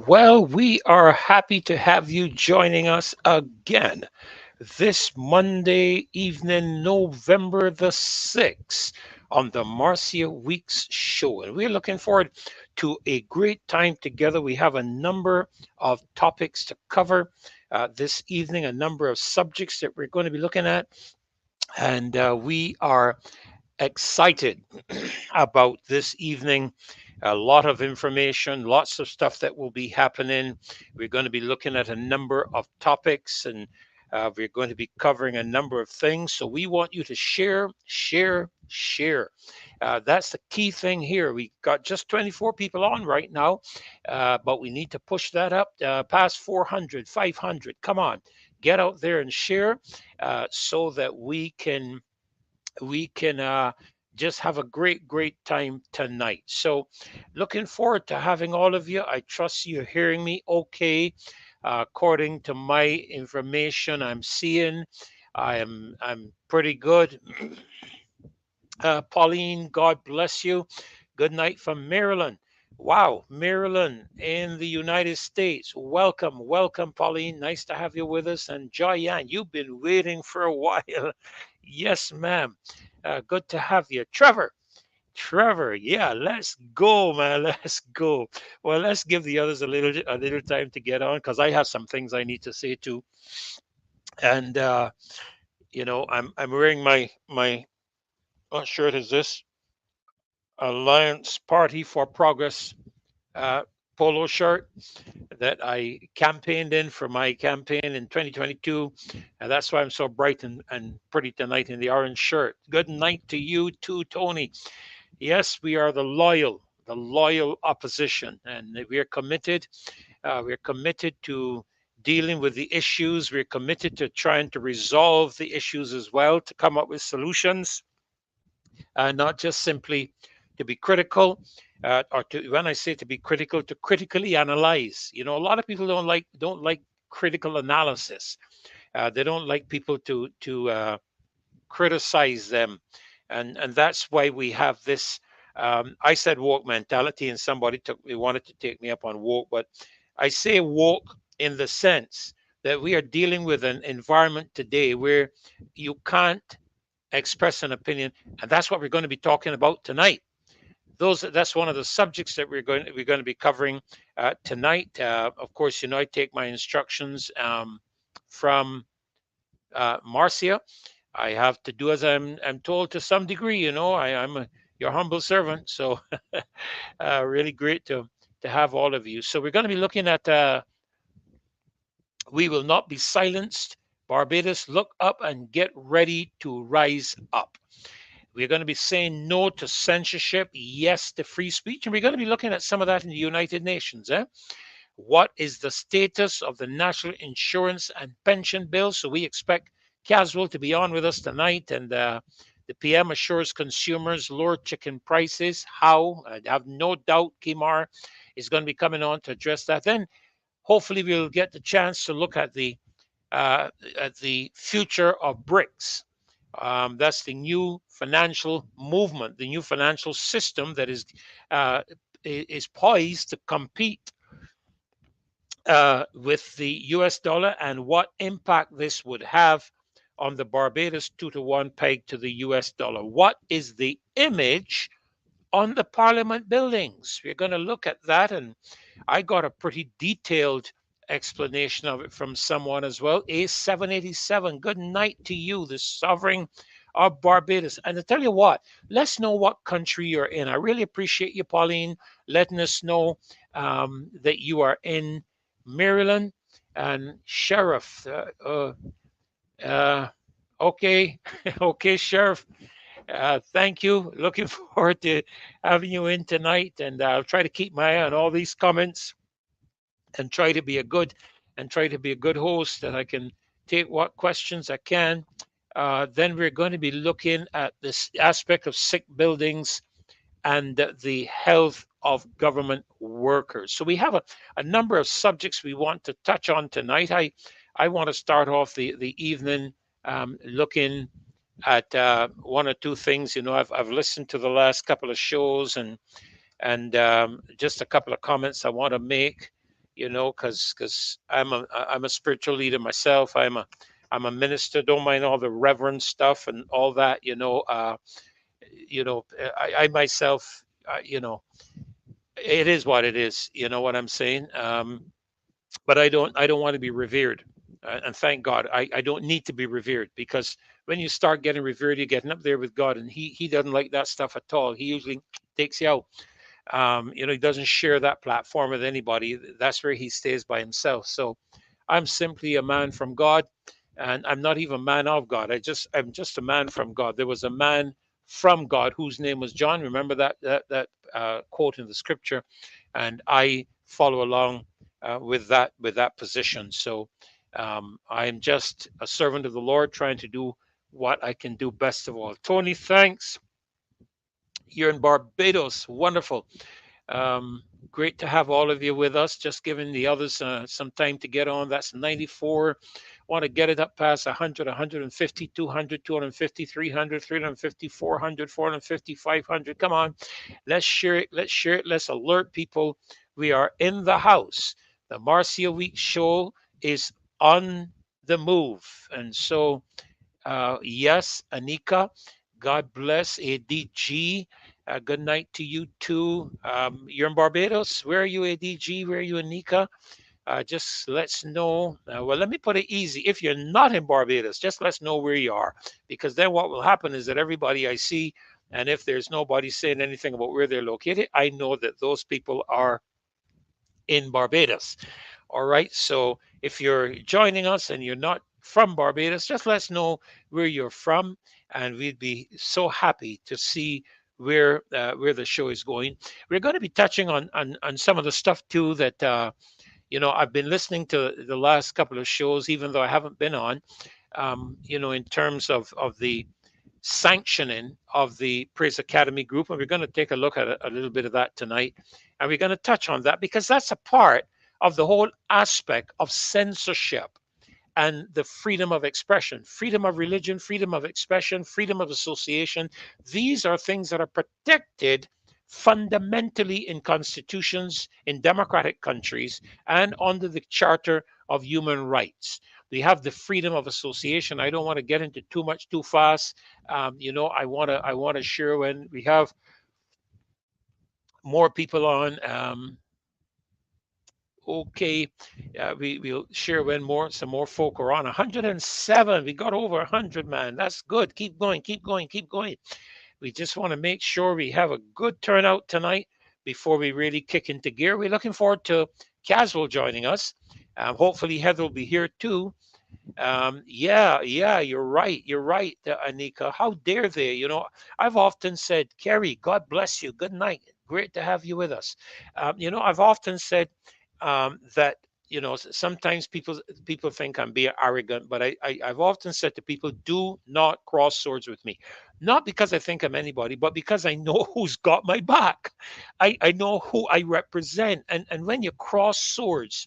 Well, we are happy to have you joining us again this Monday evening, November the 6th, on the Marcia Weeks show. And we're looking forward to a great time together. We have a number of topics to cover this evening, a number of subjects that we're going to be looking at. And we are excited about this evening. A lot of information, lots of stuff that will be happening. We're going to be looking at a number of topics and we're going to be covering a number of things. So we want you to share, share, share. That's the key thing here. We got just 24 people on right now, but we need to push that up past 400, 500. Come on, get out there and share so that we can just have a great time tonight. So looking forward to having all of you. I trust you're hearing me okay. According to my information I'm seeing, I'm pretty good. Pauline, God bless you. Good night from Maryland. Wow, Maryland in the United States. Welcome, Pauline. Nice to have you with us. And Joyanne, you've been waiting for a while. Yes, ma'am. Good to have you. Trevor, yeah, let's go, man. Let's go. Well, let's give the others a little time to get on because I have some things I need to say too. And I'm wearing my what shirt is this? Alliance Party for Progress uh, polo shirt that I campaigned in for my campaign in 2022. And that's why I'm so bright and pretty tonight in the orange shirt. Good night to you too, Tony. Yes, we are the loyal opposition, and we are committed. We're committed to dealing with the issues. We're committed to trying to resolve the issues as well, to come up with solutions, not just simply to be critical. Or to, when I say to be critical, to critically analyze. A lot of people don't like critical analysis. They don't like people to criticize them, and that's why we have this. I said woke mentality, and somebody wanted to take me up on woke, but I say woke in the sense that we are dealing with an environment today where you can't express an opinion, and that's what we're going to be talking about tonight. That's one of the subjects that we're going to be covering tonight. Of course, I take my instructions from Marcia. I have to do as I'm told to some degree. I'm your humble servant. So really great to have all of you. So we're going to be looking at "We Will Not Be Silenced." Barbados, look up and get ready to rise up. We're going to be saying no to censorship, yes to free speech, and we're going to be looking at some of that in the United Nations. What is the status of the national insurance and pension bill? So we expect Caswell to be on with us tonight, and the PM assures consumers lower chicken prices. How? I have no doubt Kimar is going to be coming on to address that. Then hopefully we'll get the chance to look at the future of BRICS. That's the new financial movement, the new financial system that is poised to compete with the US dollar, and what impact this would have on the Barbados 2-to-1 peg to the US dollar. What is the image on the parliament buildings? We're going to look at that, and I got a pretty detailed explanation of it from someone as well. A787, good night to you, the sovereign of Barbados. And to tell you what, let's know what country you're in. I really appreciate you, Pauline, letting us know that you are in Maryland. And Sheriff, uh, okay, okay, Sheriff. Thank you. Looking forward to having you in tonight, and I'll try to keep my eye on all these comments and try to be a good host that I can take what questions I can. Then we're going to be looking at this aspect of sick buildings and the health of government workers. So we have a number of subjects we want to touch on tonight. I want to start off the evening looking at one or two things. I've listened to the last couple of shows, and just a couple of comments I want to make. because I'm a spiritual leader myself. I'm a minister. Don't mind all the reverend stuff and all that. I myself, it is what it is. You know what I'm saying? But I don't want to be revered, and thank God I don't need to be revered, because when you start getting revered, you're getting up there with God, and He doesn't like that stuff at all. He usually takes you out. He doesn't share that platform with anybody. That's where he stays by himself. So I'm simply a man from God, and I'm not even a man of God. I'm just a man from God. There was a man from God whose name was John. Remember that quote in the scripture, and I follow along with that position. So I'm just a servant of the Lord, trying to do what I can do best of all. Tony, thanks. You're in Barbados. Wonderful. Um, Great to have all of you with us. Just giving the others some time to get on. That's 94. Want to get it up past 100, 150, 200, 250, 300, 350, 400, 450, 500. Come on. Let's share it. Let's share it. Let's alert people. We are in the house. The Marcia Week show is on the move. And so yes, Anika, God bless. ADG, good night to you too. You're in Barbados. Where are you, ADG? Where are you, Anika? Just let's know. Well, let me put it easy. If you're not in Barbados, just let's know where you are, because then what will happen is that everybody I see, and if there's nobody saying anything about where they're located, I know that those people are in Barbados. All right. So if you're joining us and you're not from Barbados, just let us know where you're from, and we'd be so happy to see where the show is going. We're going to be touching on some of the stuff too that I've been listening to the last couple of shows, even though I haven't been on. In terms of the sanctioning of the Praise Academy group. And we're going to take a look at a little bit of that tonight. And we're going to touch on that because that's a part of the whole aspect of censorship and the freedom of expression, freedom of religion, freedom of expression, freedom of association. These are things that are protected fundamentally in constitutions in democratic countries and under the Charter of Human Rights. We have the freedom of association. I don't want to get into too much too fast. I want to share when we have more people on. Okay, we'll share when some more folk are on. 107. We got over 100, man. That's good. Keep going, keep going, keep going. We just want to make sure we have a good turnout tonight before we really kick into gear. We're looking forward to Caswell joining us. Hopefully Heather will be here too. Yeah, you're right. You're right, Anika. How dare they? I've often said, Kerry, God bless you. Good night. Great to have you with us. I've often said that sometimes people think I'm being arrogant, but I've often said to people, do not cross swords with me, not because I think I'm anybody, but because I know who's got my back. I know who I represent, and when you cross swords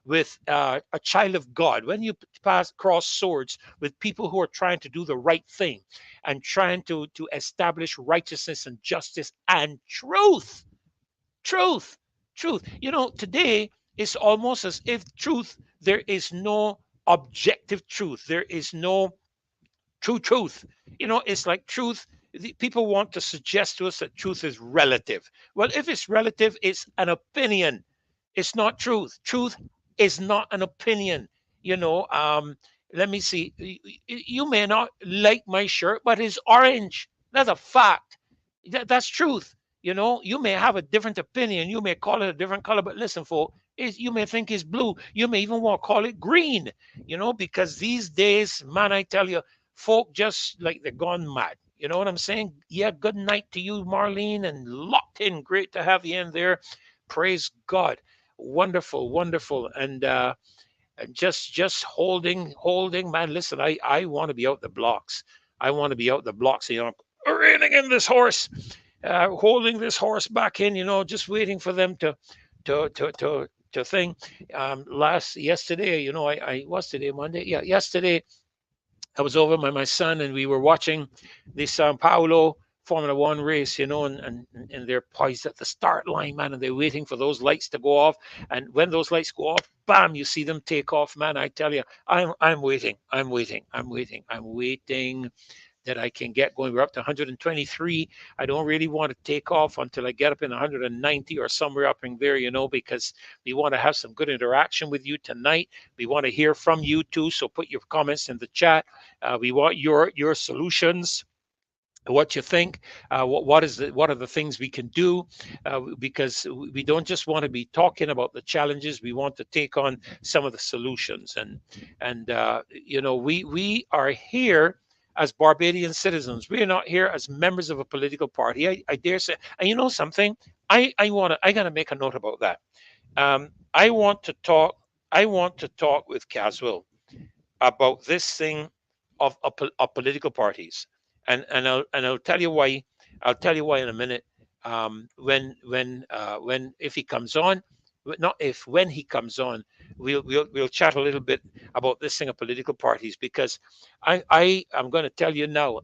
with a child of God, when you cross swords with people who are trying to do the right thing and trying to establish righteousness and justice and truth, truth. Today it's almost as if there is no objective truth. There is no true truth. It's like truth. People want to suggest to us that truth is relative. Well, if it's relative, it's an opinion. It's not truth. Truth is not an opinion. Let me see. You may not like my shirt, but it's orange. That's a fact. That's truth. You may have a different opinion. You may call it a different color, but listen, folks, you may think it's blue. You may even want to call it green, because these days, man, I tell you, folk just like they're gone mad. You know what I'm saying? Yeah, good night to you, Marlene, and locked in. Great to have you in there. Praise God. Wonderful, wonderful. And just holding, man. Listen, I want to be out the blocks. I want to be out the blocks. Reining in this horse, holding this horse back in. Just waiting for them to thing. Yesterday, I was today Monday. Yeah, yesterday I was over with my son and we were watching the Sao Paulo Formula One race, and they're poised at the start line, man, and they're waiting for those lights to go off. And when those lights go off, bam, you see them take off, man. I tell you, I'm waiting, I'm waiting that I can get going. We're up to 123. I don't really want to take off until I get up in 190 or somewhere up in there, because we want to have some good interaction with you tonight. We want to hear from you too. So put your comments in the chat. We want your solutions, what you think, what are the things we can do, because we don't just want to be talking about the challenges. We want to take on some of the solutions, and we are here as Barbadian citizens. We are not here as members of a political party. I dare say, and you know something, I gotta make a note about that. I want to talk. I want to talk with Caswell about this thing of political parties, and I'll tell you why. I'll tell you why in a minute. When if he comes on, not if when he comes on, we'll chat a little bit about this thing of political parties, because I am going to tell you now.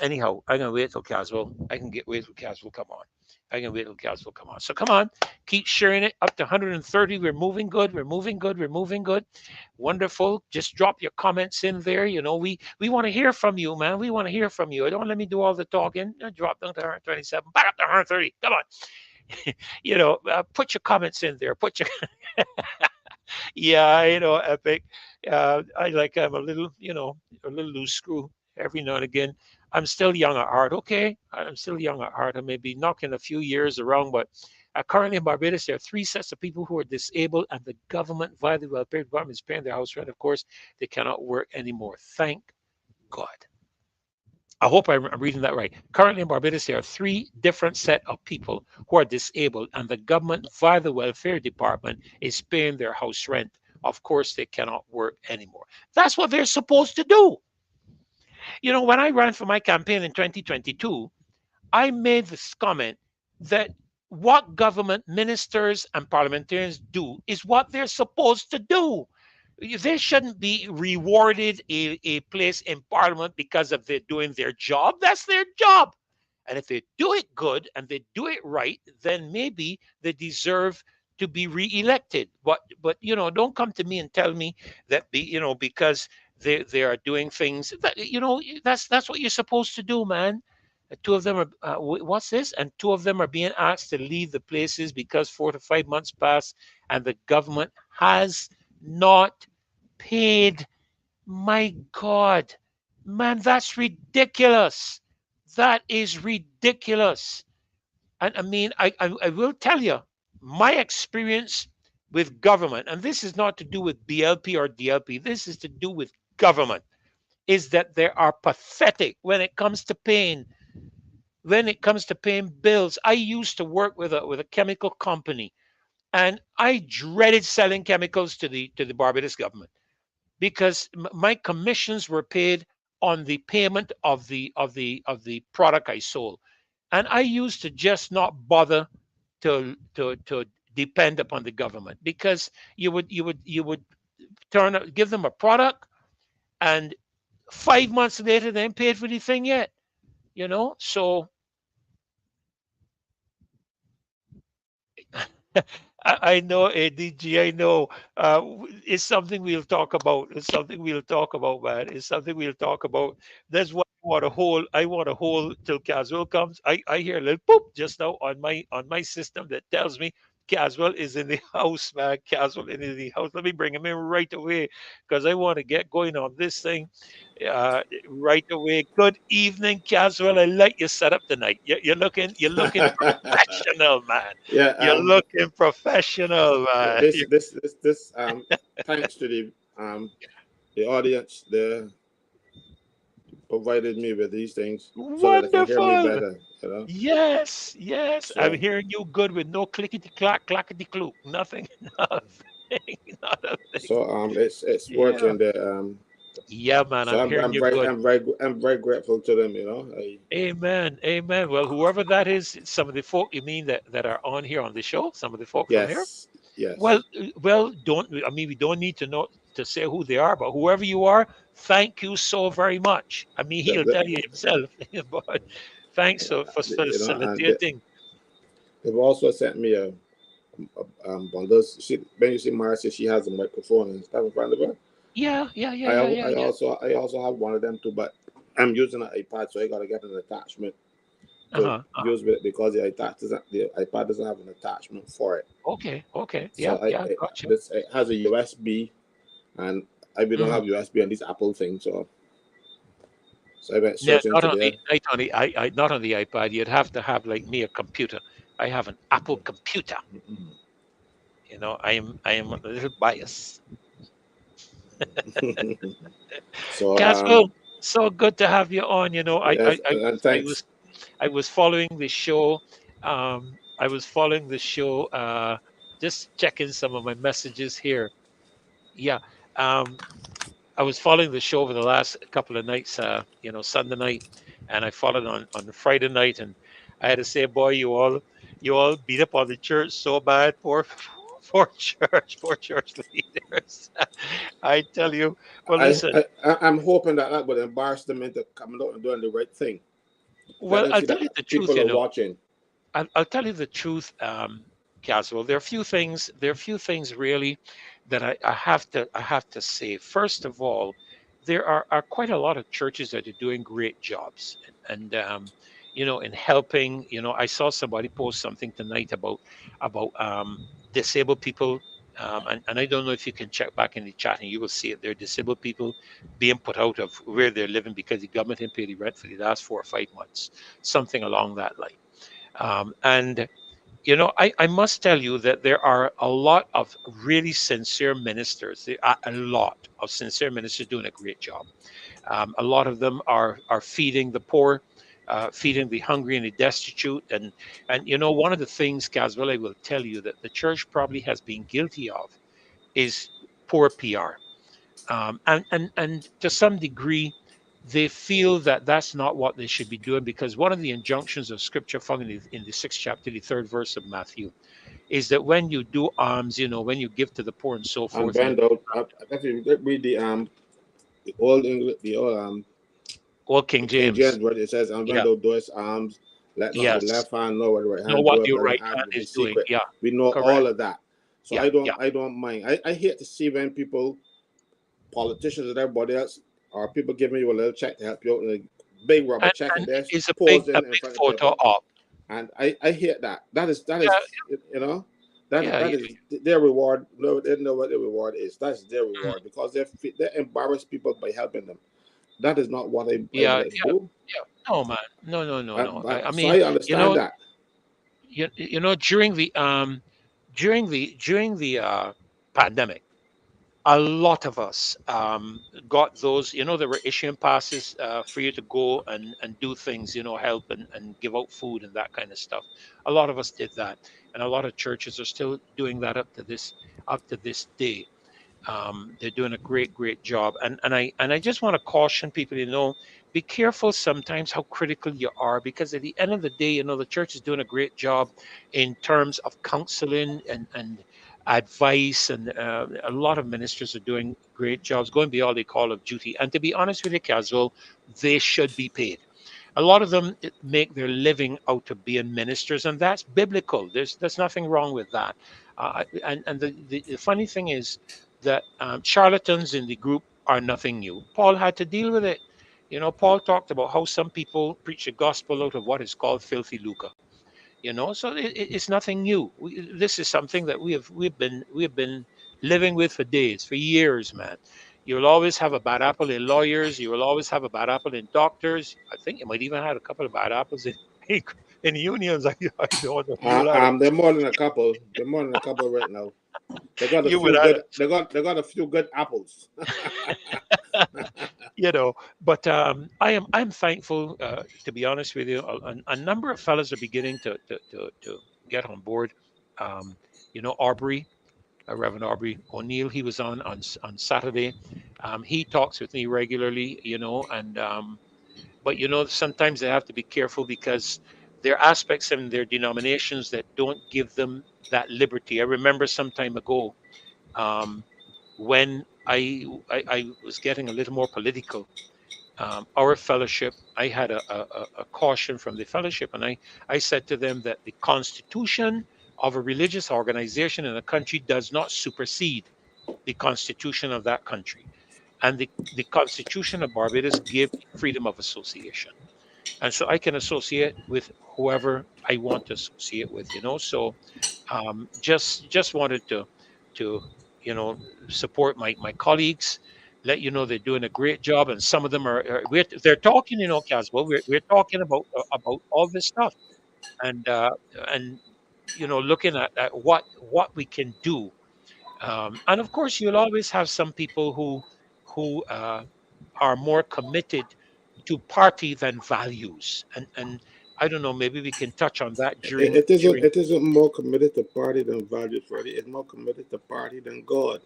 Anyhow, I'm going to wait till Caswell. I can get wait till Caswell come on. I can wait till Caswell come on. So come on, keep sharing it up to 130. We're moving good. We're moving good. We're moving good. Wonderful. Just drop your comments in there. We want to hear from you, man. We want to hear from you. Don't let me do all the talking. Drop down to 127, back up to 130. Come on. Put your comments in there. Put your yeah, Epic. I'm a little, a little loose screw every now and again. I'm still young at heart. Okay, I'm still young at heart. I may be knocking a few years around, but currently in Barbados, there are three sets of people who are disabled, and the government, via the welfare department, is paying their house rent. Of course, they cannot work anymore. Thank God. I hope I'm reading that right. Currently in Barbados, there are three different set of people who are disabled, and the government, via the welfare department, is paying their house rent. Of course, they cannot work anymore. That's what they're supposed to do. When I ran for my campaign in 2022, I made this comment that what government ministers and parliamentarians do is what they're supposed to do. They shouldn't be rewarded a place in parliament because of they're doing their job. That's their job. And if they do it good and they do it right, then maybe they deserve to be re-elected. But don't come to me and tell me that because they are doing things that that's what you're supposed to do, man. Two of them are what's this? And two of them are being asked to leave the places because 4 to 5 months passed and the government has not paid. My God, man, that's ridiculous. That is ridiculous. And I mean, I will tell you my experience with government, and this is not to do with BLP or DLP, this is to do with government, is that they are pathetic when it comes to paying. When it comes to paying bills. I used to work with a chemical company, and I dreaded selling chemicals to the Barbados government because my commissions were paid on the payment of the product I sold, and I used to just not bother to depend upon the government, because you would give them a product, and 5 months later they ain't paid for the thing yet. So I know, ADG. I know. It's something we'll talk about. It's something we'll talk about, man. It's something we'll talk about. That's what I want to hold. I want to hold till Caswell comes. I hear a little poop just now on my system that tells me Caswell is in the house, man. Caswell is in the house. Let me bring him in right away because I want to get going on this thing right away. Good evening, Caswell. I like your setup tonight. You're looking professional, man. Yeah, You're looking professional, man. this thanks to the audience, they provided me with these things so that they can hear me Wonderful. better. Yes, yes. I'm So hearing you good with no clickety clack, clackety clook. Nothing, nothing, not a thing. it's Yeah. working there. Yeah, man. So I'm I'm hearing I'm you very good. I'm very I'm very grateful to them. Amen. Amen. Well, whoever that is, some of the folk you mean that are on here on the show, some of the folk from here. Yes, yes. Well, don't I mean we don't need to know to say who they are, but whoever you are, thank you so very much. I mean, The, he'll the, tell you himself, but Thanks for You know, and facilitating. they've also sent me one of those. When you see Marcia, she has a microphone and stuff in front of her. Yeah, yeah, yeah, yeah, yeah, yeah. I also have one of them too, but I'm using an iPad, so I gotta get an attachment to Uh-huh. Uh-huh. use with it because the iPad doesn't have an attachment for it. Okay, okay. So Yeah, yeah, got you. it has a USB, and I we don't Mm. have USB on this Apple thing, so I went Yeah, searching to there. not on the iPad. You'd have to have like me a computer. I have an Apple computer. I am a little biased. So Caswell, so good to have you on. yes, and I thanks. was I was following the show. I was following the show. Just checking some of my messages here. Yeah. Um, I was following the show over the last couple of nights, Sunday night, and I followed on the Friday night, and I had to say, boy, you all beat up on the church so bad, poor poor church leaders. I tell you, well, listen. I'm hoping that that would embarrass them into coming out and doing the right thing. Let Well, them I'll see tell that you the truth. people are watching. I'll tell you the truth, Caswell. There are few things. There are few things really that I have to say. First of all, there are quite a lot of churches that are doing great jobs, and in helping. I saw somebody post something tonight about disabled people. And I don't know if you can check back in the chat and you will see it. There are disabled people being put out of where they're living because the government didn't pay the rent for the last 4 or 5 months, something along that line. And I must tell you that there are a lot of really sincere ministers. There are a lot of sincere ministers doing a great job. A lot of them are feeding the poor, feeding the hungry and the destitute. And one of the things, Caswell, I will tell you that the church probably has been guilty of is poor PR. And to some degree, they feel that that's not what they should be doing, because one of the injunctions of Scripture found in the sixth chapter, the third verse of Matthew, is that when you do alms, when you give to the poor and so And forth, and Brando, if you read the old English, all King the King James, James word, it says, "And when yeah, thou doest alms, let not the yes, left hand know what the right know hand what doeth, your but the right hand hand will be is doing. secret." Yeah, We know correct. all of that, so Yeah, yeah, I don't mind. I hate to see when people, politicians and everybody else, or people giving you a little check to help you out, and a big rubber check, and and they're it's a posing in big front of photo people. op. And I hate that. That Yeah, is you know yeah, that is their reward. No, they know what the reward is. That's their reward because they embarrass people by helping them. That is not what I yeah, would like to yeah, do. yeah. No, man, no, no, no, no. I So mean, I you understand know, that. during the pandemic, a lot of us got those. They were issuing passes for you to go and do things, help and give out food and that kind of stuff. A lot of us did that, and a lot of churches are still doing that up to this day. They're doing a great job, and I just want to caution people. Be careful sometimes how critical you are, because at the end of the day, the church is doing a great job in terms of counseling and advice, and a lot of ministers are doing great jobs, going beyond the call of duty. And to be honest with you, Casual, they should be paid. A lot of them make their living out of being ministers, and that's biblical. There's nothing wrong with that. And the funny thing is that charlatans in the group are nothing new. Paul had to deal with it. Paul talked about how some people preach the gospel out of what is called filthy lucre. So it's nothing new. This is something that we have been living with for days, for years, man. You will always have a bad apple in lawyers. You will always have a bad apple in doctors. I think you might even have a couple of bad apples in unions. I don't know. You will have They're more than a couple. They're more than a couple right now. They got a you would few have good. They got a few good apples. you know but I'm thankful, to be honest with you. A number of fellas are beginning to get on board. Aubrey, Reverend Aubrey O'Neill, he was on Saturday. He talks with me regularly, and but sometimes they have to be careful, because there are aspects in their denominations that don't give them that liberty. I remember some time ago, um, when I was getting a little more political. our fellowship, I had a caution from the fellowship, and I said to them that the constitution of a religious organization in a country does not supersede the constitution of that country. And the constitution of Barbados gives freedom of association. And so I can associate with whoever I want to associate with, So just wanted to support my colleagues, let you know they're doing a great job, and some of them they're talking, Caswell, we're talking about all this stuff, and and looking at what we can do, and of course you'll always have some people who are more committed to party than values, and I don't know, maybe we can touch on that during. It isn't more committed to party than values, Freddie. It's more committed to party than God.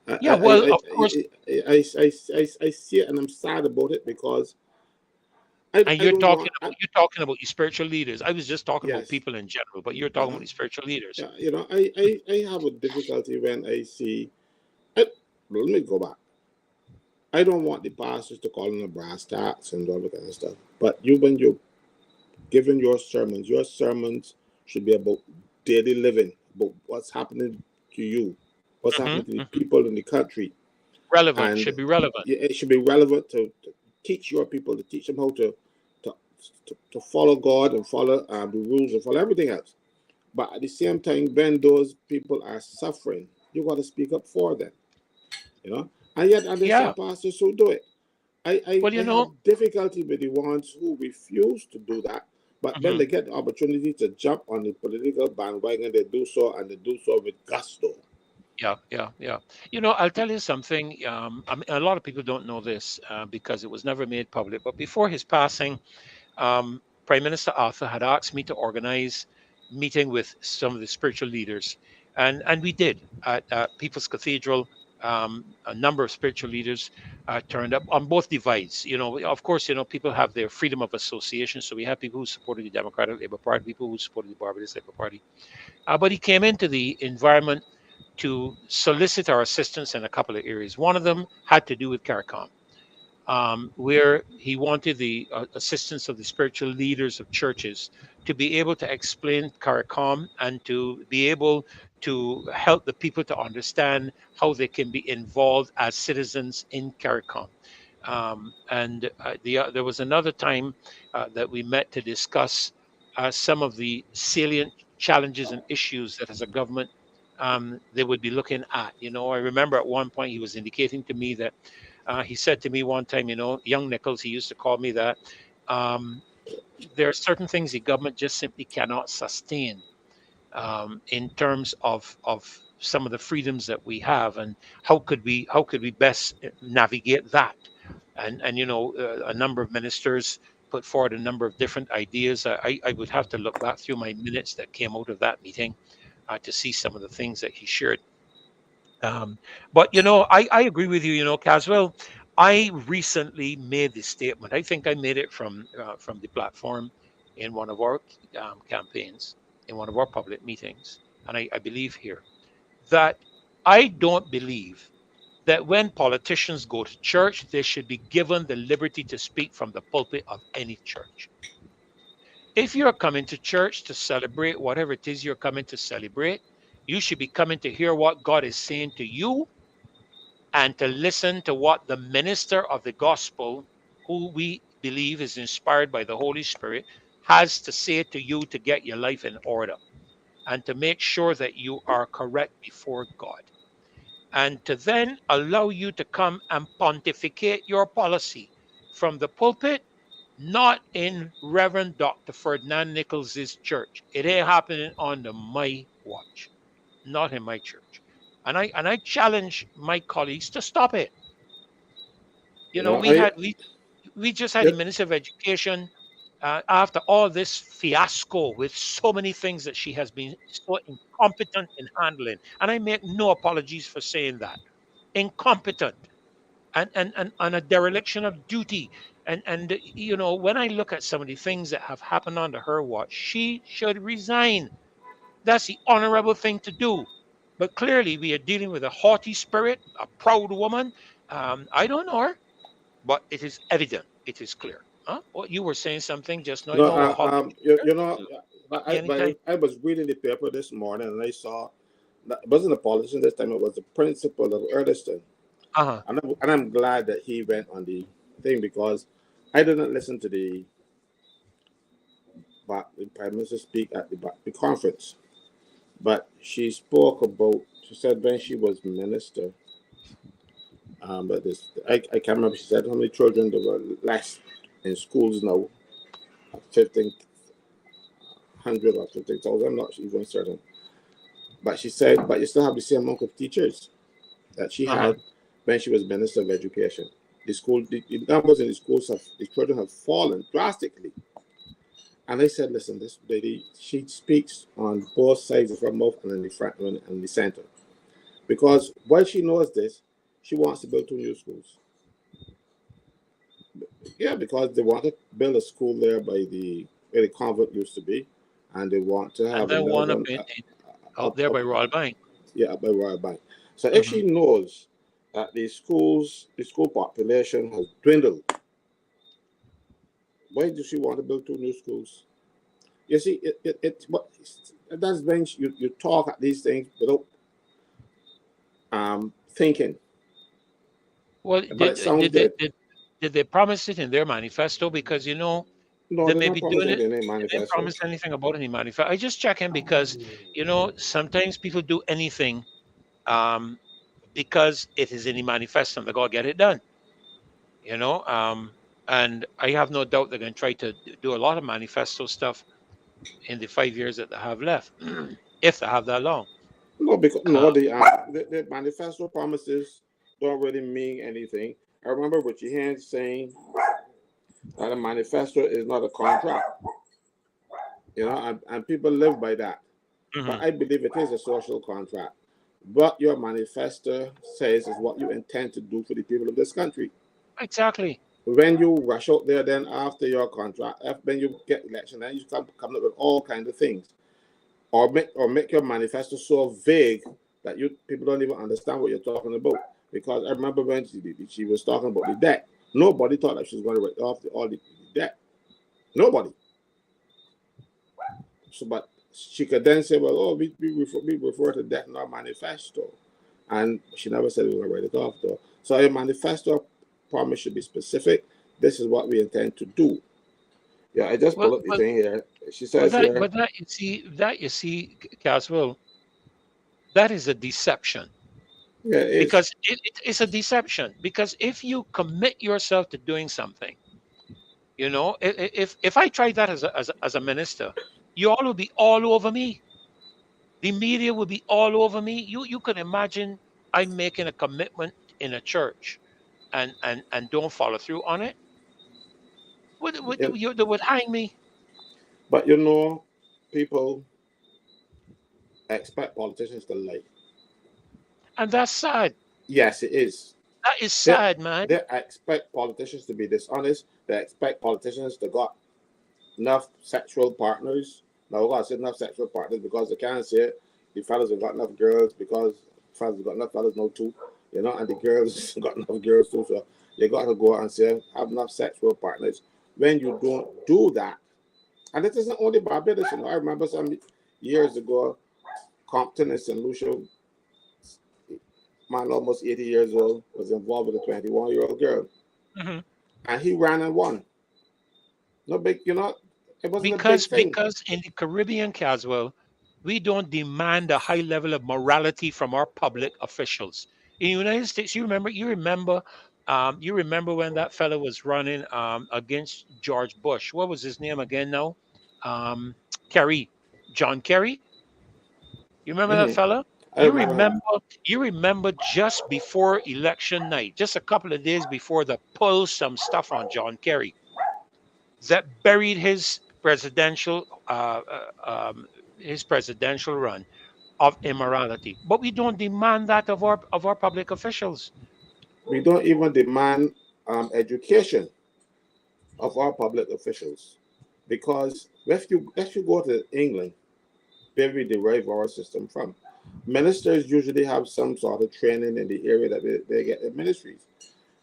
I Yeah, I I well, I, of course. I see it and I'm sad about it because And I don't want you're talking about your spiritual leaders. I was just talking about yes. people in general, but you're talking Uh-huh. about the spiritual leaders. Yeah, I have a difficulty when I see I, let me go back. I don't want the pastors to call in the brass tacks and all that kind of stuff. But when you're giving your sermons should be about daily living, about what's happening to you, what's happening to the Hmm. people in the country. Relevant, And should be relevant. it should be relevant to teach your people, to teach them how to, to follow God and follow the rules and follow everything else. But at the same time, when those people are suffering, you got to speak up for them, you know. And yet, and there's some Yeah. pastors who do it. Well, I have difficulty with the ones who refuse to do that. But when mhm. they get the opportunity to jump on the political bandwagon, they do so, and they do so with gusto. Yeah, yeah, yeah. I'll tell you something. I mean, a lot of people don't know this because it was never made public. But before his passing, Prime Minister Arthur had asked me to organize meeting with some of the spiritual leaders, and we did at People's Cathedral. A number of spiritual leaders turned up on both divides. Of course, people have their freedom of association. So we have people who supported the Democratic Labour Party, people who supported the Barbados Labour Party. But he came into the environment to solicit our assistance in a couple of areas. One of them had to do with CARICOM, where he wanted the assistance of the spiritual leaders of churches to be able to explain CARICOM and to be able to help the people to understand how they can be involved as citizens in CARICOM. And there was another time that we met to discuss some of the salient challenges and issues that, as a government, they would be looking at. I remember at one point he was indicating to me that he said to me one time, young Nichols, he used to call me that. Um, there are certain things the government just simply cannot sustain in terms of some of the freedoms that we have, and how could we best navigate that? And a number of ministers put forward a number of different ideas. I would have to look back through my minutes that came out of that meeting to see some of the things that he shared. Um, but I agree with you, Caswell. I recently made this statement. I think I made it from the platform in one of our campaigns, in one of our public meetings, and I believe here that I don't believe that when politicians go to church, they should be given the liberty to speak from the pulpit of any church. If you're coming to church to celebrate whatever it is you're coming to celebrate, you should be coming to hear what God is saying to you and to listen to what the minister of the gospel, who we believe is inspired by the Holy Spirit, has to say to you to get your life in order and to make sure that you are correct before God. And to then allow you to come and pontificate your policy from the pulpit, not in Reverend Dr. Ferdinand Nichols's church. It ain't happening on my watch, not in my church. And I challenge my colleagues to stop it. You know, We had we just had the it, Minister of Education after all this fiasco with so many things that she has been so incompetent in handling, and I make no apologies for saying that. Incompetent and a dereliction of duty. And when I look at some of the things that have happened under her watch, she should resign. That's the honorable thing to do. But clearly, we are dealing with a haughty spirit, a proud woman. I don't know her. but it is evident, it is clear. Huh? Well, you were saying something just now. No, No, I'll you know, stop me anytime. I was reading the paper this morning and I saw that it wasn't a politician this time, it was the principal of Earlston. Uh-huh. And I'm glad that he went on the thing because I didn't listen to the Prime Minister speak at the conference. But she spoke about, she said when she was minister, but I can't remember, she said how many children there were less in schools now, 1,500 or 15,000, I'm not even certain. But she said, but you still have the same amount of teachers that she Uh-huh. had when she was Minister of Education. The numbers in the schools the children have fallen drastically. And I said, listen, this lady, she speaks on both sides of her mouth and in the front and the center. Because while she knows this, she wants to build two new schools. Yeah, because they want to build a school there by where the convent used to be, and they want to And have then another one up one out there up by Royal Bank. yeah, up by Royal Bank. So if Hmm. she knows that the school population has dwindled, why does she want to build two new schools? You see, that's when you talk at these things without thinking, Well, but it sounds good. did they promise it in their manifesto? Because No, they they may don't be promise doing it. anything in their They didn't manifesto. promise anything about any manifesto. I just check in because sometimes people do anything um, because it is in the manifesto and they gotta get it done. You know, um, and I have no doubt they're going to try to do a lot of manifesto stuff in the 5 years that they have left, if they have that long. No, because Uh, no, the manifesto promises don't really mean anything. I remember Richie Hand saying that a manifesto is not a contract, and people live by that. But mhm. I believe it is a social contract. What your manifesto says is what you intend to do for the people of this country. Exactly. When you rush out there, then after your contract, when you get election, then you come up with all kinds of things, or make your manifesto so vague that you people don't even understand what you're talking about. Because I remember when she was talking about the debt, nobody thought that she was going to write off all the debt. Nobody. So, but she could then say, "Well, oh, we refer to debt in our manifesto," and she never said we were going to write it off though. So a manifesto promise should be specific. This is what we intend to do. Yeah, I just Well, pulled up the well, thing here. She well, says here, that you see, Caswell, that is a deception yeah, it is. because it's a deception because if you commit yourself to doing something, if I tried that as a minister, you all would be all over me. The media would be all over me. You could imagine I'm making a commitment in a church and don't follow through on it. Yeah, They would hang me, but people expect politicians to lie. and that's sad. Yes, it is. That is They, sad, man. they expect politicians to be dishonest. They expect politicians to got enough sexual partners. Now, I said enough sexual partners because they can't say it. The fellas have got enough girls because fellas have got enough fellas now too, and the girls got enough girls too. So you got to go out and say have enough sexual partners. When you don't do that, and it isn't only Barbados. I remember some years ago, Compton and St. Lucia, man almost 80 years old, was involved with a 21-year-old girl, Hmm. and he ran and won. No big, it wasn't a big thing. Because in the Caribbean, Caswell, we don't demand a high level of morality from our public officials. In the United States, you remember when that fellow was running against George Bush. What was his name again now? Um, Kerry, John Kerry. You remember that Hmm. fella? I You remember him. remember you remember just before election night, just a couple of days before, they pulled some stuff on John Kerry that buried his presidential run of immorality. But we don't demand that of our public officials. We don't even demand education of our public officials because if you go to England, where we derive our system from, ministers usually have some sort of training in the area that they get in ministries.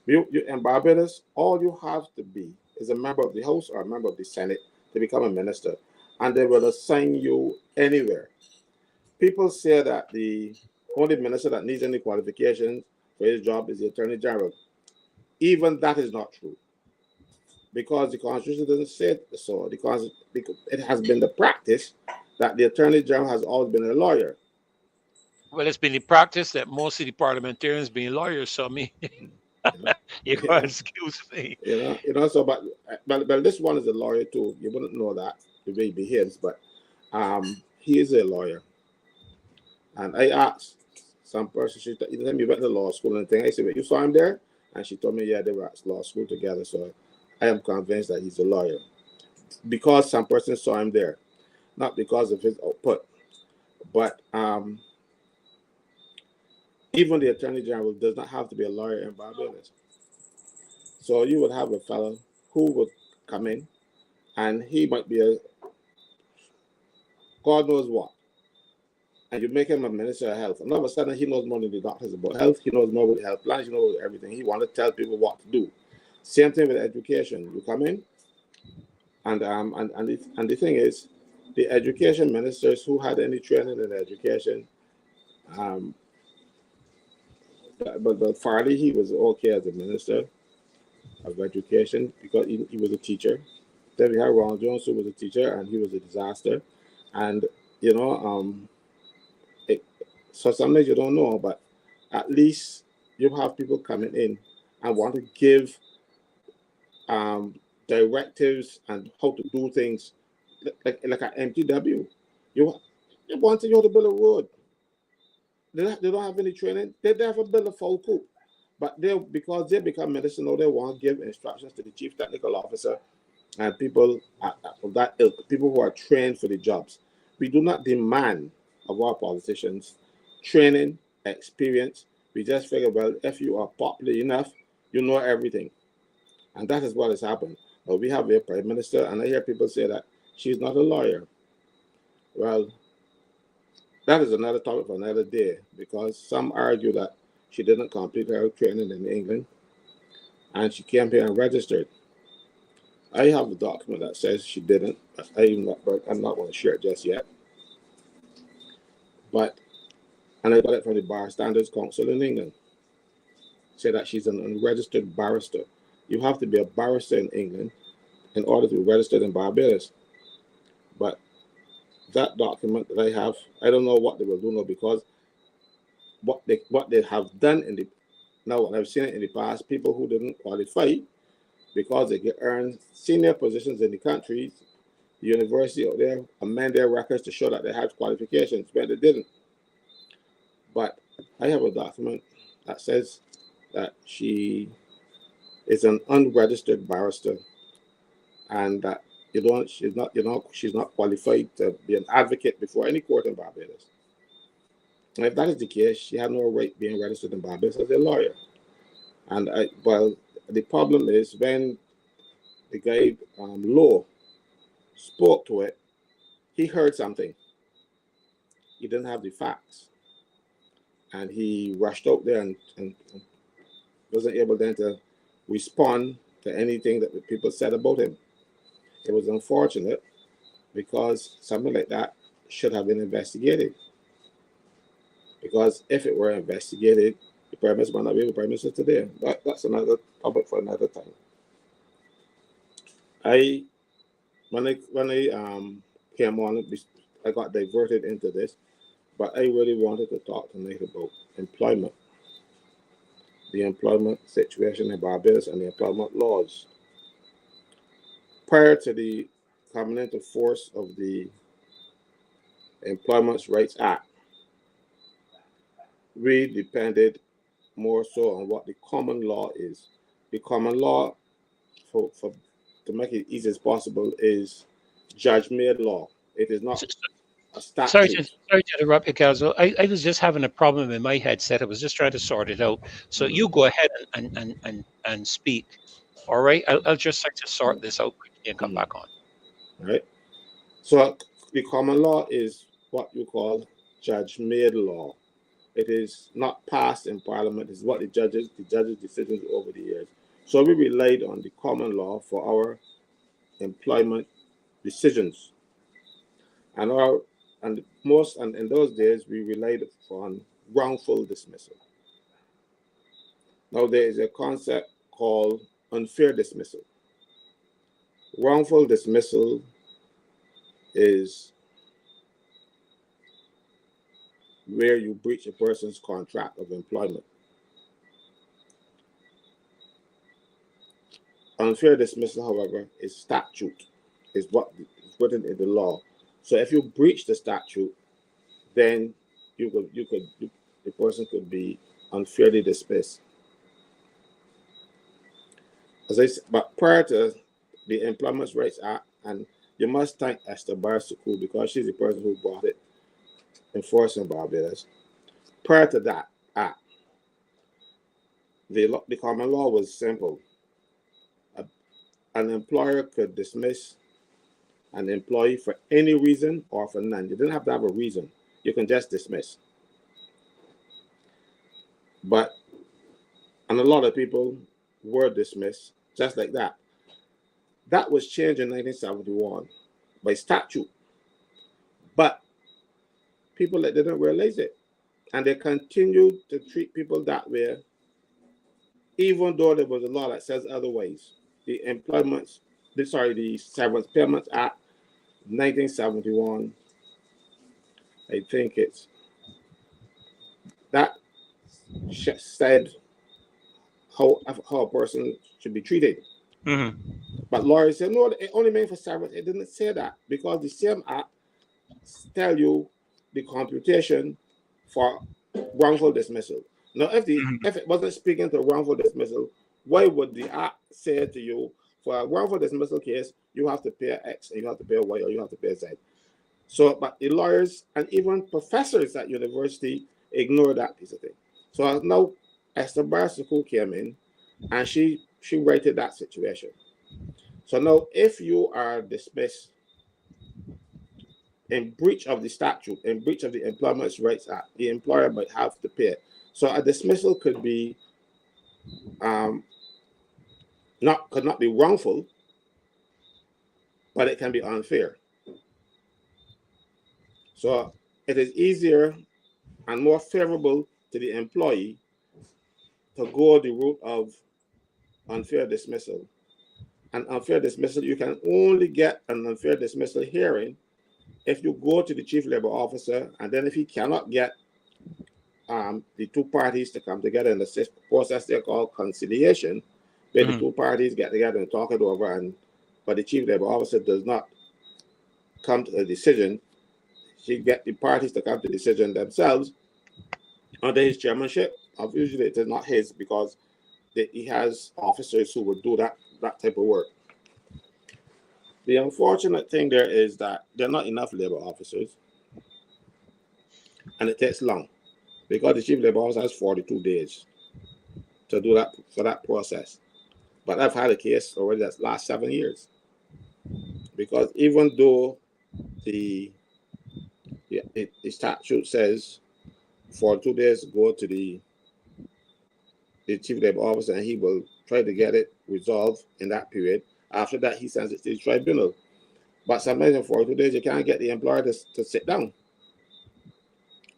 You in Barbados, all you have to be is a member of the House or a member of the Senate to become a minister, and they will assign you anywhere. People say that the only minister that needs any qualifications for his job is the Attorney General. Even that is not true because the Constitution doesn't say so. Because it has been the practice that the Attorney General has always been a lawyer. Well, it's been the practice that most of the parliamentarians being lawyers. So, I mean, You know, you can't excuse me. So but this one is a lawyer too. You wouldn't know that the way he behaves, but he is a lawyer. And I asked some person, she told me went to law school and thing. I said, "But you saw him there?" And she told me, "Yeah, they were at law school together." So I am convinced that he's a lawyer because some person saw him there, not because of his output. But even the attorney general does not have to be a lawyer in Barbados. So you would have a fellow who would come in, and he might be a God knows what, and you make him a minister of health, and all of a sudden he knows more than the doctors about health. He knows more about health plans. He knows everything. He wants to tell people what to do. Same thing with education. You come in, and the thing is, the education ministers who had any training in education, um, but Farley, he was okay as a minister of education because he was a teacher. Then we had Ronald Jones, who was a teacher, and he was a disaster. And you know, it, so sometimes you don't know, but at least you have people coming in and want to give um, directives and how to do things, like an MTW. You you want to build a road. They don't have any training. They never build a full coup. But they because they become medicinal, they want to give instructions to the chief technical officer and people of that ilk, people who are trained for the jobs. We do not demand of our politicians training, experience. We just figure, well, if you are popular enough, you know everything. And that is what has happened. But we have a prime minister, and I hear people say that she's not a lawyer. Well, that is another topic for another day because some argue that she didn't complete her training in England and she came here and registered. I have a document that says she didn't. I'm not going to share it just yet. But and I got it from the Bar Standards Council in England. Say that she's an unregistered barrister. You have to be a barrister in England in order to be registered in Barbados. But that document that I have, I don't know what they will do now because what they have done in the now I've seen it in the past, people who didn't qualify because they get earned senior positions in the country, the university out there amend their records to show that they had qualifications when they didn't. But I have a document that says that she is an unregistered barrister and that she's not qualified to be an advocate before any court in Barbados. And if that is the case, she had no right being registered in Barbados as a lawyer. And the problem is when the guy Law spoke to it, he heard something. He didn't have the facts, and he rushed out there and wasn't able then to respond to anything that the people said about him. It was unfortunate because something like that should have been investigated. Because if it were investigated, the prime minister might not be the prime minister today. That's another topic for another time. I when I came on, I got diverted into this, but I really wanted to talk tonight about employment, the employment situation in Barbados, and the employment laws. Prior to the coming into force of the Employment Rights Act, we depended more so on what the common law is. The common law, for to make it easy as possible, is judge-made law. It is not a statute. Sorry to interrupt you, Kelso. I was just having a problem in my headset. I was just trying to sort it out. So Mhm. you go ahead and speak. All right. I'll just try to sort this out quickly and come Mhm. back on. Right. So the common law is what you call judge-made law. it is not passed in Parliament. It's what the judges decisions over the years. So we relied on the common law for our employment decisions, and our and most and in those days we relied on wrongful dismissal. Now there is a concept called unfair dismissal. Wrongful dismissal is where you breach a person's contract of employment. Unfair dismissal, however, is statute, is what is written in the law. So if you breach the statute, then the person could be unfairly dismissed. As I said, but prior to the Employment Rights Act, and you must thank Esther Barsuku because she's the person who brought it in force in Barbados. Prior to that act, the common law was simple. An employer could dismiss an employee for any reason or for none. You didn't have to have a reason. You can just dismiss. And a lot of people were dismissed just like that. That was changed in 1971 by statute. But people that didn't realize it. And they continued to treat people that way, even though there was a law that says otherwise. The Severance Payments Act 1971, I think it's that said how a person should be treated. Mm-hmm. But lawyers said, no, it only meant for severance. It didn't say that because the same act tell you the computation for wrongful dismissal. Now, if it wasn't speaking to wrongful dismissal, why would the act say to you, for a wrongful dismissal case, you have to pay X, and you have to pay Y, or you have to pay Z? So, but the lawyers and even professors at university ignore that piece of thing. So now Esther Barsuku came in, and she righted that situation. So now, if you are dismissed in breach of the statute, in breach of the Employment Rights Act, the employer might have to pay. So a dismissal could be could not be wrongful, but it can be unfair. So it is easier and more favorable to the employee to go the route of unfair dismissal. And unfair dismissal, you can only get an unfair dismissal hearing if you go to the chief labor officer, and then if he cannot get the two parties to come together in the process they call conciliation, where the two parties get together and talk it over, but the chief labor officer does not come to a decision, he get the parties to come to a decision themselves under his chairmanship. Usually it is not his because he has officers who would do that type of work. The unfortunate thing there is that there are not enough labor officers, and it takes long because the chief labor officer has 42 days to do that for that process. But I've had a case already that's last 7 years, because even though the statute says 42 days go to the chief labor officer and he will try to get it resolved in that period. After that, he sends it to the tribunal. But sometimes in 42 days, you can't get the employer to sit down.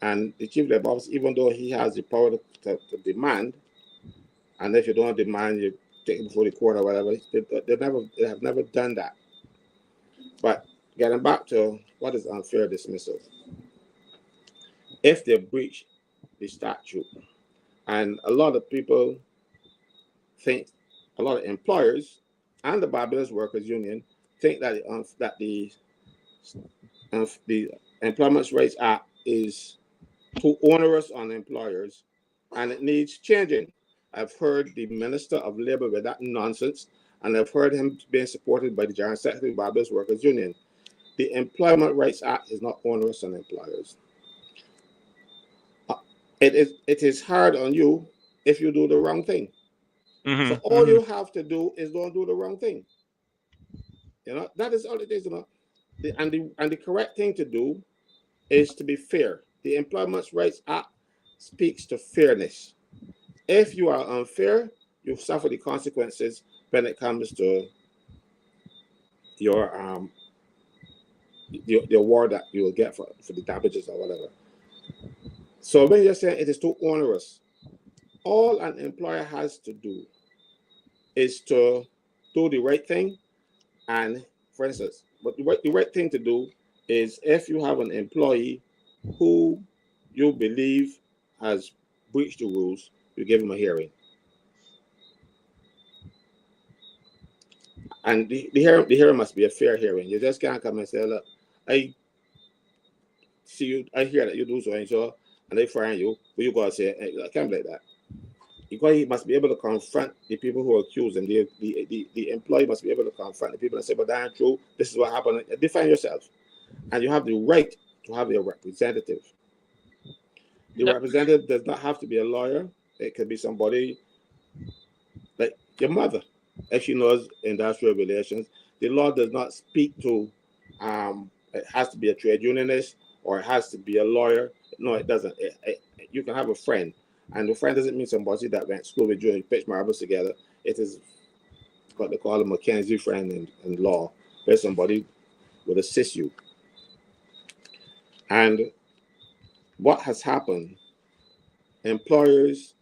And the chief labor officer, even though he has the power to demand, and if you don't demand, you take it before the court or whatever, they have never done that. But getting back to what is unfair dismissal, if they breach the statute, and a lot of people think, a lot of employers and the Barbados Workers Union think that the Employment Rights Act is too onerous on employers and it needs changing. I've heard the Minister of Labor with that nonsense, and I've heard him being supported by the General Secretary of the Barbados Workers Union. The Employment Rights Act is not onerous on employers. It is hard on you if you do the wrong thing. So all you have to do is don't do the wrong thing. That is all it is. And the correct thing to do is to be fair. The Employment Rights Act speaks to fairness. If you are unfair, you suffer the consequences when it comes to your the award that you will get for the damages or whatever. So when you're saying it is too onerous, all an employer has to do is to do the right thing. And for instance, but the right thing to do is if you have an employee who you believe has breached the rules, you give him a hearing. And the hearing must be a fair hearing. You just can't come and say, look, I see you, I hear that you do so and so, and they fire you, but you gotta say, hey, I can't be like that. Because he must be able to confront the people who accuse him. The employee must be able to confront the people and say, but that ain't true. This is what happened. Define yourself. And you have the right to have a representative. The representative does not have to be a lawyer. It could be somebody like your mother, if she knows industrial relations. The law does not speak to it has to be a trade unionist or it has to be a lawyer. No, it doesn't. You can have a friend, and the friend doesn't mean somebody that went to school with you and pitch marbles together. It is what they call a Mackenzie friend in law, where somebody will assist you. And what has happened, employers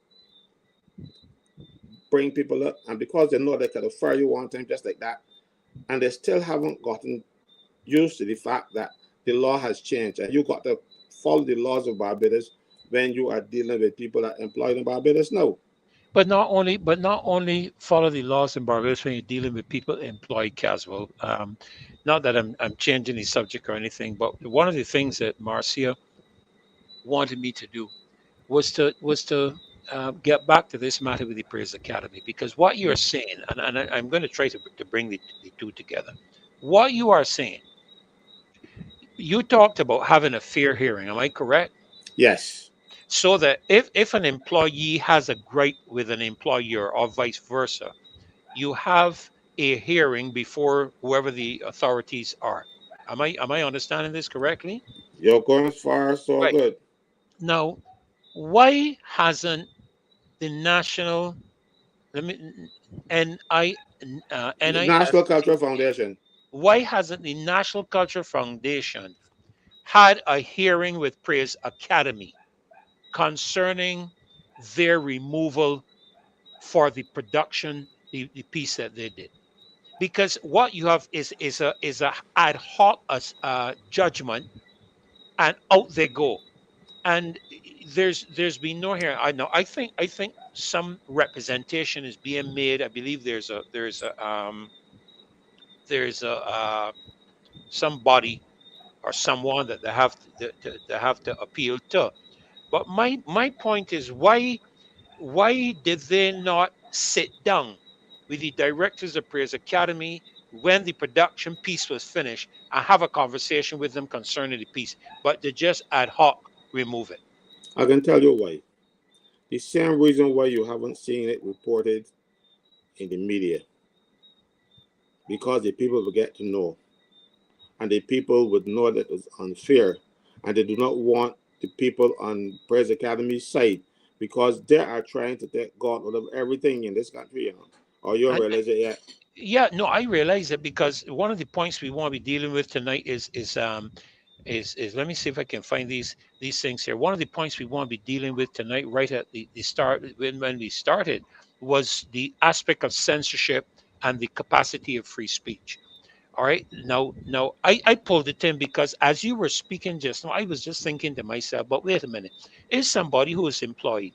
bring people up, and because they know they can fire you one time just like that, and they still haven't gotten used to the fact that the law has changed, and you got to follow the laws of Barbados when you are dealing with people that are employed in Barbados. No, But not only follow the laws in Barbados when you're dealing with people employed casual. Not that I'm changing the subject or anything, but one of the things that Marcia wanted me to do was to get back to this matter with the Praise Academy, because what you're saying, and I'm going to try to bring the two together. What you are saying, you talked about having a fair hearing. Am I correct? yes, So that if an employee has a gripe with an employer or vice versa, you have a hearing before whoever the authorities are. Am I understanding this correctly? you're going far, so Right. good. Now, why hasn't the national let me National NIFT, Cultural Foundation. why hasn't the National Culture Foundation had a hearing with Praise Academy concerning their removal for the production, the piece that they did? Because what you have is a ad hoc judgment, and out they go. And there's been no hearing. I know. I think some representation is being made. I believe there's a somebody or someone that they have to appeal to. But my point is, why did they not sit down with the directors of Praise Academy when the production piece was finished and have a conversation with them concerning the piece, but they just ad hoc remove it? I can tell you why. The same reason why you haven't seen it reported in the media, because the people will get to know, and the people would know that it's unfair, and they do not want the people on Praise Academy's side because they are trying to take God out of everything in this country. Or you don't And realize it yet. yeah, no, I realize it, because one of the points we want to be dealing with tonight is let me see if I can find these things here. One of the points we want to be dealing with tonight, right at the start, when we started, was the aspect of censorship and the capacity of free speech. All right. Now I pulled it in because as you were speaking just now, I was just thinking to myself, but wait a minute, is somebody who is employed,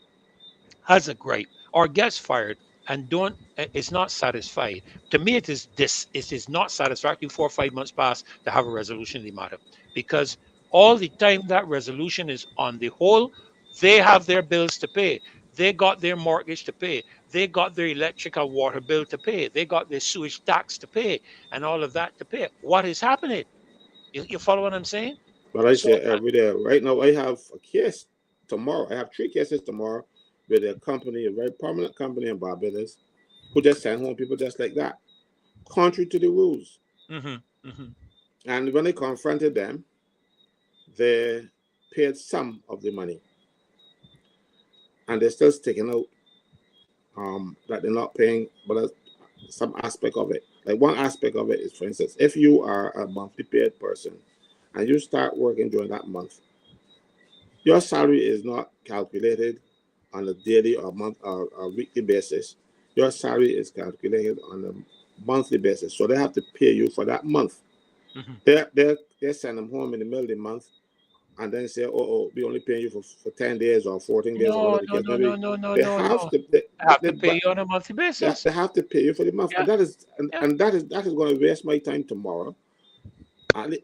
has a gripe, or gets fired and don't is not satisfied, to me it is not satisfactory 4 or 5 months past to have a resolution of the matter, because all the time that resolution is on the whole, they have their bills to pay, they got their mortgage to pay, they got their electric and water bill to pay, they got their sewage tax to pay, and all of that to pay. What is happening? You follow what I'm saying? But I So say every day. Right now, I have a case tomorrow. I have 3 cases tomorrow with a company, a very prominent company in Barbados, who just send home people just like that, contrary to the rules. hmm hmm And when they confronted them, they paid some of the money. and they're still sticking out that they're not paying, but that's some aspect of it. Like one aspect of it is, for instance, if you are a monthly paid person and you start working during that month, your salary is not calculated on a daily or month or a weekly basis. Your salary is calculated on a monthly basis. So they have to pay you for that month. Mhm. They send them home in the middle of the month and then say, we only pay you for 10 days or 14 days or No, whatever the no, case no, may no, be. no, no, They no, have no. to, I have to pay but you on a monthly basis. they have to pay you for the month. Yeah, And that is yeah. and that is going to waste my time tomorrow.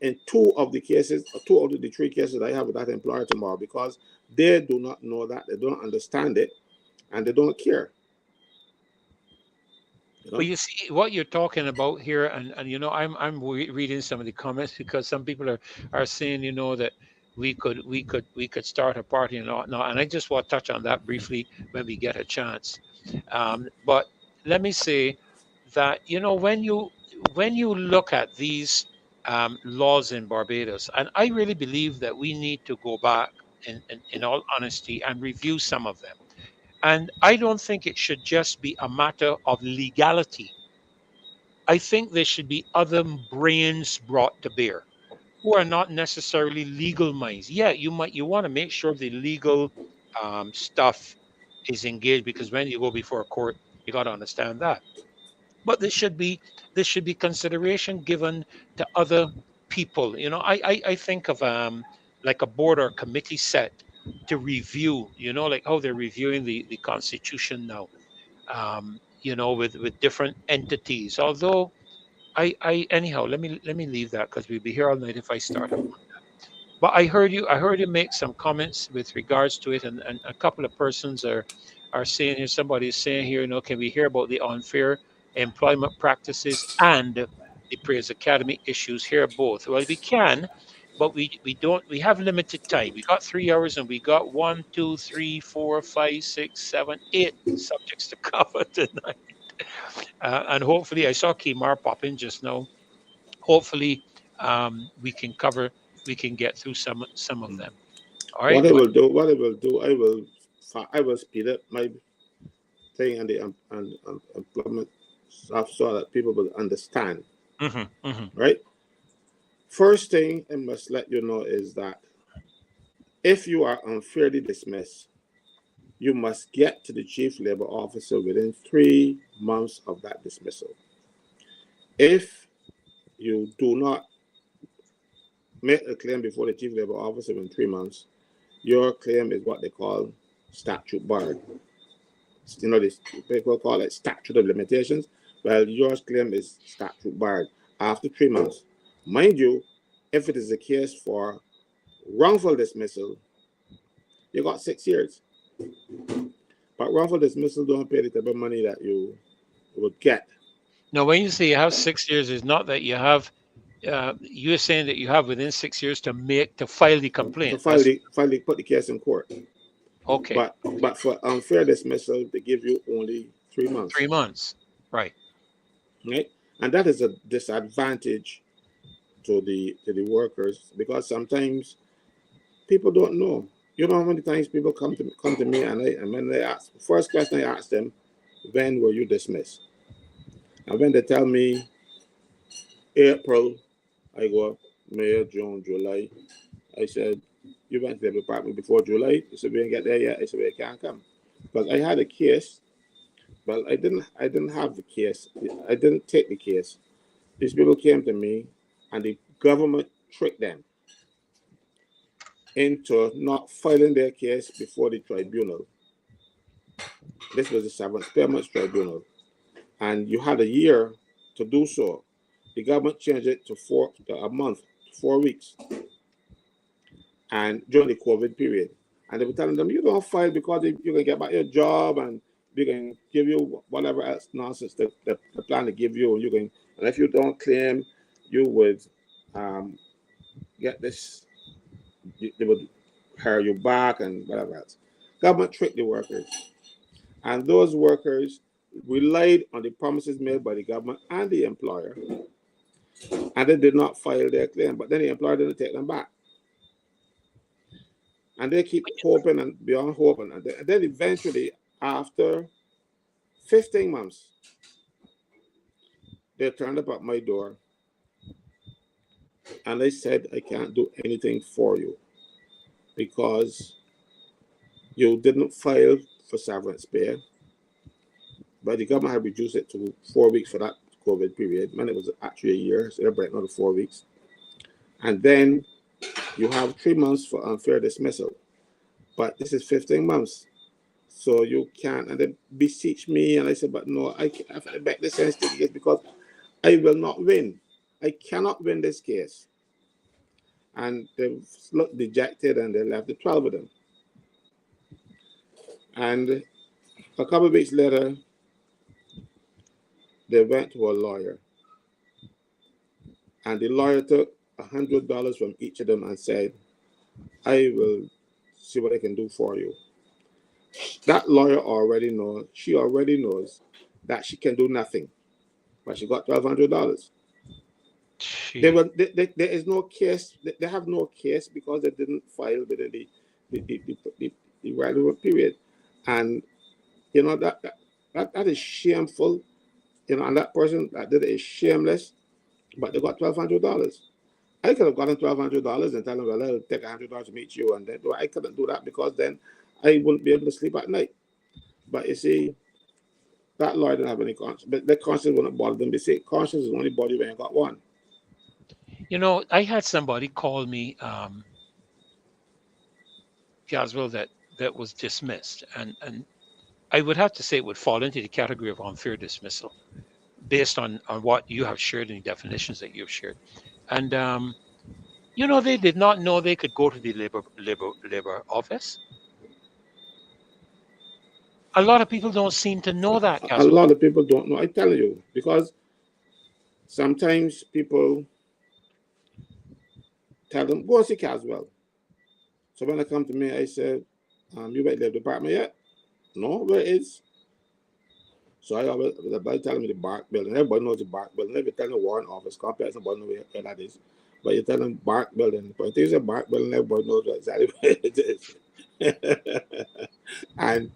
In two of the cases, or two of the three cases I have with that employer tomorrow, because they do not know that, they don't understand it, and they don't care. You But know, you see what you're talking about here, and I'm reading some of the comments because some people are saying that we could start a party and whatnot, and I just want to touch on that briefly when we get a chance. But let me say that when you look at these laws in Barbados, and I really believe that we need to go back in all honesty and review some of them. And I don't think it should just be a matter of legality. I think there should be other brains brought to bear who are not necessarily legal minds. Yeah, you want to make sure the legal stuff is engaged, because when you go before a court, you got to understand that. But there should be consideration given to other people. I think of like a board or committee set to review. Like how they're reviewing the Constitution now. With different entities. Although I anyhow, let me leave that because we'll be here all night if I start up. But I heard you make some comments with regards to it, and a couple of persons are saying here. Somebody is saying here, can we hear about the unfair employment practices and the Praise Academy issues here both? Well, we can, but we don't. We have limited time. We got 3 hours, and we got 1, 2, 3, 4, 5, 6, 7, 8 subjects to cover tonight. And hopefully, I saw Kimar pop in just now. Hopefully, we can cover, we can get through some of them. All right, but I will speed up my thing and the and employment stuff so that people will understand. mhm, mhm. Right. First thing I must let you know is that if you are unfairly dismissed, you must get to the chief labor officer within 3 months of that dismissal. If you do not make a claim before the chief labor officer in 3 months, your claim is what they call statute barred. This people call it statute of limitations. Well, your claim is statute barred after 3 months. Mind you, if it is a case for wrongful dismissal, you got 6 years. But wrongful dismissal don't pay the type of money that you would get. Now, when you say you have 6 years, is not that you have. You're saying that you have within 6 years to file the To complaint. That's put the case in court. okay. But for unfair dismissal, they give you only 3 months. 3 months, right? Right? And that is a disadvantage to the workers, because sometimes people don't know. You know how many times people come to me, and when they ask, first question I ask them, when were you dismissed? And when they tell me April, I go May, June, July. I said, you went to the department before July? They said, we didn't get there yet. I said, we can't come. Because I had a case. Well, I didn't have the case. I didn't take the case. These people came to me, and the government tricked them into not filing their case before the tribunal. This was the seventh payment tribunal, and you had a year to do so. The government changed it to a month, 4 weeks, and during the COVID period. And they were telling them, you don't file because you can get back your job, and we can give you whatever else nonsense the plan to give you. And if you don't claim, you would get this, they would hire you back and whatever else. Government tricked the workers. And those workers relied on the promises made by the government and the employer, and they did not file their claim. But then the employer didn't take them back. And they keep hoping and beyond hope. And then eventually, after 15 months, they turned up at my door and they said, I can't do anything for you because you didn't file for severance pay. But the government had reduced it to 4 weeks for that COVID period. Man, it was actually a year, so they're breaking another 4 weeks. And then you have 3 months for unfair dismissal. But this is 15 months. So you can't, and they beseech me, and I said, but no, I back the sense case because I will not win. I cannot win this case. And they looked dejected and they left the 12 of them. And a couple of weeks later, they went to a lawyer. And the lawyer took $100 from each of them and said, I will see what I can do for you. That lawyer already knows, she already knows that she can do nothing, but she got $1,200. There is no case, they have no case because they didn't file within the relevant period. And, you know, that is shameful, you know, and that person that did it is shameless, but they got $1,200. I could have gotten $1,200 and tell them, well, I'll take $100 to meet you. And then I couldn't do that because then I wouldn't be able to sleep at night. But you see, that lawyer didn't have any conscience. But the conscience wouldn't bother them. They say conscience is only body when you got one. You know, I had somebody call me, Jaswell, that was dismissed. And I would have to say it would fall into the category of unfair dismissal based on what you have shared and the definitions that you've shared. And you know, they did not know they could go to the labor office. A lot of people don't seem to know that, A Caswell. lot of people don't know. I tell you, because sometimes people tell them, go and see Caswell. So when they come to me, I said, you might leave the department yet? No, where is? So I always, by telling me the BARC building, everybody knows the BARC building. If you tell the Warren office complex, nobody knows where that is. But you tell them BARC building. But if you say BARC building, everybody knows exactly where it is. And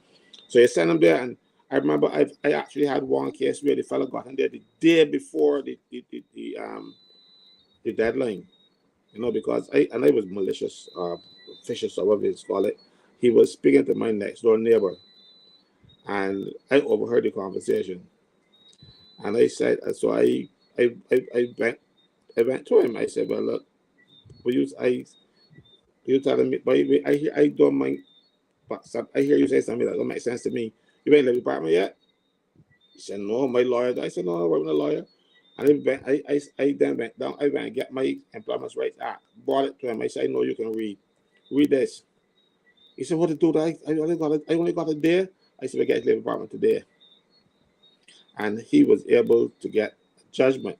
so you send them there. And I remember I actually had one case where the fellow got in there the day before the deadline. You know, because I was malicious, vicious, or whatever it's called it. He was speaking to my next door neighbor. And I overheard the conversation, and I said, so I went to him. I said, well, look, you telling me, but I don't mind, but I hear you say something that don't make sense to me. You ain't left the department yet? He said, no, my lawyer. I said, no, I work with a lawyer. And I then went down. I went and get my Employment Rights Act, brought it to him. I said, I know you can read this. He said, what to do? I only got a day. I said, we get to the department today. And he was able to get judgment.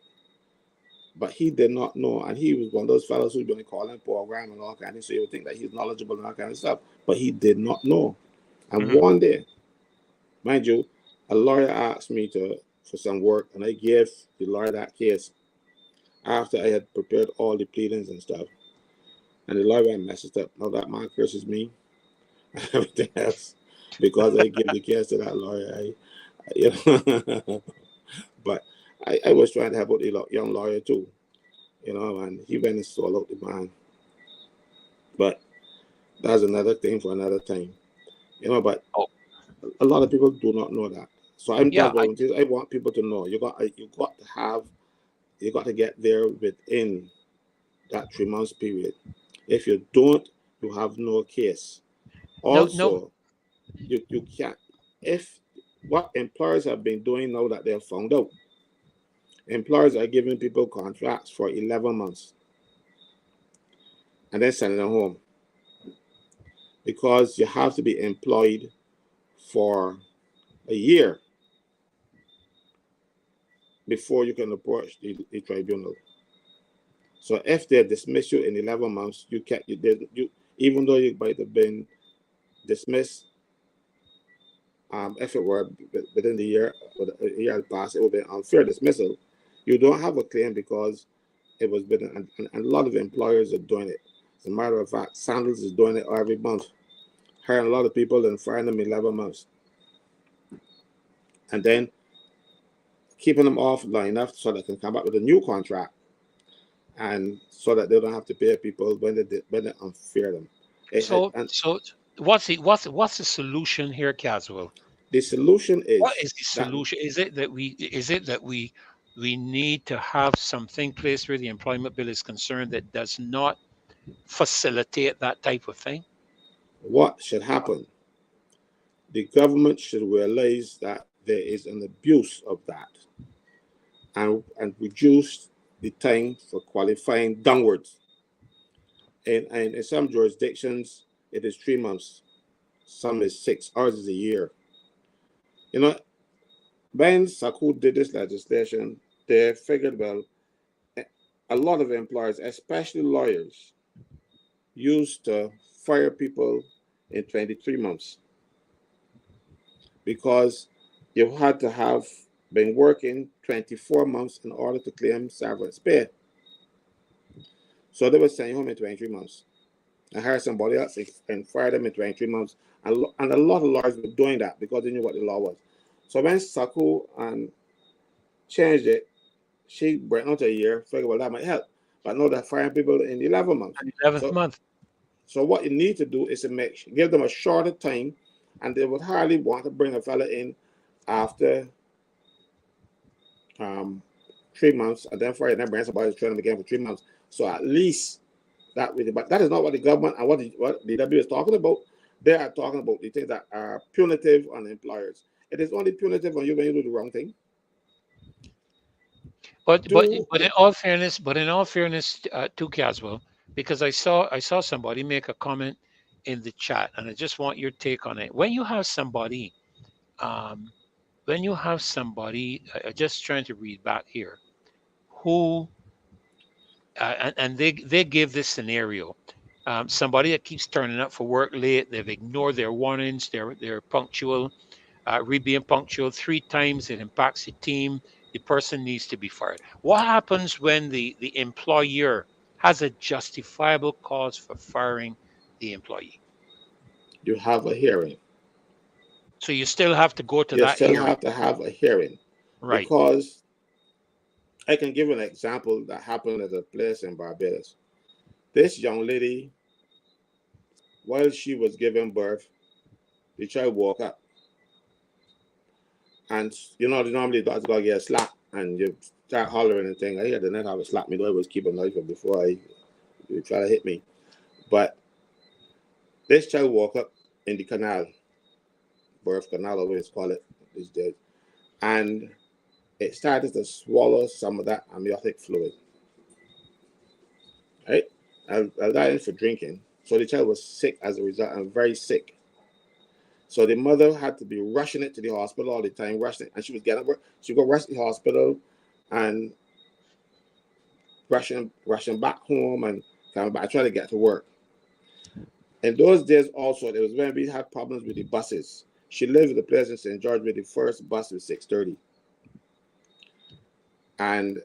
But he did not know. And he was one of those fellows who's been calling program and all kind of, so you would think that he's knowledgeable and all kind of stuff. But he did not know. And one day, mind you, a lawyer asked me for some work, and I gave the lawyer that case after I had prepared all the pleadings and stuff. And the lawyer messed up. Now that man curses me and everything else because I gave the case to that lawyer. You know, but I was trying to help out the young lawyer too, you know, and he went and stole out the man. But that's another thing for another time, you know. But a lot of people do not know that. So I want people to know you got to get there within that 3 months period. If you don't, you have no case. Also, you can't. If what employers have been doing now that they've found out, employers are giving people contracts for 11 months and then sending them home because you have to be employed for a year before you can approach the tribunal. So if they dismiss you in 11 months, you even though you might have been dismissed, if it were within the year or a year past, it would be unfair dismissal. You don't have a claim because it was within, and a lot of employers are doing it. As a matter of fact, Sandals is doing it every month, hiring a lot of people and firing them in 11 months. And then keeping them off long enough so they can come back with a new contract, and so that they don't have to pay people when they unfair them. And So what's the solution here, Caswell? the solution What is is the that solution? Is it that we need to have something placed where the employment bill is concerned that does not facilitate that type of thing? what should happen, the government should realize that there is an abuse of that, and reduce the time for qualifying downwards. And in some jurisdictions, it is 3 months, some is 6, ours is a year. You know, when Saku did this legislation, they figured, well, a lot of employers, especially lawyers, used to fire people in 23 months because you had to have been working 24 months in order to claim severance pay. So they were sending home in 23 months and hire somebody else and fire them in 23 months. And a lot of lawyers were doing that because they knew what the law was. So when Saku and changed it, she went out a year, figured, well, that might help. But now they're firing people in the 11 months. An 11th So month. so what you need to do is to give them a shorter time, and they would hardly want to bring a fella in after um, 3 months and then fire and then bring somebody to train them again for 3 months. So at least that way, but that is not what the government and what the W is talking about. They are talking about the things that are punitive on employers. It is only punitive on you when you do the wrong thing. But but Do but in all fairness, to Caswell, because I saw somebody make a comment in the chat, and I just want your take on it. Um, when you have somebody, just trying to read back here, who and they give this scenario. Somebody that keeps turning up for work late, they've ignored their warnings, they're punctual, being punctual 3 times, it impacts the team. The person needs to be fired. What happens when the employer has a justifiable cause for firing the employee? you have a hearing? So you still have to go to You that still hearing, have to have a hearing right? because I can give an example that happened at a place in Barbados. This young lady, while she was giving birth, the child woke up. And normally dogs gotta get a slap and you start hollering and things. I had the net have a slap me, though I was keeping knife before you try to hit me. But this child woke up in the canal, birth canal, or what it's called it these days. And it started to swallow some of that amniotic fluid. Right? I died for drinking. So the child was sick as a result, and very sick. So the mother had to be rushing it to the hospital all the time, rushing it. And she was getting work. She would go rush to the hospital and rushing back home and coming back, trying to get to work. In those days also, it was when we had problems with the buses. She lived in the place in St. George where the first bus was 6:30. And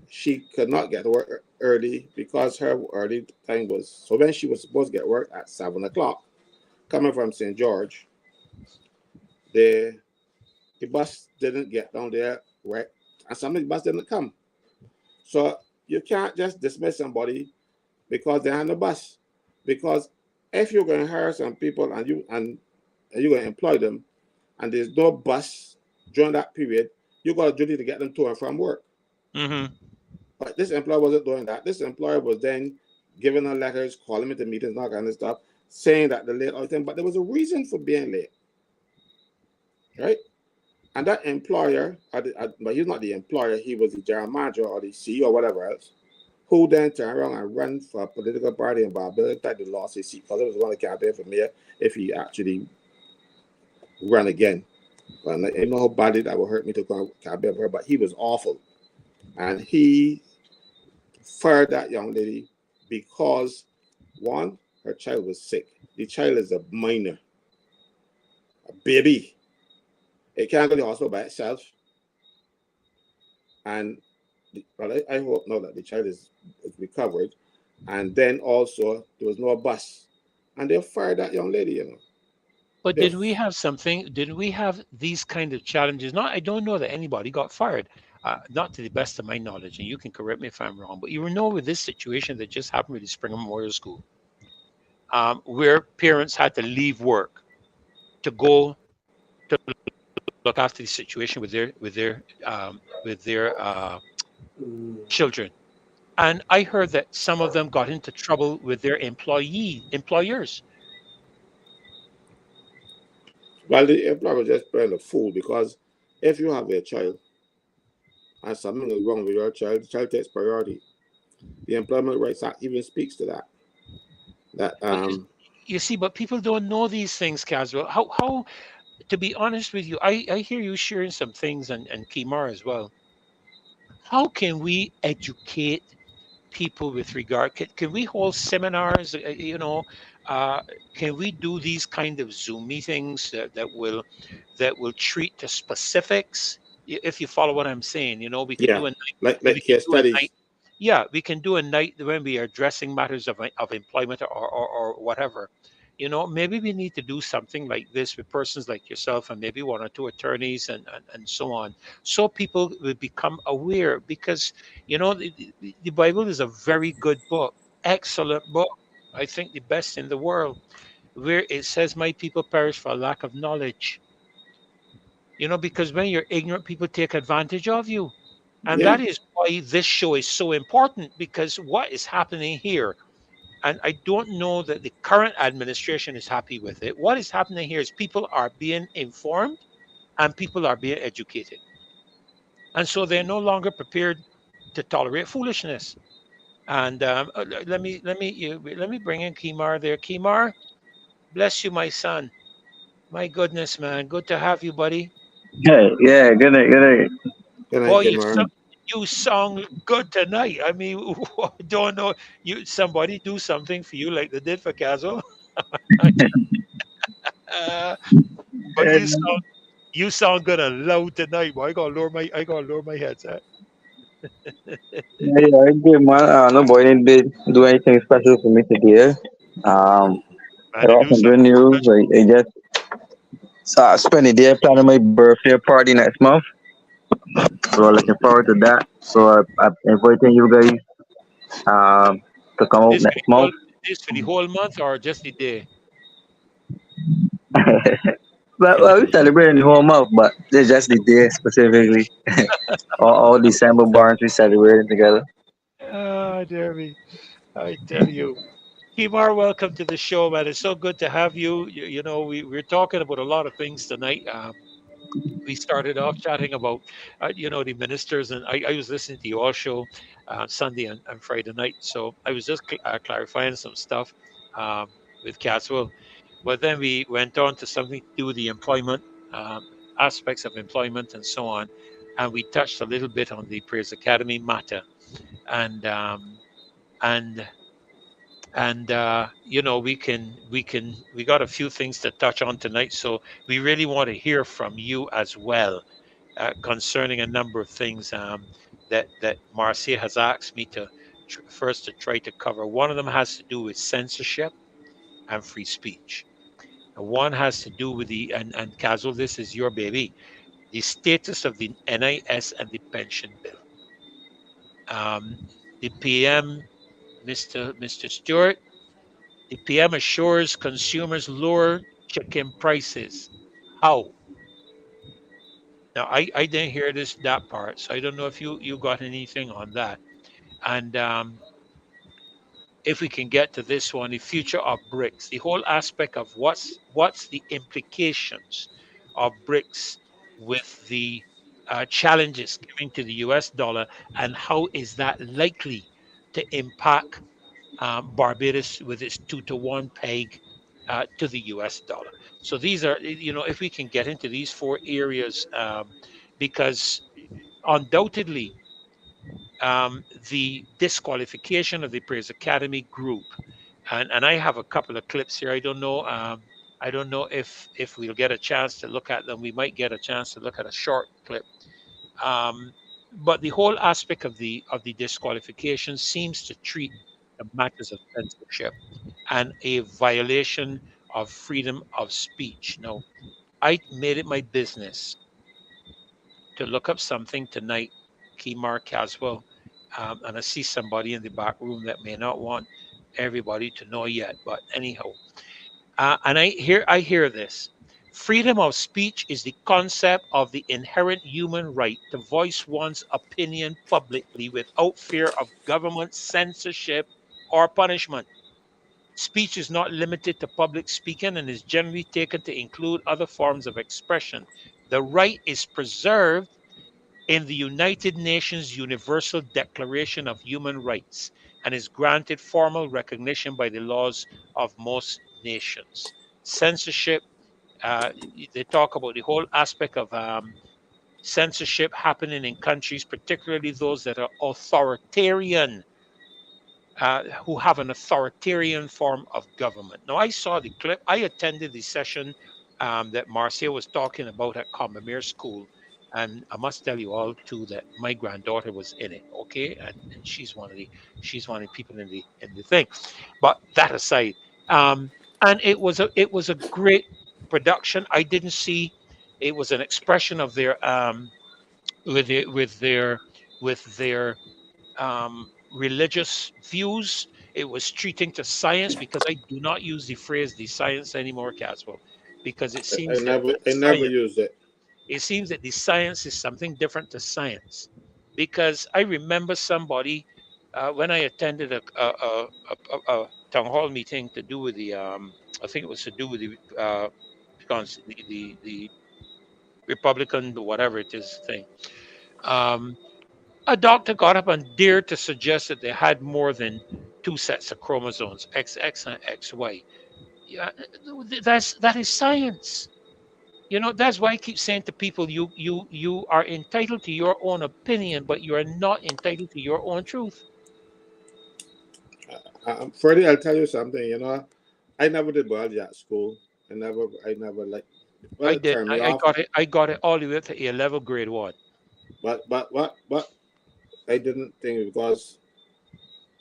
she could not get to work early because her early time was, so when she was supposed to get work at 7 o'clock, coming from St. George, the bus didn't get down there, right? And some of the bus didn't come. So you can't just dismiss somebody because they had no bus. Because if you're going to hire some people and you're going to employ them, and there's no bus during that period, you got a duty to get them to and from work. Mm-hmm. But this employer wasn't doing that. This employer was then giving her letters, calling me to meetings, all kind of stuff, saying that they're late all the time. But there was a reason for being late, right? And that employer, but he's not the employer, he was the general manager or the CEO or whatever else, who then turned around and ran for a political party in Barbados that they lost his seat because it was going to campaign for mayor if he actually run again. And I know how badly that would hurt me to campaign for her, but he was awful. And he fired that young lady because, one, her child was sick. The child is a minor, a baby. It can't go to the hospital by itself. And well, I hope now that the child is recovered. And then also there was no bus, and they fired that young lady. But They did we have something? Did we have these kind of challenges? Not, I don't know that anybody got fired, not to the best of my knowledge, and you can correct me if I'm wrong. But you know, with this situation that just happened with the Spring Memorial School, where parents had to leave work to go to look after the situation with their children, and I heard that some of them got into trouble with their employers. well, the employer was just playing a fool because if you have a child and something is wrong with your child, the child takes priority. The Employment Rights Act even speaks to that. That But you see, but people don't know these things, Caswell. How to be honest with you, I hear you sharing some things, and Kimar as well. How can we educate people with regard? Can we hold seminars? Uh, can we do these kind of Zoom meetings that will treat to specifics? If you follow what I'm saying, we can yeah, do a night. like We can case do a night. studies. Yeah, we can do a night when we are addressing matters of employment or whatever. Maybe we need to do something like this with persons like yourself and maybe one or two attorneys and so on, so people will become aware. Because the Bible is a very good book, excellent book. I think the best in the world, where it says, "My people perish for lack of knowledge." Because when you're ignorant, people take advantage of you. And Yeah, that is why this show is so important, because what is happening here, and I don't know that the current administration is happy with it. What is happening here is people are being informed and people are being educated. And so they're no longer prepared to tolerate foolishness. And let me bring in Kimar there. Kimar, bless you, my son. My goodness, man, good to have you, buddy. Hey, yeah, good night, good night. good Boy, night, you Kimar. you sound good tonight. I mean, I don't know, somebody do something for you like they did for Caso. uh, but you sound good and loud tonight. Boy, I gotta lower my headset. Yeah, I good man. No boy didn't do anything special for me today. Um, I Man, to got do some good something news. special. I just spent the day planning my birthday party next month. So looking forward to that. So I'm inviting you guys um to come out This for the next whole month. this for the whole month or just the day? Well, we celebrating the whole month, but it's just the day specifically. All December barns we celebrating together. Ah, dear me. I tell you. Kimar, welcome to the show, man. It's so good to have you. We're talking about a lot of things tonight. We started off chatting about, the ministers, and I was listening to your show Sunday and Friday night. So I was just clarifying some stuff with Caswell. But then we went on to something to do with the employment, aspects of employment and so on. And we touched a little bit on the Prayers Academy matter. And, and we got a few things to touch on tonight, so we really want to hear from you as well, concerning a number of things that Marcia has asked me to first to try to cover. One of them has to do with censorship and free speech, and one has to do with and Kazel, this is your baby, the status of the NIS and the pension bill. The PM, Mr. Stewart, the PM assures consumers lower chicken prices. How? Now, I didn't hear that part, so I don't know if you got anything on that. And if we can get to this one, the future of BRICS, the whole aspect of what's the implications of BRICS with the challenges coming to the US dollar, and how is that likely to impact Barbados with its 2-to-1 peg to the US dollar. So these are, if we can get into these four areas, because undoubtedly, the disqualification of the Praise Academy group, and I have a couple of clips here. I don't know if we'll get a chance to look at them. We might get a chance to look at a short clip. Um, but the whole aspect of the disqualification seems to treat to matters of censorship and a violation of freedom of speech. Now, I made it my business to look up something tonight, Kemar Caswell, and I see somebody in the back room that may not want everybody to know yet. But anyhow, and I hear this. Freedom of speech is the concept of the inherent human right to voice one's opinion publicly without fear of government censorship or punishment. Speech is not limited to public speaking and is generally taken to include other forms of expression. The right is preserved in the United Nations Universal Declaration of Human Rights and is granted formal recognition by the laws of most nations. Censorship, uh, they talk about the whole aspect of censorship happening in countries, particularly those that are authoritarian, who have an authoritarian form of government. Now, I saw the clip. I attended the session that Marcia was talking about at Combermere School. And I must tell you all too that my granddaughter was in it, okay, and she's one of the people in the thing. But that aside, um, and it was a great production. I didn't see it was an expression of their with their religious views. It was treating to science because I do not use the phrase the science anymore, Caswell, because it I seems that never, the I never science used it. it seems that the science is something different to science. Because I remember somebody when I attended a town hall meeting to do with the I think it was to do with the the Republican whatever it is thing. Um, A doctor got up and dared to suggest that they had more than two sets of chromosomes, XX and XY. Yeah, that is science. That's why I keep saying to people, you are entitled to your own opinion, but you are not entitled to your own truth. Freddie, I'll tell you something. I never did biology at school. I never like. Well, I it did. turned me I off. got it. I got it all the way to A level, grade one. But I didn't think because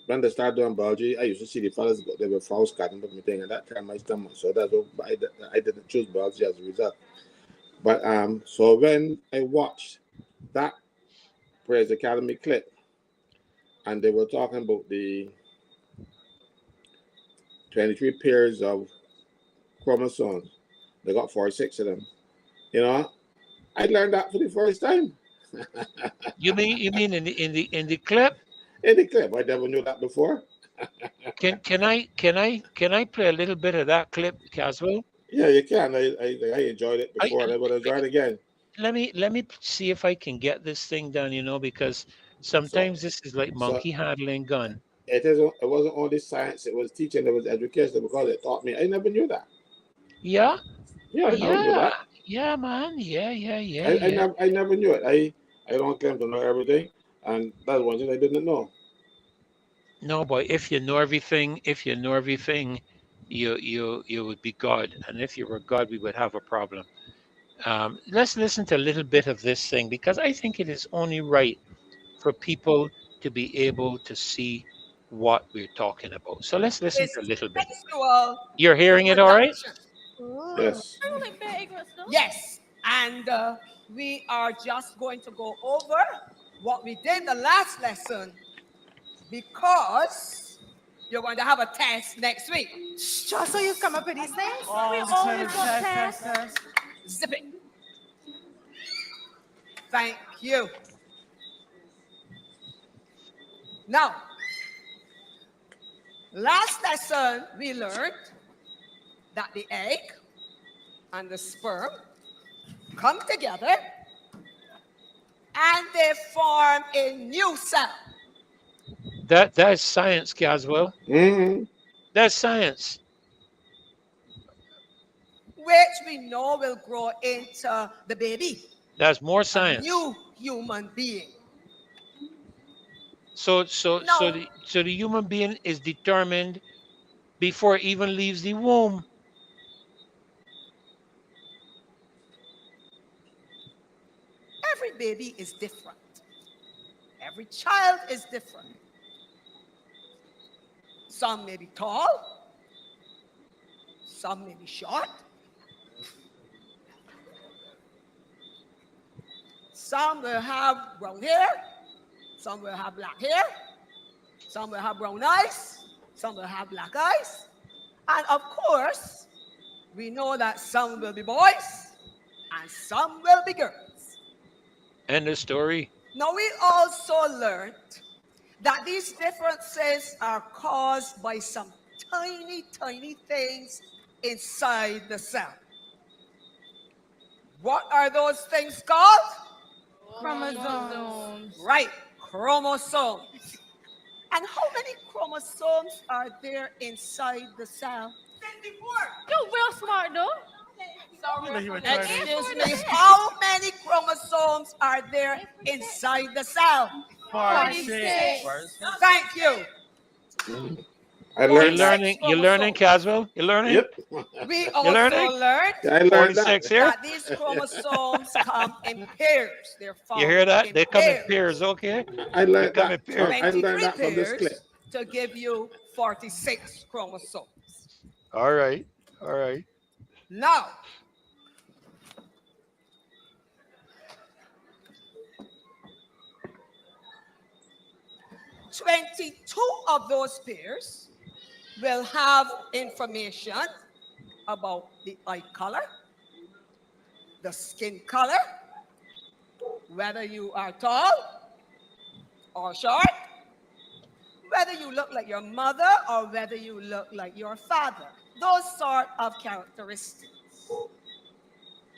when they started doing biology, I used to see the fellas they were false cutting but me thing, and that turned my stomach. So that's why I didn't choose biology as a result. But so when I watched that Praise Academy clip, and they were talking about the 23 pairs of chromosomes, they got 46 of them. You know, I learned that for the first time You mean in the clip? in the clip. I never knew that before. Can I play a little bit of that clip, Caswell? Yeah, you can. I enjoyed it I, before, and I would enjoy it again. let me see if I can get this thing done, because So, sometimes this is like so monkey handling gun. it wasn't only science; it was teaching, it was education because it taught me. I never knew that. Yeah, Yeah, I never knew yeah, that. yeah, man. Yeah, yeah, yeah, I yeah. never I never knew it. I don't claim to know everything, and that's one thing I didn't know. No, but if you know everything, you would be God, and if you were God, we would have a problem. Let's listen to a little bit of this thing because I think it is only right for people to be able to see what we're talking about. So let's listen Is to a little bit. sexual You're hearing it all right? production. Yes. Yes, and we are just going to go over what we did the last lesson because you're going to have a test next week. Just so you've come up with these things? We always got tests. Zip it. Thank you. Now, last lesson we learned that the egg and the sperm come together and they form a new cell. That is science, Caswell. Mm-hmm. That's science. Which we know will grow into the baby, That's more a science. new human being. So so so Now, the so the human being is determined before it even leaves the womb. every baby is different. Every child is different. Some may be tall, some may be short, some will have brown hair, some will have black hair, some will have brown eyes, some will have black eyes. And of course, we know that some will be boys and some will be girls. End of story. Now, we also learned that these differences are caused by some tiny, tiny things inside the cell. What are those things called? Chromosomes. Right, chromosomes. And how many chromosomes are there inside the cell? 54. You're real smart, though. Excuse me, how many chromosomes are there inside the cell? 46. Thank you. I You're learned that. learning. You're learning, Caswell. You're learning. Yep. We also learning? learned I learned 46 that. here. that these chromosomes come in pairs. They're found You hear that? in They come in pairs. pairs. Okay. I learned They come in that. pairs. I learned 23 that from this pairs clip. to give you 46 chromosomes. All right. All right. Now, "22 of those pairs will have information about the eye color, the skin color, whether you are tall or short, whether you look like your mother or whether you look like your father. Those sort of characteristics.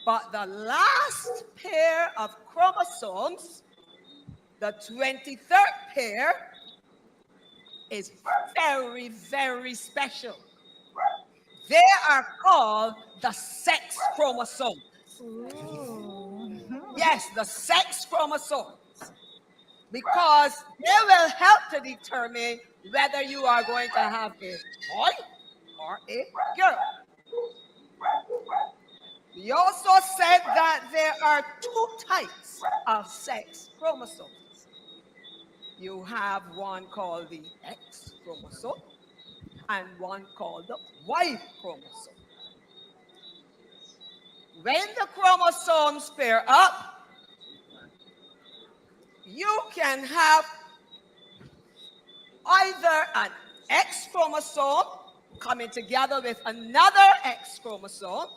But the last pair of chromosomes, the 23rd pair, is very, very special. They are called the sex chromosomes. Yes, the sex chromosomes. Because they will help to determine whether you are going to have a boy or a girl. We also said that there are two types of sex chromosomes. You have one called the X chromosome and one called the Y chromosome. When the chromosomes pair up, you can have either an X chromosome coming together with another X chromosome,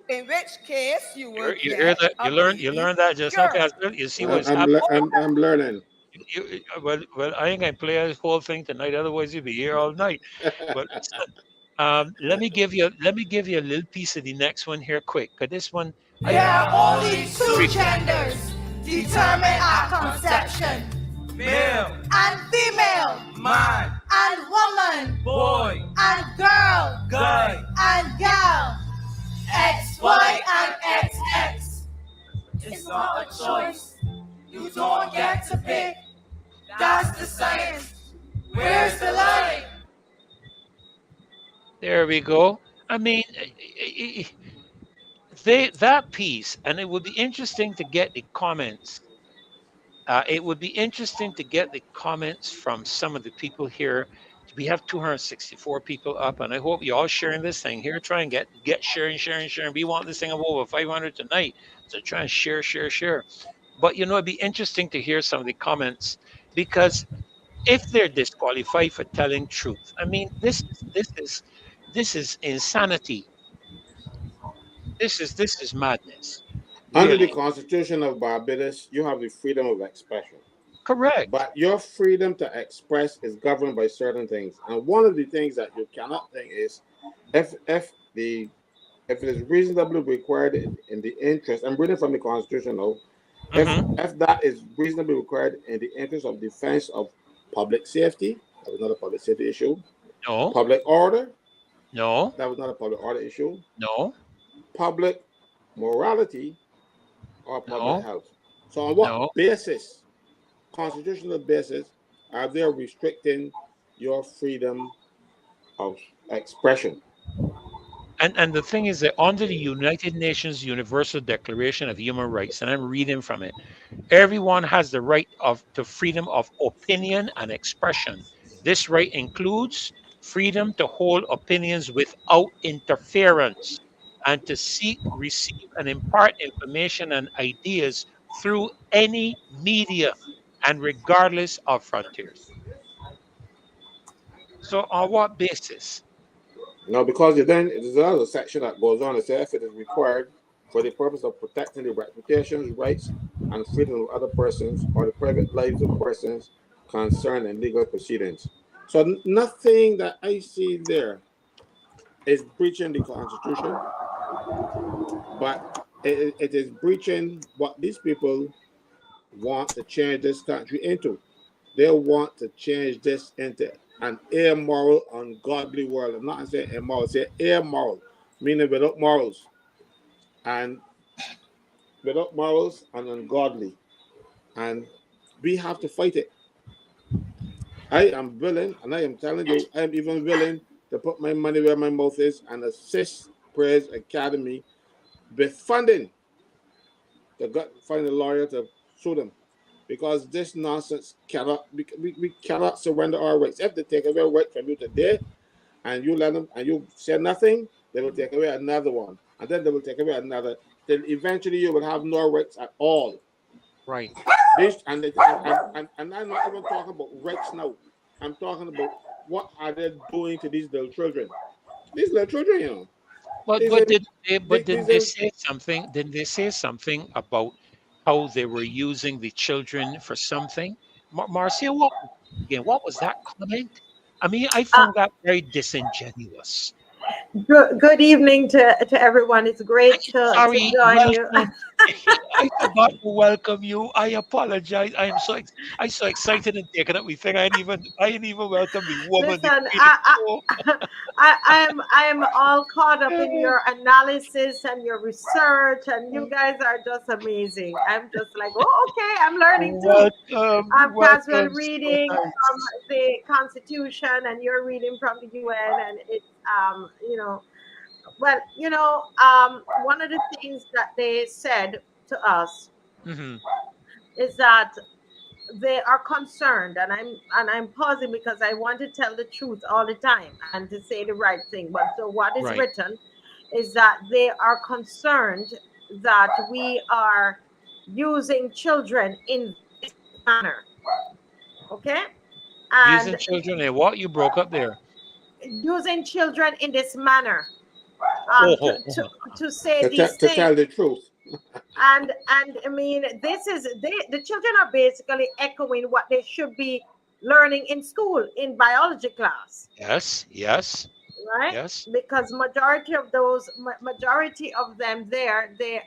in which case you will You hear get that? a You baby learned that just now, girl. Caswell. You see what's happening. I'm learning. Well, I ain't gonna play this whole thing tonight. Otherwise, you'll be here all night. But let me give you a little piece of the next one here, quick. Cause this one, There are only two genders determined at conception: Male, and female, man, and woman, boy, and girl, guy. and gal, XY and XX. It's not a choice. You don't get to pick. That's the science. Where's the line? there we go. I mean, that piece, and it would be interesting to get the comments. It would be interesting to get the comments from some of the people here. We have 264 people up, and I hope you all sharing this thing here. Try and get sharing. We want this thing of over 500 tonight, so try and share. But it'd be interesting to hear some of the comments, because if they're disqualified for telling truth, I mean, this is insanity. This is madness. Under the Really, Constitution of Barbados, you have the freedom of expression. correct. But your freedom to express is governed by certain things. And one of the things that you cannot think is if it is reasonably required in the interest, I'm reading from the Constitution now, Hmm. if that is reasonably required in the interest of defense of public safety, that was not a public safety issue. No, Public order, no, that was not a public order issue. no, Public morality or public no, health. So on what no. basis, constitutional basis, are they restricting your freedom of expression? And the thing is that under the United Nations Universal Declaration of Human Rights, and I'm reading from it, everyone has the right of to freedom of opinion and expression. This right includes freedom to hold opinions without interference and to seek, receive, and impart information and ideas through any media and regardless of frontiers. So, on what basis? Now, because then there's another section that goes on and says if it is required for the purpose of protecting the reputations, rights, and freedom of other persons or the private lives of persons concerned in legal proceedings. So nothing that I see there is breaching the Constitution, but it is breaching what these people want to change this country into. They want to change this into an immoral, ungodly world. I'm not saying immoral, say immoral, meaning and without morals and ungodly. And we have to fight it. I am willing, and I am telling you, I am even willing to put my money where my mouth is and assist Prayers Academy with funding to find a lawyer to sue them. Because this nonsense we cannot surrender our rights. If they take away a right from you today and you let them and you say nothing, they will take away another one. And then they will take away another. Then eventually you will have no rights at all. Right. And I'm not even talking about rights now. I'm talking about what are they doing to these little children. These little children, you know. But These but are, did they but these didn't they are, say something? Didn't they say something about how they were using the children for something? Marcia, again? What was that comment? I mean, I Uh, found that very disingenuous. good evening to everyone. It's great to Sorry, join you. welcome. I forgot to welcome you. I apologize. I'm so excited and taken up. We think I ain't even welcome the woman, the Listen, queen of the show. I am all caught up in your analysis and your research, and you guys are just amazing. I'm just like, oh, okay, I'm learning too. Welcome, I'm casual welcome. So reading from nice. the Constitution, and you're reading from the UN, and it's well, one of the things that they said to us Hmm. is that they are concerned, and I'm pausing because I want to tell the truth all the time and to say the right thing. But so what is Right. written is that they are concerned that we are using children in this manner, okay, Using and children and what? You broke up there. using children in this manner, Oh, to, oh, to oh. to say these to things. tell the truth. And I mean, the children are basically echoing what they should be learning in school in biology class, Yes, yes, right? yes. Because majority of them there, they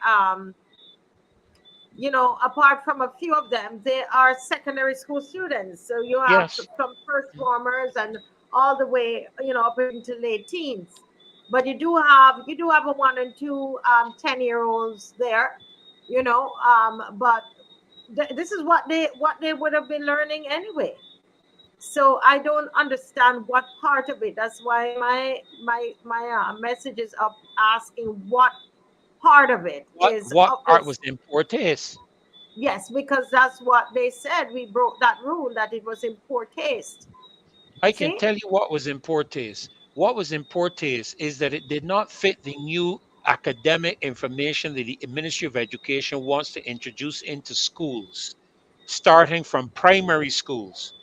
apart from a few of them, they are secondary school students. So you have Yes. from first formers and all the way, up into late teens. But you do have a one and two 10-year-olds there, but this is what they would have been learning anyway. So I don't understand what part of it. That's why my message is up asking what part of it What part is. was in poor taste? Yes, because that's what they said. We broke that rule that it was in poor taste. I can See? tell you what was in poor taste. What was in poor taste is that it did not fit the new academic information that the Ministry of Education wants to introduce into schools, starting from primary schools,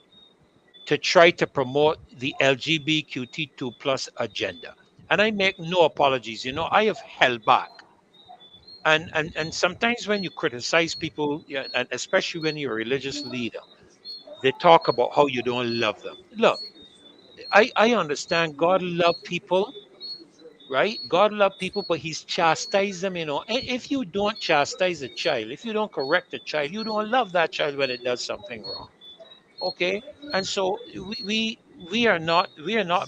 to try to promote the LGBTQ2 plus agenda. And I make no apologies. I have held back. And sometimes when you criticize people, yeah, and especially when you're a religious leader, they talk about how you don't love them. Look, I understand God love people, right? God love people, but He's chastised them. And if you don't chastise a child, if you don't correct a child, you don't love that child when it does something wrong. Okay, and so we are not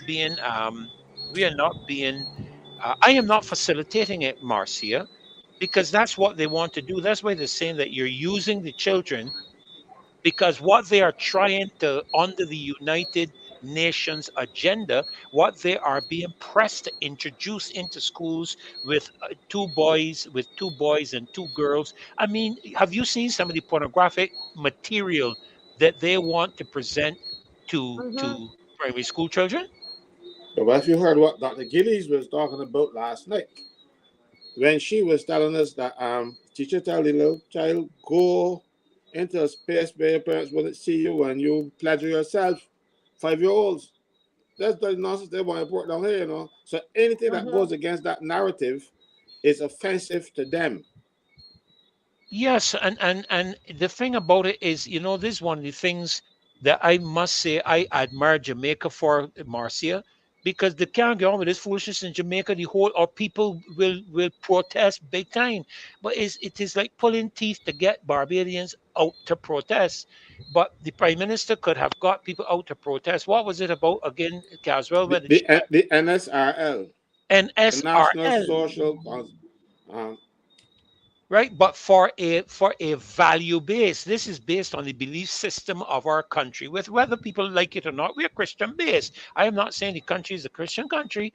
being. I am not facilitating it, Marcia, because that's what they want to do. That's why they're saying that you're using the children because what they are trying to under the United Nations agenda, what they are being pressed to introduce into schools with two boys and two girls. I mean, have you seen some of the pornographic material that they want to present Mm-hmm. to primary school children. But if you heard what Dr. Gillies was talking about last night, when she was telling us that teacher tell the little child go into a space where your parents wouldn't see you and you pleasure yourself, 5 year olds. That's the nonsense they want to put down here, you know. So anything that Mm-hmm. goes against that narrative is offensive to them. Yes, and the thing about it is, this is one of the things that I must say I admire Jamaica for, Marcia, because they can't get on with this foolishness in Jamaica. The whole or people will protest big time, but it is like pulling teeth to get Barbadians out to protest. But the prime minister could have got people out to protest. What was it about again, Caswell? Where did she The NSRL, the National NSRL? Social Right, but for a value base, this is based on the belief system of our country, with whether people like it or not. We're Christian based. I am not saying the country is a Christian country.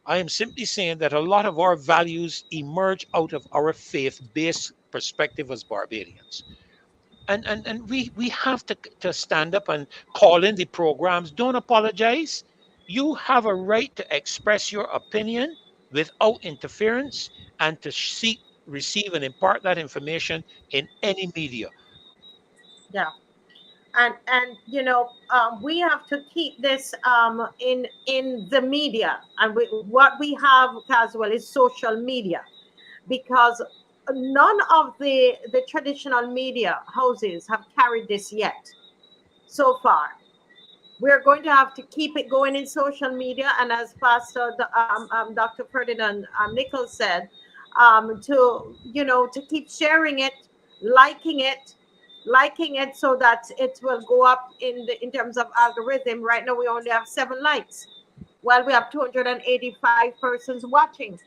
I am simply saying that a lot of our values emerge out of our faith based perspective as Barbadians. And we have to stand up and call in the programs. Don't apologize. You have a right to express your opinion without interference, and to seek, receive, and impart that information in any media. Yeah. And we have to keep this in the media, and what we have as well is social media, because none of the traditional media houses have carried this yet so far. We're going to have to keep it going in social media, and as Dr. Ferdinand Nichols said, to keep sharing it, liking it, so that it will go up in terms of algorithm. Right now, we only have 7 likes, while we have 285 persons watching.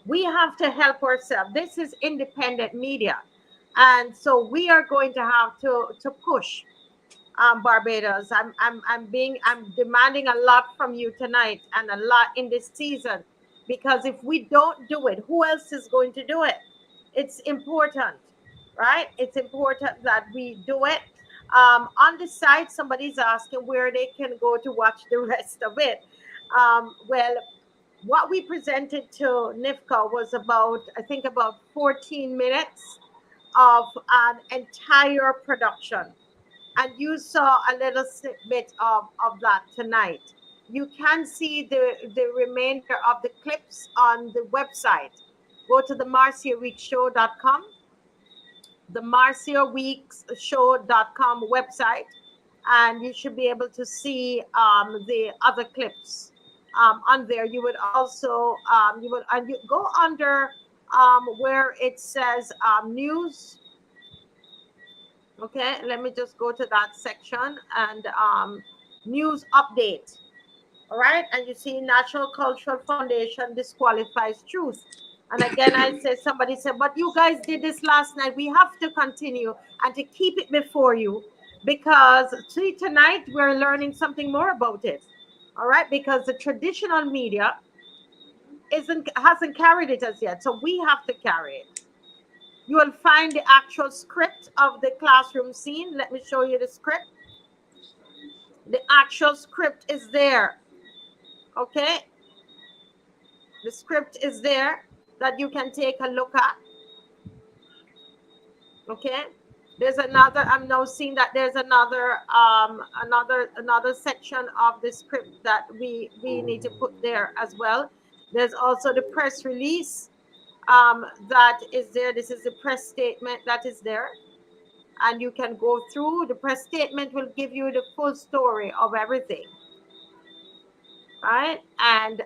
We have to help ourselves. This is independent media, and so we are going to have to push Barbados. I'm demanding a lot from you tonight, and a lot in this season, because if we don't do it, who else is going to do it? It's important, right? It's important that we do it. On the site, somebody's asking where they can go to watch the rest of it. Well, what we presented to NIFCA was about, I think, about 14 minutes of an entire production, and you saw a little snippet of that tonight. You can see the remainder of the clips on the website. Go to the marciaweekshow.com, the marciaweekshow.com website, and you should be able to see the other clips on there. You would also and you go under where it says news. Okay, let me just go to that section, and news update. All right, and you see National Cultural Foundation disqualifies truth. And again, I said, somebody said, but you guys did this last night. We have to continue and to keep it before you, because see, tonight we're learning something more about it. All right, because the traditional media hasn't carried it as yet, so we have to carry it. You will find the actual script of the classroom scene. Let me show you the script. The actual script is there. Okay. The script is there that you can take a look at. Okay. There's another, I'm now seeing that there's another section of the script that we need to put there as well. There's also the press release that is there. This is the press statement that is there. And you can go through. The press statement will give you the full story of everything, right? And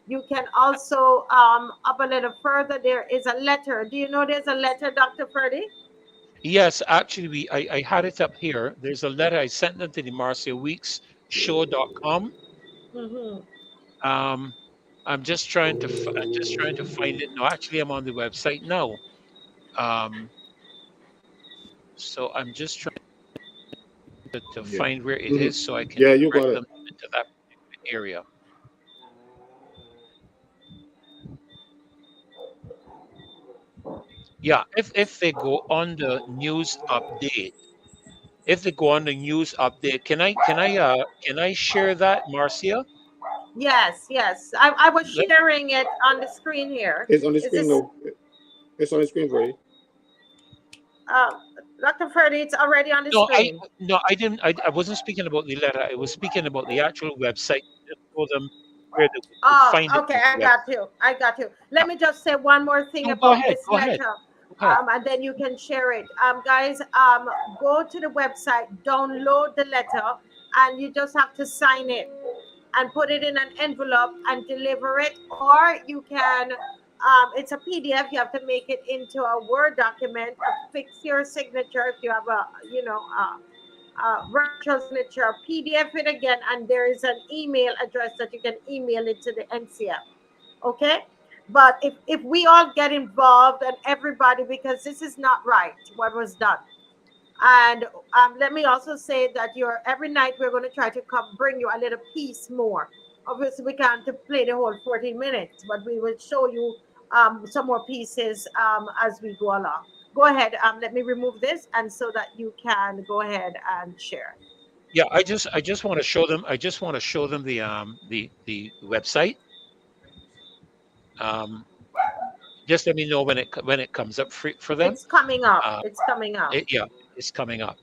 you can also up a little further, there is a letter. Do you know there's a letter, Dr. Ferdy? Yes, actually, I had it up here. There's a letter I sent them to the marciaweeksshow.com. Mm-hmm. Um, I'm just trying to find it. No, actually, I'm on the website now. Um, so I'm just trying to yeah. find where it Mhm. is so I can Yeah, you got direct it. them into that area. Yeah, if they go on the news update, if they go on the news update, can I share that, Marcia? Yes, yes. I was Let, sharing it on the screen here. It's on the Is screen this now. It's on the screen for you. uh, Dr. Ferdy? It's already on the no, I screen. no, I didn't. I wasn't speaking about the letter. I was speaking about the actual website. Just show them where they would Oh, find it okay. on I the got website. you. I got you. Let Yeah. me just say one more thing No, go about ahead. this Go ahead. letter, Go ahead. and then you can share it. Guys, go to the website, download the letter, and you just have to sign it and put it in an envelope and deliver it. Or you can, it's a PDF. You have to make it into a Word document. Fix your signature if you have a, virtual signature. PDF it again, and there is an email address that you can email it to the NCF. Okay. But if we all get involved and everybody, because this is not right what was done. And let me also say that you're every night we're going to try to come bring you a little piece more. Obviously, we can't play the whole 14 minutes, but we will show you some more pieces as we go along. Go ahead. Let me remove this, and so that you can go ahead and share. Yeah, I just want to show them. I just want to show them the website. Um, just let me know when it comes up for them. It's coming up. Uh, It's coming up. yeah, it's coming up.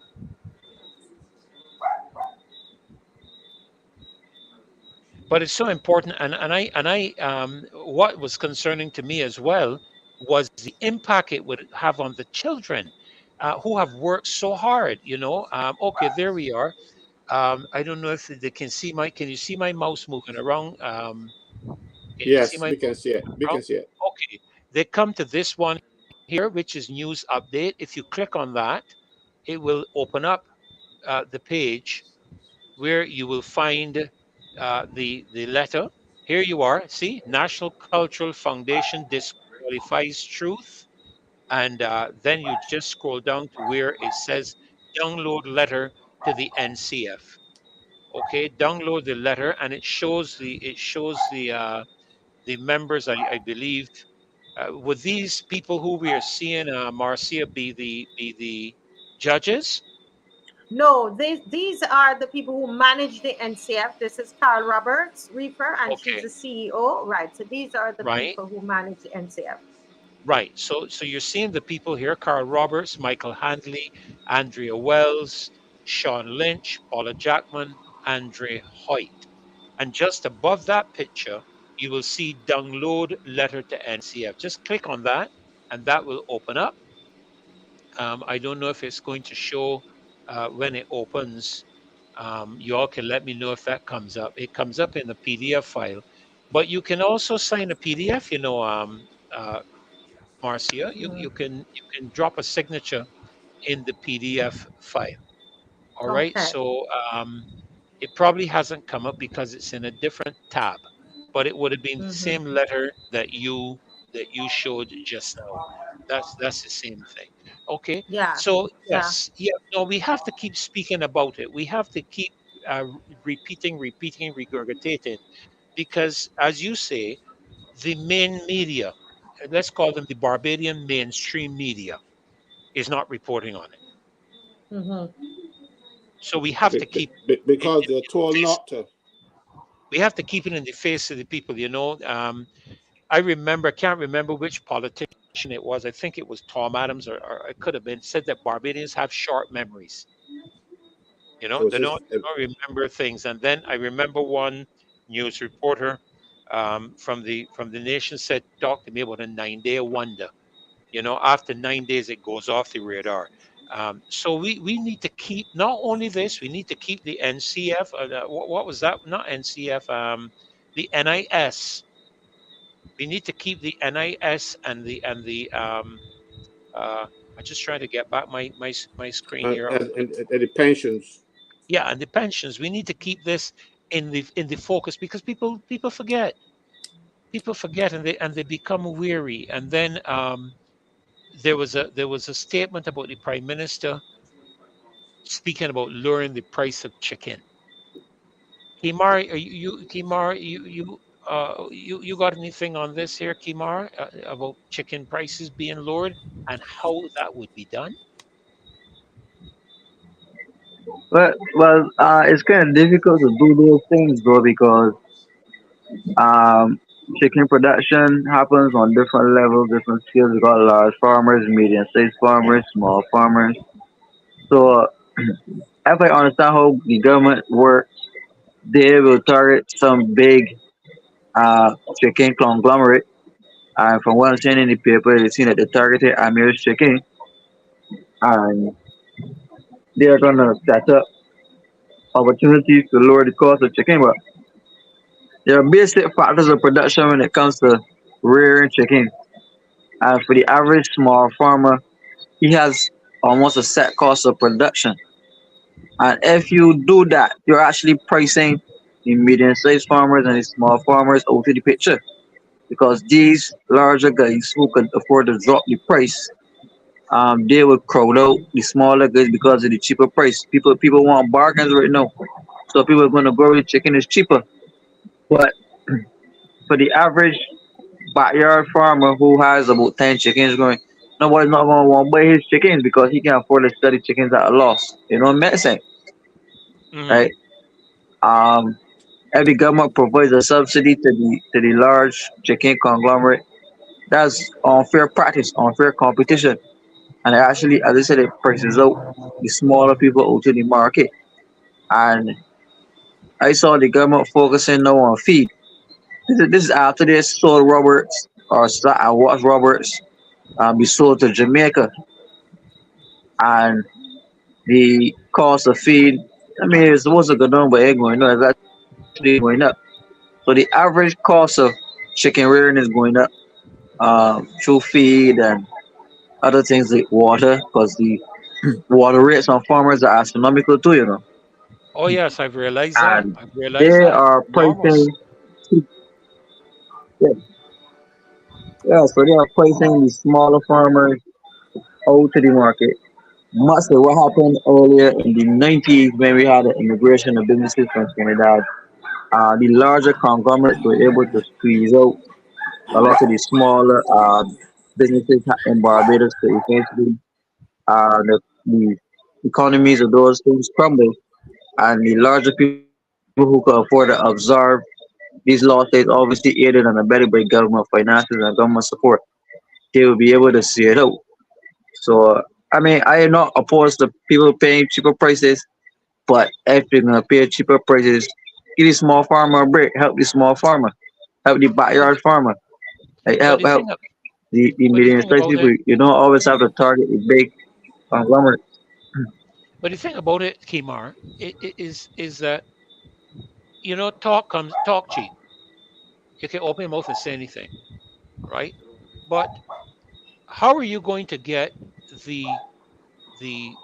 But it's so important, and what was concerning to me as well was the impact it would have on the children who have worked so hard. Okay, there we are. I don't know if they can see my. Can you see my mouse moving around? Can you see Yes, my we can mouse see it. moving We around? can see it. Okay, they come to this one here, which is news update. If you click on that, it will open up the page where you will find the letter. Here you are. See, National Cultural Foundation disqualifies truth, and then you just scroll down to where it says download letter to the NCF. Okay, download the letter, and it shows the members. I believe would these people who we are seeing, Marcia, be the judges? No, these are the people who manage the NCF. This is Carl Roberts Reefer, and she's Okay, the CEO. Right. So these are the right. people who manage the NCF. Right. So you're seeing the people here: Carl Roberts, Michael Handley, Andrea Wells, Sean Lynch, Paula Jackman, Andre Hoyt. And just above that picture, you will see download letter to NCF. Just click on that, and that will open up. I don't know if it's going to show when it opens. You all can let me know if that comes up. It comes up in the PDF file, but you can also sign a PDF. Marcia, you can drop a signature in the PDF file. All right. Okay. So it probably hasn't come up because it's in a different tab, but it would have been the Mm-hmm. same letter that you showed just now. That's the same thing. Okay. Yeah. So Yeah. yes, yeah. No, we have to keep speaking about it. We have to keep repeating, regurgitating, because as you say, the main media, let's call them the Barbadian mainstream media, is not reporting on it. Mm-hmm. So we have to keep it Because in they're the told face. not to. We have to keep it in the face of the people. I remember, can't remember which politician it was. I think it was Tom Adams, or it could have been, said that Barbadians have short memories. It was They just don't remember things. And then I remember one news reporter from the nation said, talk to me about a 9 day wonder. After 9 days, it goes off the radar. So we need to keep not only this, we need to keep the NCF. What was that? Not NCF. The NIS. We need to keep the NIS and the. Uh, I'm just trying to get back my screen here. and the pensions. Yeah, and the pensions. We need to keep this in the focus because people forget. People forget, and they become weary, and then there was a statement about the prime minister speaking about lowering the price of chicken. Kimar, Kimar, you got anything on this here, Kimar, about chicken prices being lowered and how that would be done? It's kind of difficult to do those things, bro, because um, chicken production happens on different levels, different scales. We got large farmers, medium-sized farmers, small farmers. So, if I understand how the government works, they will target some big chicken conglomerate. And from what I'm seeing in the paper, they see that they targeted Amir's chicken, and they are gonna set up opportunities to lower the cost of chicken. But there are basic factors of production when it comes to rearing chicken. And for the average small farmer, he has almost a set cost of production. And if you do that, you're actually pricing the medium-sized farmers and the small farmers out of the picture. Because these larger guys who can afford to drop the price, they will crowd out the smaller guys because of the cheaper price. People want bargains right now, so people are going to go with chicken is cheaper. But for the average backyard farmer who has about 10 chickens going, nobody's not going to want to buy his chickens because he can afford to sell the chickens at a loss. You know what I'm saying? Hmm. Right? Um, every government provides a subsidy to the large chicken conglomerate. That's unfair practice, unfair competition. And actually, as I said, it prices out the smaller people out to the market. And I saw the government focusing now on feed. This is after they sold Roberts or I watched Roberts be sold to Jamaica, and the cost of feed. I mean, it's supposed to go down, but it ain't going up. It's actually going up. So the average cost of chicken rearing is going up through feed and other things like water, because the water rates on farmers are astronomical too, you know. Oh yes, I've realized that. And I've they realized that. are Enormous. pricing, yeah, yeah, so they are pricing the smaller farmers out to the market. Much like what happened earlier in the 90s when we had the immigration of businesses from Trinidad. The larger conglomerates were able to squeeze out a lot of the smaller businesses in Barbados. So essentially, the economies of those things crumble, and the larger people who could afford to observe these law states, obviously aided and abetted by government finances and government support, they will be able to see it out. So, I mean, I am not opposed to people paying cheaper prices, but if you're gonna pay cheaper prices, give the small farmer a break. Help the small farmer. Help the But backyard farmer. Like, but help the thing the but the medium thing sized about people. it You don't always have to target the big conglomerate. but the thing about it, Kimar, is that talk cheap. You can open your mouth and say anything, right? But how are you going to get the the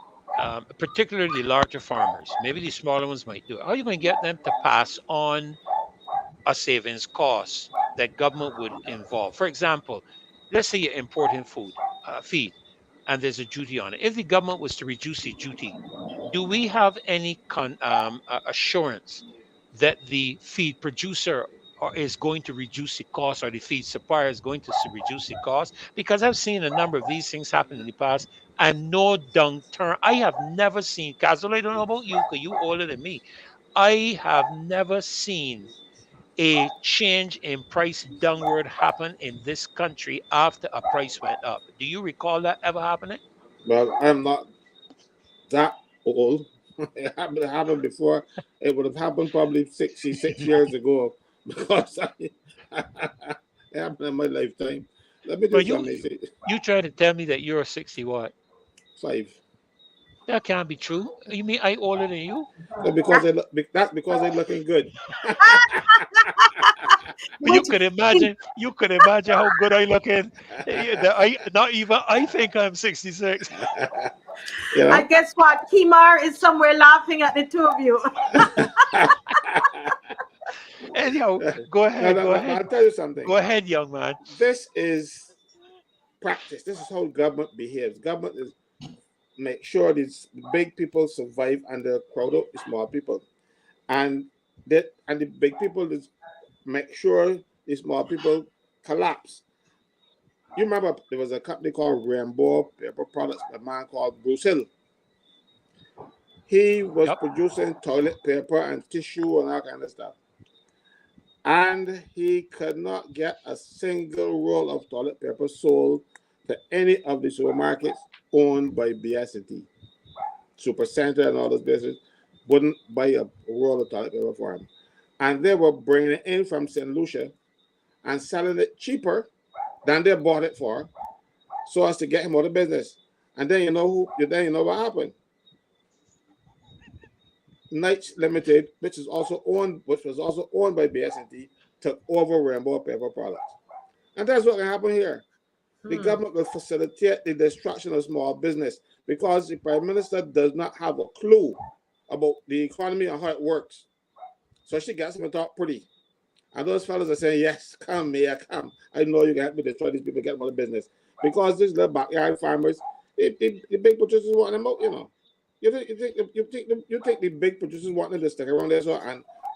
particularly larger farmers? Maybe the smaller ones might do it. How are you going to get them to pass on a savings cost that government would involve? For example, let's say you're importing feed, and there's a duty on it. If the government was to reduce the duty, do we have any assurance that the feed producer is going to reduce the cost, or the feed supplier is going to reduce the cost? Because I've seen a number of these things happen in the past, and no dung turn. I have never seen, Casual, I don't know about you because you older than me. I have never seen a change in price downward happen in this country after a price went up. Do you recall that ever happening? Well, I'm not that old. It happened before. It would have happened probably 66 years ago because it happened in my lifetime. Let me do But you something. See, you try to tell me that you're 60 what? 5. That can't be true. You mean I older than you? So because that's because they're looking good. But you Which could imagine, how good I look in. I not even I think I'm 66. you I know? guess what? Kimar is somewhere laughing at the two of you. Anyhow, No, go no, ahead, go but ahead, I'll tell you something. go ahead, young man. This is practice. This is how government behaves. Government is make sure these big people survive and they crowd out the small people. And the big people is make sure the small people collapse. You remember there was a company called Rainbow Paper Products, a man called Bruce Hill. He was Yep. producing toilet paper and tissue and all kind of stuff. And he could not get a single roll of toilet paper sold to any of the supermarkets owned by BS&T. Supercenter and all those businesses wouldn't buy a roll of toilet paper for him. And they were bringing it in from St. Lucia and selling it cheaper than they bought it for, so as to get him out of business. And then you know what happened. Knights Limited, which was also owned by BS&T, took over Rainbow Paper Products. And that's what can happen here. The government will facilitate the destruction of small business because the Prime Minister does not have a clue about the economy and how it works. So she gets him to talk pretty. And those fellas are saying, yes, come, Mayor, come. I know you can help me destroy these people, get them out of business. Because these little backyard farmers, the big producers want them out, you know. You think the big producers want them to stick around there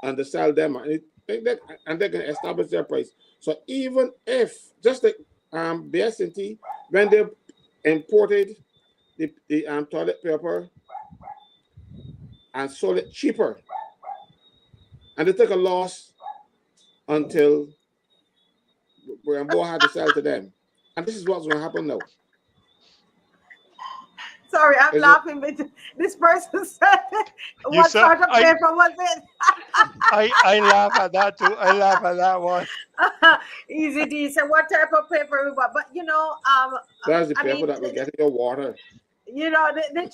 and to sell them and they can establish their price. So even if, just like BS&T, when they imported the toilet paper and sold it cheaper, and they took a loss until Rambo had to sell to them. And this is what's going to happen now. Sorry, I'm Is it? laughing, but this person said, You what said sort of paper was it? I laugh at that too. I laugh at that one. Easy D said, what type of paper we bought? But That's the I paper mean, that will get in your water. the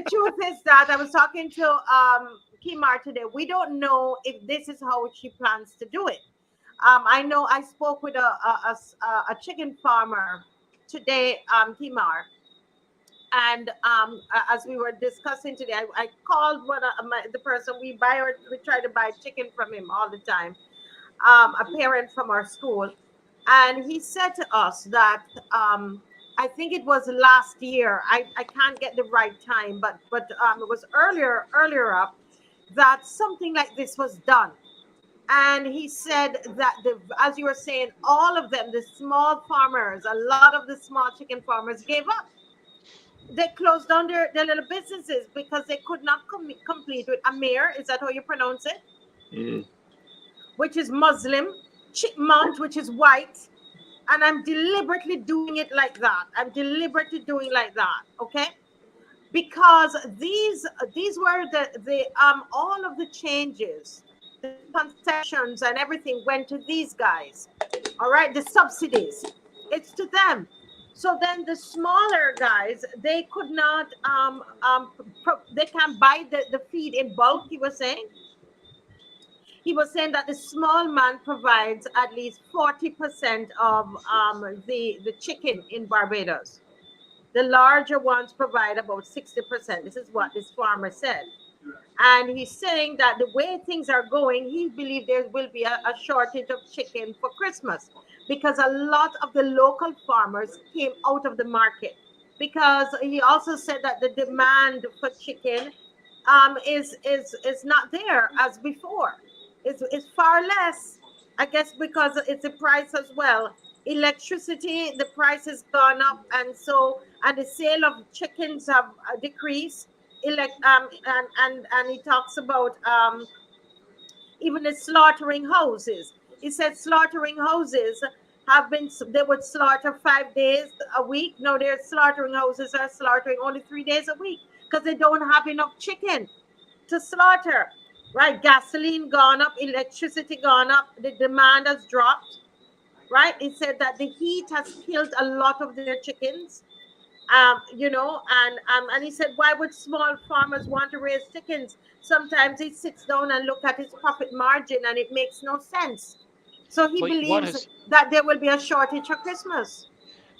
truth is that I was talking to Kimar today. We don't know if this is how she plans to do it. I know I spoke with a chicken farmer today, Kimar, and as we were discussing today, I called the person we try to buy chicken from him all the time, a parent from our school, and he said to us that I think it was last year. I can't get the right time, but it was earlier up that something like this was done. And he said that as you were saying, all of them, the small farmers, a lot of the small chicken farmers gave up. They closed down their little businesses because they could not complete with Amir. Is that how you pronounce it? Mm. Which is Muslim, Chipmount, which is white. And I'm deliberately doing it like that. I'm deliberately doing like that. Okay. Because these were the all of the changes, the concessions and everything went to these guys. All right, the subsidies, it's to them. So then the smaller guys, they could not they can buy the feed in bulk. He was saying that the small man provides at least 40% of the chicken in Barbados. The larger ones provide about 60%. This is what this farmer said. And he's saying that the way things are going, he believes there will be a shortage of chicken for Christmas because a lot of the local farmers came out of the market. Because he also said that the demand for chicken is not there as before. It's far less, I guess, because it's the price as well. Electricity, the price has gone up, and the sale of chickens have decreased. And he talks about even the slaughtering houses. He said slaughtering houses they would slaughter 5 days a week. No, their slaughtering houses are slaughtering only 3 days a week because they don't have enough chicken to slaughter. Right? Gasoline gone up, electricity gone up, the demand has dropped. Right? He said that the heat has killed a lot of their chickens. And he said, why would small farmers want to raise chickens? Sometimes he sits down and look at his profit margin, and it makes no sense. So he But what believes is that there will be a shortage for Christmas.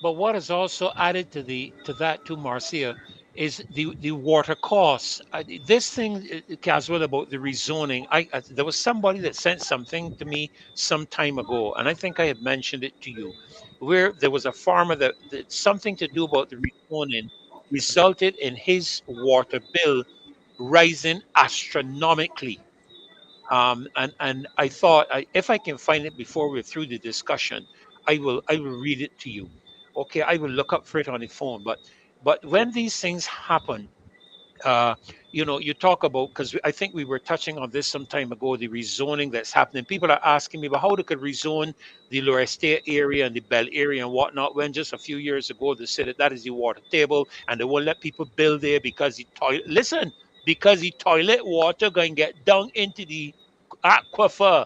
But what is also added to that too, Marcia, is the water costs. This thing, Caswell, about the rezoning. There was somebody that sent something to me some time ago, and I think I had mentioned it to you, where there was a farmer that something to do about the rezoning resulted in his water bill rising astronomically. And I thought, if I can find it before we're through the discussion, I will read it to you. Okay, I will look up for it on the phone. But when these things happen, uh, you talk about, because I think we were touching on this some time ago, the rezoning that's happening. People are asking me about how they could rezone the Lower Estate area and the Bell area and whatnot, when just a few years ago they said that is the water table and they won't let people build there because the toilet, listen, because the toilet water going to get down into the aquifer.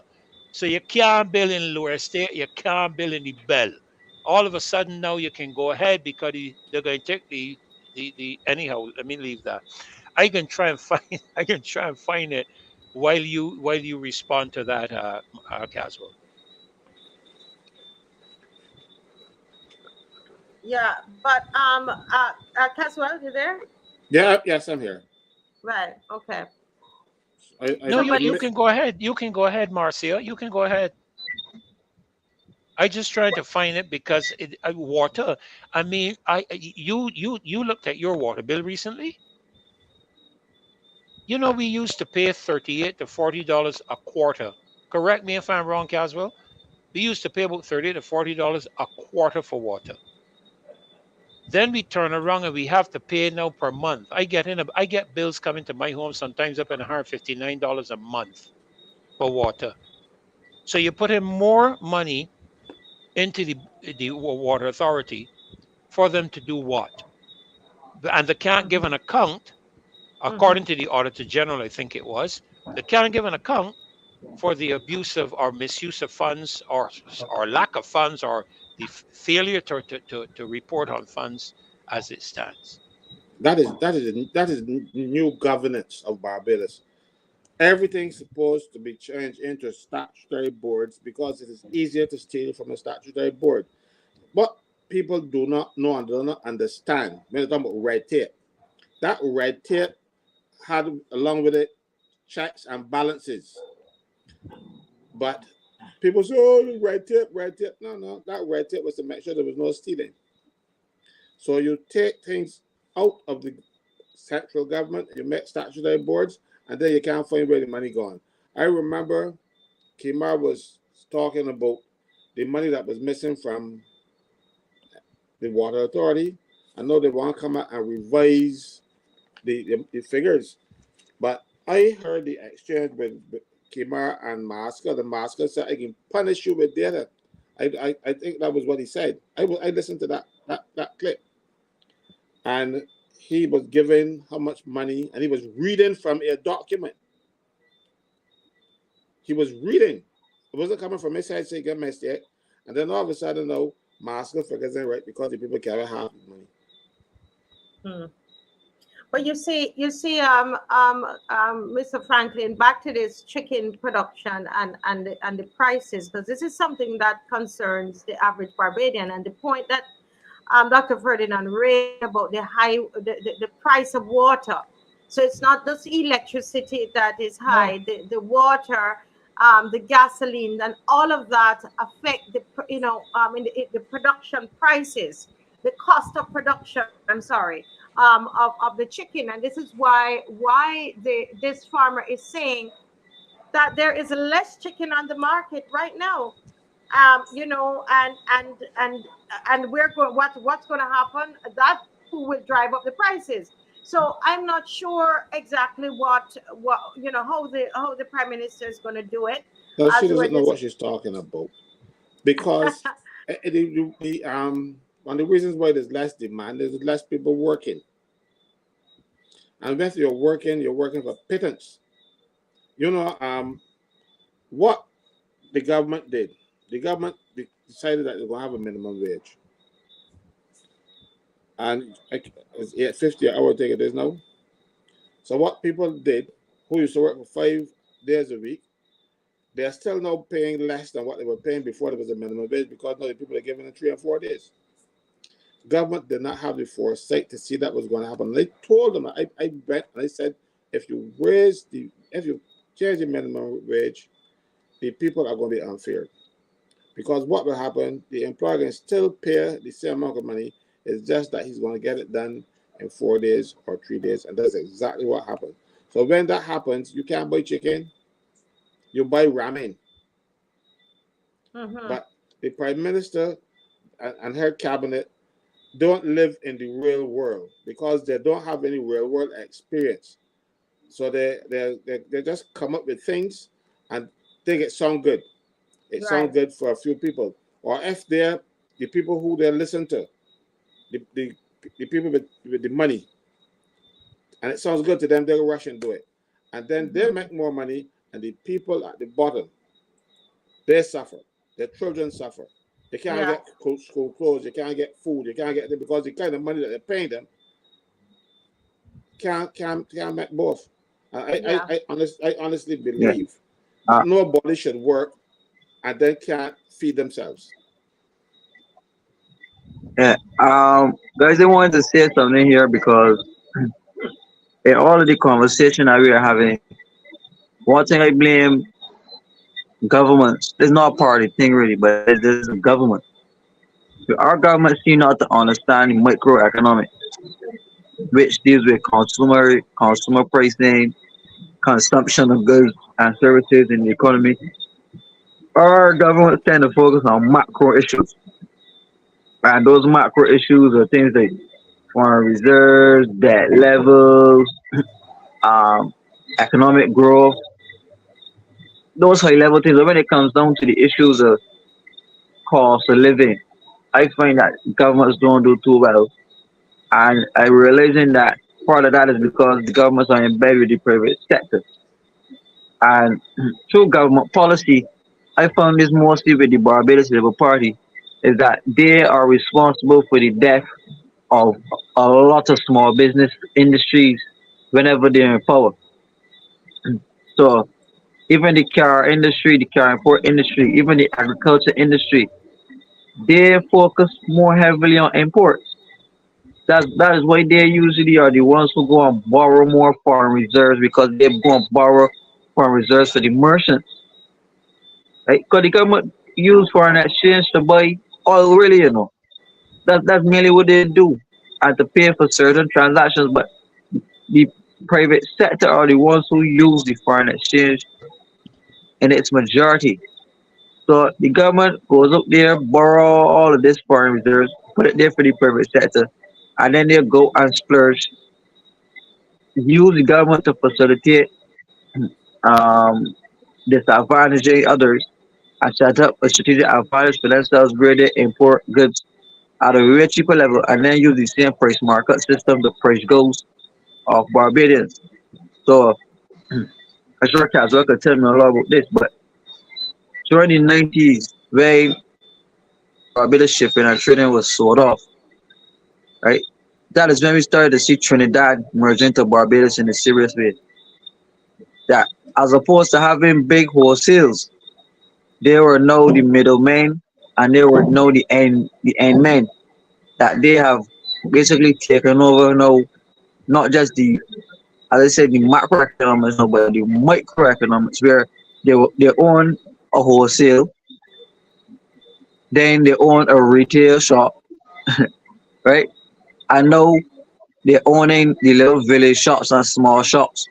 So you can't build in Lower Estate, you can't build in the Bell. All of a sudden now you can go ahead because they're going to take the anyhow, let me leave that. I can try and find I can try and find it while you respond to that, Caswell. Yeah, but Caswell, you there? Yeah, yes, I'm here. Right. Okay. I No, So, you but you it's can go ahead. You can go ahead, Marcia. You can go ahead. I just trying to find it because water. I mean, you looked at your water bill recently. We used to pay $38 to $40 a quarter. Correct me if I'm wrong, Caswell. We used to pay about $30 to $40 a quarter for water. Then we turn around and we have to pay now per month. I get bills coming to my home sometimes up in $159 a month for water. So you put in more money into the water authority for them to do what? And they can't give Mhm. an account, Mhm. according to the Auditor General, I think it was. They can't give an account for the abuse of or misuse of funds, or lack of funds, or the failure to report on funds as it stands. that is new governance of Barbados. Everything's supposed to be changed into statutory boards because it is easier to steal from a statutory board. But people do not know and do not understand when they talk about red tape. That red tape had along with it checks and balances. But people say, oh, red tape, red tape. No, no, that red tape was to make sure there was no stealing. So you take things out of the central government, you make statutory boards, and then you can't find where the money gone. I remember Kimar was talking about the money that was missing from the water authority. I know they want to come out and revise the figures, but I heard the exchange with Kimar and Masker. The Masker said, I can punish you with data. I think that was what he said. I listened to that clip, and he was giving how much money, and he was reading from a document. He was reading. It wasn't coming from his head saying get mistake. And then all of a sudden, no, Master figures in right because the people carry half the money. Hmm. But Mr. Franklin, back to this chicken production and the prices, because this is something that concerns the average Barbadian, and the point that Dr. Ferdinand raised about the price of water. So it's not just electricity that is No. high, the water, the gasoline, and all of that affect the production prices, the cost of production. I'm sorry, of the chicken, and this is why this farmer is saying that there is less chicken on the market right now. And we're going, what's going to happen, that too will drive up the prices. So I'm not sure exactly how the prime minister is going to do it, Now she as we're doesn't know just what she's talking about because one of the reasons why there's less demand is less people working, and when you're working for pittance. You know what the government did. The government decided that they're going to have a minimum wage, and it's 50 an hour. I think it is now. So what people did, who used to work for 5 days a week, they are still now paying less than what they were paying before there was a minimum wage because now the people are given 3 and 4 days. Government did not have the foresight to see that was going to happen. They told them, I bet, and I said, if you change the minimum wage, the people are going to be unfair. Because what will happen, the employer can still pay the same amount of money. It's just that he's going to get it done in 4 days or 3 days. And that's exactly what happened. So when that happens, you can't buy chicken, you buy ramen. Mhm. But the prime minister and her cabinet don't live in the real world because they don't have any real world experience. So they just come up with things and think it sound good. It sounds Right. good for a few people. Or if they're the people who they listen to, the, the, the people with the money, and it sounds good to them, they'll rush and do it. And then they Mhm. make more money, and the people at the bottom, they suffer. Their children suffer. They can't Yeah. get school clothes, they can't get food, they can't get them because the kind of money that they're paying them can't make both. Yeah. I honestly Yeah. believe Uh, that nobody should work and then can't feed themselves. yeah. Guys, I wanted to say something here because in all of the conversation that we are having, one thing I blame governments. It's not a party thing really, but this is government. Our government seem not to understand microeconomics, which deals with consumer pricing, consumption of goods and services in the economy. Our government tend to focus on macro issues, and those macro issues are things like foreign reserves, debt levels, um, economic growth, those high level things. But when it comes down to the issues of cost of living, I find that governments don't do too well. And I'm realizing that part of that is because the governments are in bed with the private sector. And through government policy, I found this mostly with the Barbados Labour Party, is that they are responsible for the death of a lot of small business industries whenever they're in power. So even the car industry, the car import industry, even the agriculture industry, they focus more heavily on imports. That is why they usually are the ones who go and borrow more foreign reserves because they go and borrow foreign reserves for the merchants, right? Because the government use foreign exchange to buy oil, really, you know. That's merely what they do, and to pay for certain transactions. But the private sector are the ones who use the foreign exchange in its majority. So the government goes up there, borrow all of this foreign reserves, put it there for the private sector, and then they go and splurge, use the government to facilitate um, disadvantaging others and set up a strategic advantage for themselves where they import goods at a way cheaper level and then use the same price market system to price goals of Barbadians. So I'm sure Caswell could tell me a lot about this, but during the 90s, when Barbados shipping and trading was sold off, right? That is when we started to see Trinidad merge into Barbados in a serious way. That as opposed to having big wholesales, they were now the middlemen and they were now the end men that they have basically taken over now, not just the, as I said, the macroeconomics, no, but the microeconomics where they own a wholesale, then they own a retail shop, right? And now they're owning the little village shops and small shops,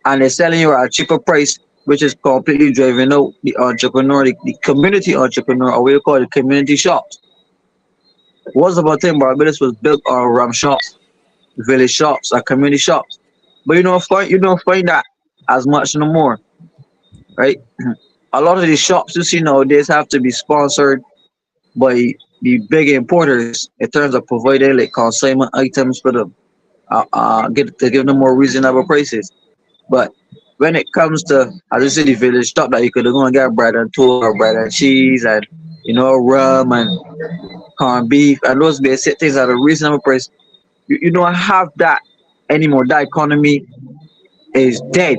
and they're selling you at a cheaper price, which is completely driving out the entrepreneur, the community entrepreneur, or what you call the community shops. What's about thing Barbados was built on rum shops, village shops, and community shops. But you don't find that as much no more, right? A lot of these shops you see nowadays have to be sponsored by the big importers in terms of providing like consignment items for them, get to give them more reasonable prices. But when it comes to, as you say, the village shop that you could go and get bread and toast or bread and cheese and rum and corned beef and those basic things at a reasonable price, you don't have that anymore. That economy is dead,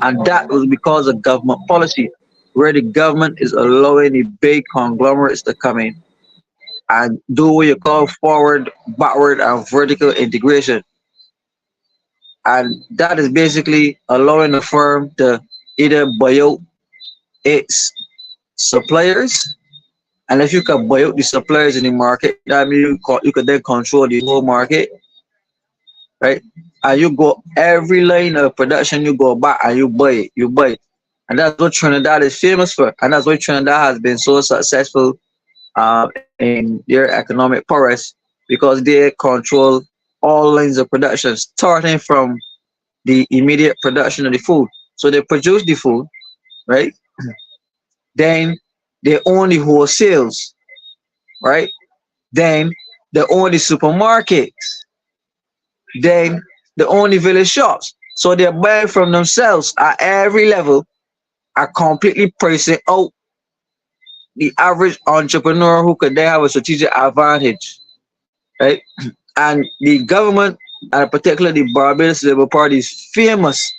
and that was because of government policy, where the government is allowing the big conglomerates to come in and do what you call forward, backward, and vertical integration. And that is basically allowing the firm to either buy out its suppliers, and if you can buy out the suppliers in the market, that means you could then control the whole market, right? And you go every line of production, you go back and you buy it. And that's what Trinidad is famous for, and that's why Trinidad has been so successful in their economic prowess because they control all lines of production, starting from the immediate production of the food. So they produce the food, right? Then they own the wholesales, right? Then they own the supermarkets. Then they own the village shops. So they're buying from themselves at every level, are completely pricing out the average entrepreneur who could then have a strategic advantage, right? And the government, and particularly the Barbados Labour Party, is famous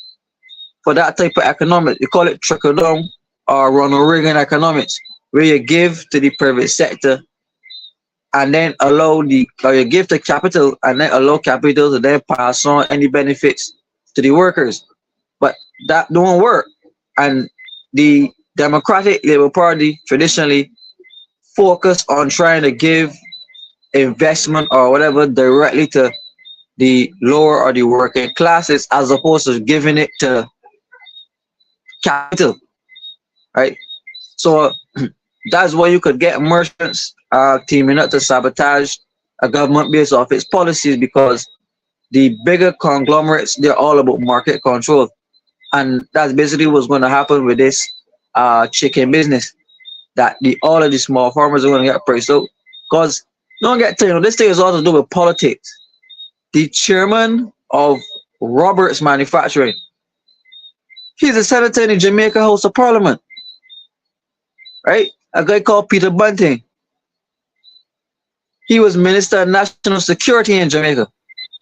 for that type of economics. They call it trickle down or Ronald Reagan economics, where you give to the private sector and then allow the or you give the capital and then allow capital to then pass on any benefits to the workers. But that don't work. And the Democratic Labour Party traditionally focus on trying to give investment or whatever directly to the lower or the working classes as opposed to giving it to capital, right? So that's why you could get merchants teaming up to sabotage a government based off its policies because the bigger conglomerates, they're all about market control. And that's basically what's going to happen with this chicken business. That the all of the small farmers are going to get priced out. Because don't get to this thing is all to do with politics. The chairman of Roberts Manufacturing, he's a senator in the Jamaica House of Parliament, right? A guy called Peter Bunting. He was Minister of National Security in Jamaica,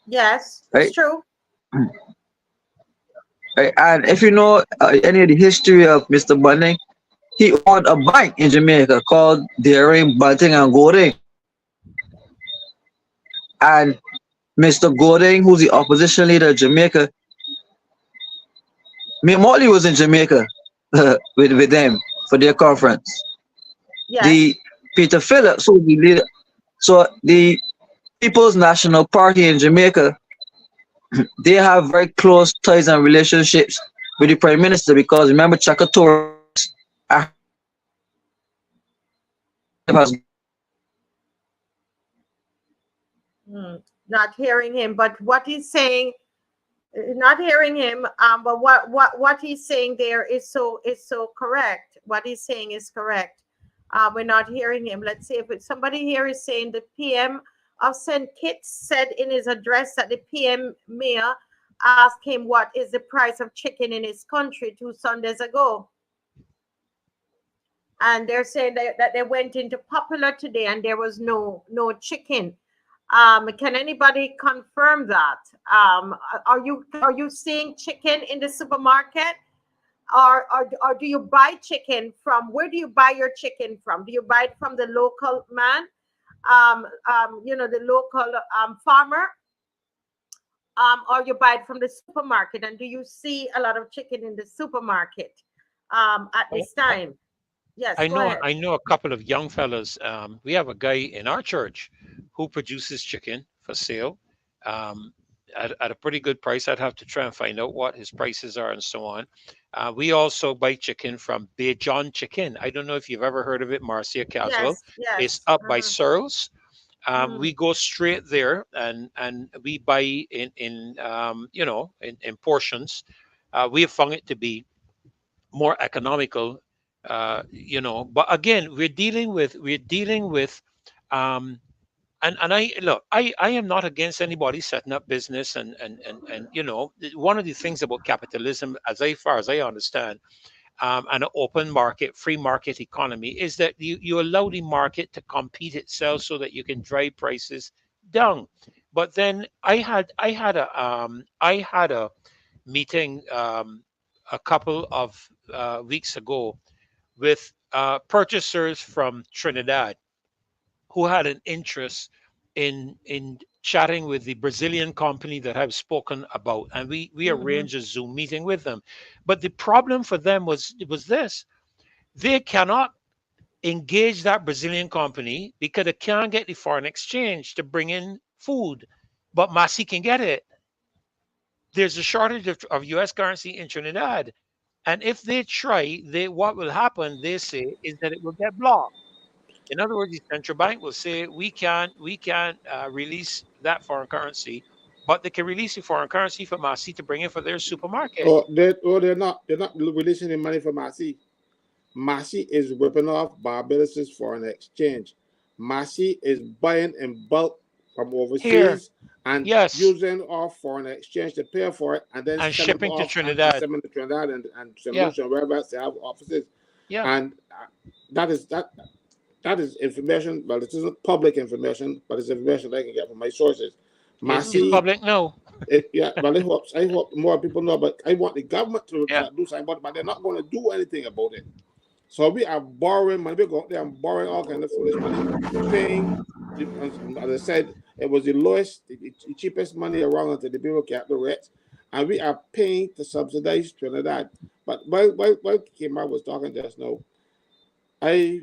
Yes, it's right? true. Right? And if you know any of the history of Mr. Bunting, he owned a bank in Jamaica called Daring, Bunting and Golding. And Mr. Golding, who's the opposition leader of Jamaica, Mick Motley was in Jamaica with them for their conference. Yes. The Peter Phillips, who's the leader, so the People's National Party in Jamaica, they have very close ties and relationships with the Prime Minister because remember Chaka Torres has Hmm. Not hearing him, but what he's saying, not hearing him. But what he's saying there is so correct. What he's saying is correct. We're not hearing him. Let's see if somebody here is saying the PM of St. Kitts said in his address that the PM mayor asked him what is the price of chicken in his country 2 Sundays ago. And they're saying that they went into Popular today and there was no chicken. Can anybody confirm that? Are you seeing chicken in the supermarket, or do you buy chicken from? Where do you buy your chicken from? Do you buy it from the local man, the local farmer, or you buy it from the supermarket? And do you see a lot of chicken in the supermarket at this time? Yes, go ahead. I know a couple of young fellas. We have a guy in our church who produces chicken for sale at a pretty good price. I'd have to try and find out what his prices are and so on. We also buy chicken from John Chicken. I don't know if you've ever heard of it, Marcia Caswell. Yes, yes. It's up by Searles. We go straight there and we buy in portions. We have found it to be more economical, but again we're dealing with and I look, I am not against anybody setting up business and one of the things about capitalism, as far as I understand, and an open market, free market economy, is that you allow the market to compete itself so that you can drive prices down. But then I had a meeting a couple of weeks ago with purchasers from Trinidad who had an interest in chatting with the Brazilian company that I've spoken about, and we arranged a Zoom meeting with them. But the problem for them was this: they cannot engage that Brazilian company because they can't get the foreign exchange to bring in food, but Massey can get it. There's a shortage of U.S. currency in Trinidad, and if they try, what will happen? They say is that it will get blocked. In other words, the central bank will say we can't release that foreign currency, but they can release the foreign currency for Masi to bring in for their supermarket. They're not releasing the money for Massey. Massey is ripping off Barbados' foreign exchange. Massey is buying in bulk from Here, overseas and yes, using our foreign exchange to pay for it and then and selling it shipping to off and Trinidad. selling it to Trinidad and St. Yeah, Lucia, wherever else they have offices. yeah. And that is information. Well, it isn't public information, but it's information that I can get from my sources. It's Massey, public no. yeah, well, I hope more people know, but I want the government to Yeah. do something about it, but they're not going to do anything about it. So we are borrowing money. We go out there and borrowing all kind of foolish money, paying. As I said, it was the lowest, the cheapest money around until the people kept the rates, and we are paying to subsidize Trinidad. But while Kima was talking just now, I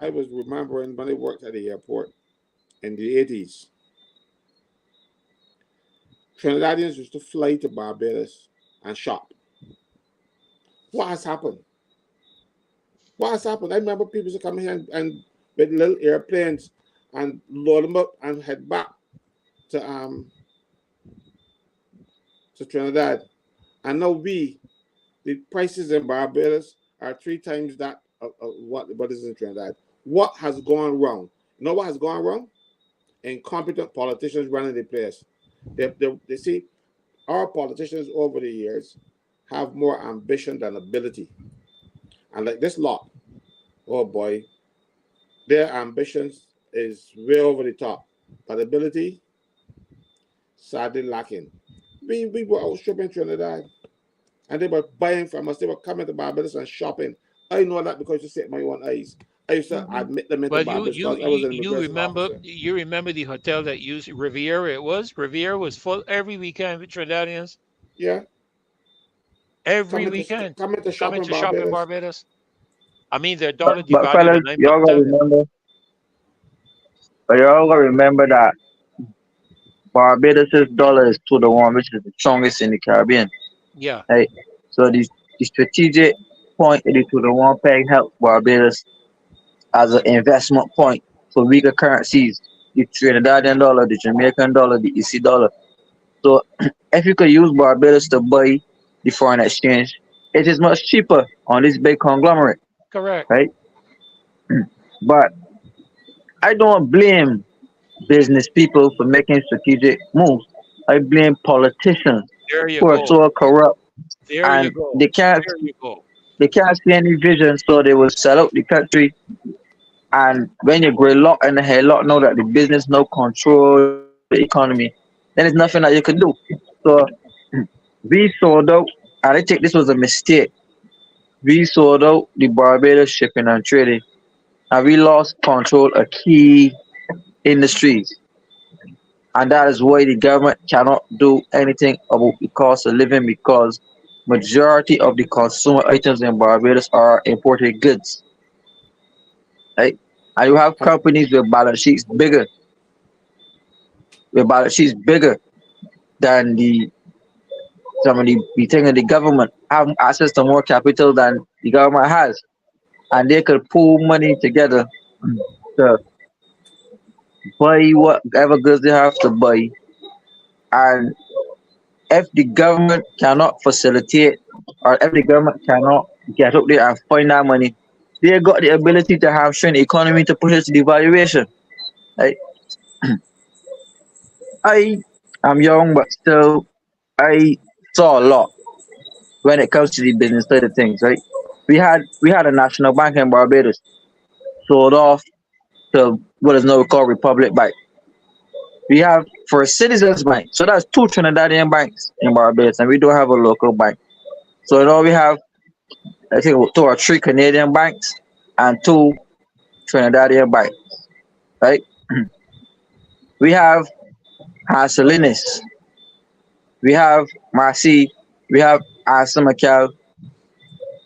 I was remembering when I worked at the airport in the 80s. Trinidadians used to fly to Barbados and shop. What has happened? What has happened? I remember people used to come here and with little airplanes and load them up and head back to Trinidad. And now the prices in Barbados are 3 times that of what is in Trinidad. What has gone wrong? You know what has gone wrong? Incompetent politicians running the place. They see our politicians over the years have more ambition than ability. And like this lot, oh boy, their ambitions is way over the top, but ability sadly lacking. We were outstripping Trinidad, and they were buying from us. They were coming to Barbados and shopping. I know that because you see it my own eyes. I used to admit them into Well, you Barbados you because I was you an you immigration remember officer. you remember the hotel that used Riviera? Riviera was full every weekend with Trinidadians. Yeah, Every weekend coming to shop coming in to shop in Barbados. Barbados. I mean, their But, dollar but devalued, fellas, and I y'all must gotta tell them. remember, but y'all gotta remember that Barbados' dollar is 2 to 1, which is the strongest in the Caribbean. Yeah, Right? So the strategic point of the 2 to 1 peg helps Barbados as an investment point for weaker currencies, the Trinidadian dollar, the Jamaican dollar, the EC dollar. So if you could use Barbados to buy the foreign exchange, it is much cheaper on this big conglomerate, correct. right? But I don't blame business people for making strategic moves. I blame politicians There you who are go. so corrupt There you and go. they can't There you go. they can't see any vision, so they will sell out the country. And when you gridlock and the headlock, know that the business no control the economy, then there's nothing that you can do. So we sold out, and I think this was a mistake. We sold out the Barbados shipping and trading, and we lost control of key industries. And that is why the government cannot do anything about the cost of living because majority of the consumer items in Barbados are imported goods, right? And you have And companies with balance sheets bigger than some of the thing of the government have access to more capital than the government has, and they could pool money together to buy whatever goods they have to buy. And if the government cannot facilitate, or if the government cannot get up there and find that money, they got the ability to hamstring the economy to push it to devaluation. Like, I am young, but still, I saw a lot when it comes to the business side of things, right? We had a national bank in Barbados sold off to what is now called Republic Bank. We have First Citizens Bank, so that's two Trinidadian banks in Barbados, and we don't have a local bank. So now we have, I think, 2 or 3 Canadian banks and 2 Trinidadian banks, right? We have Hanselinis, we have Marcy, we have Asamacal,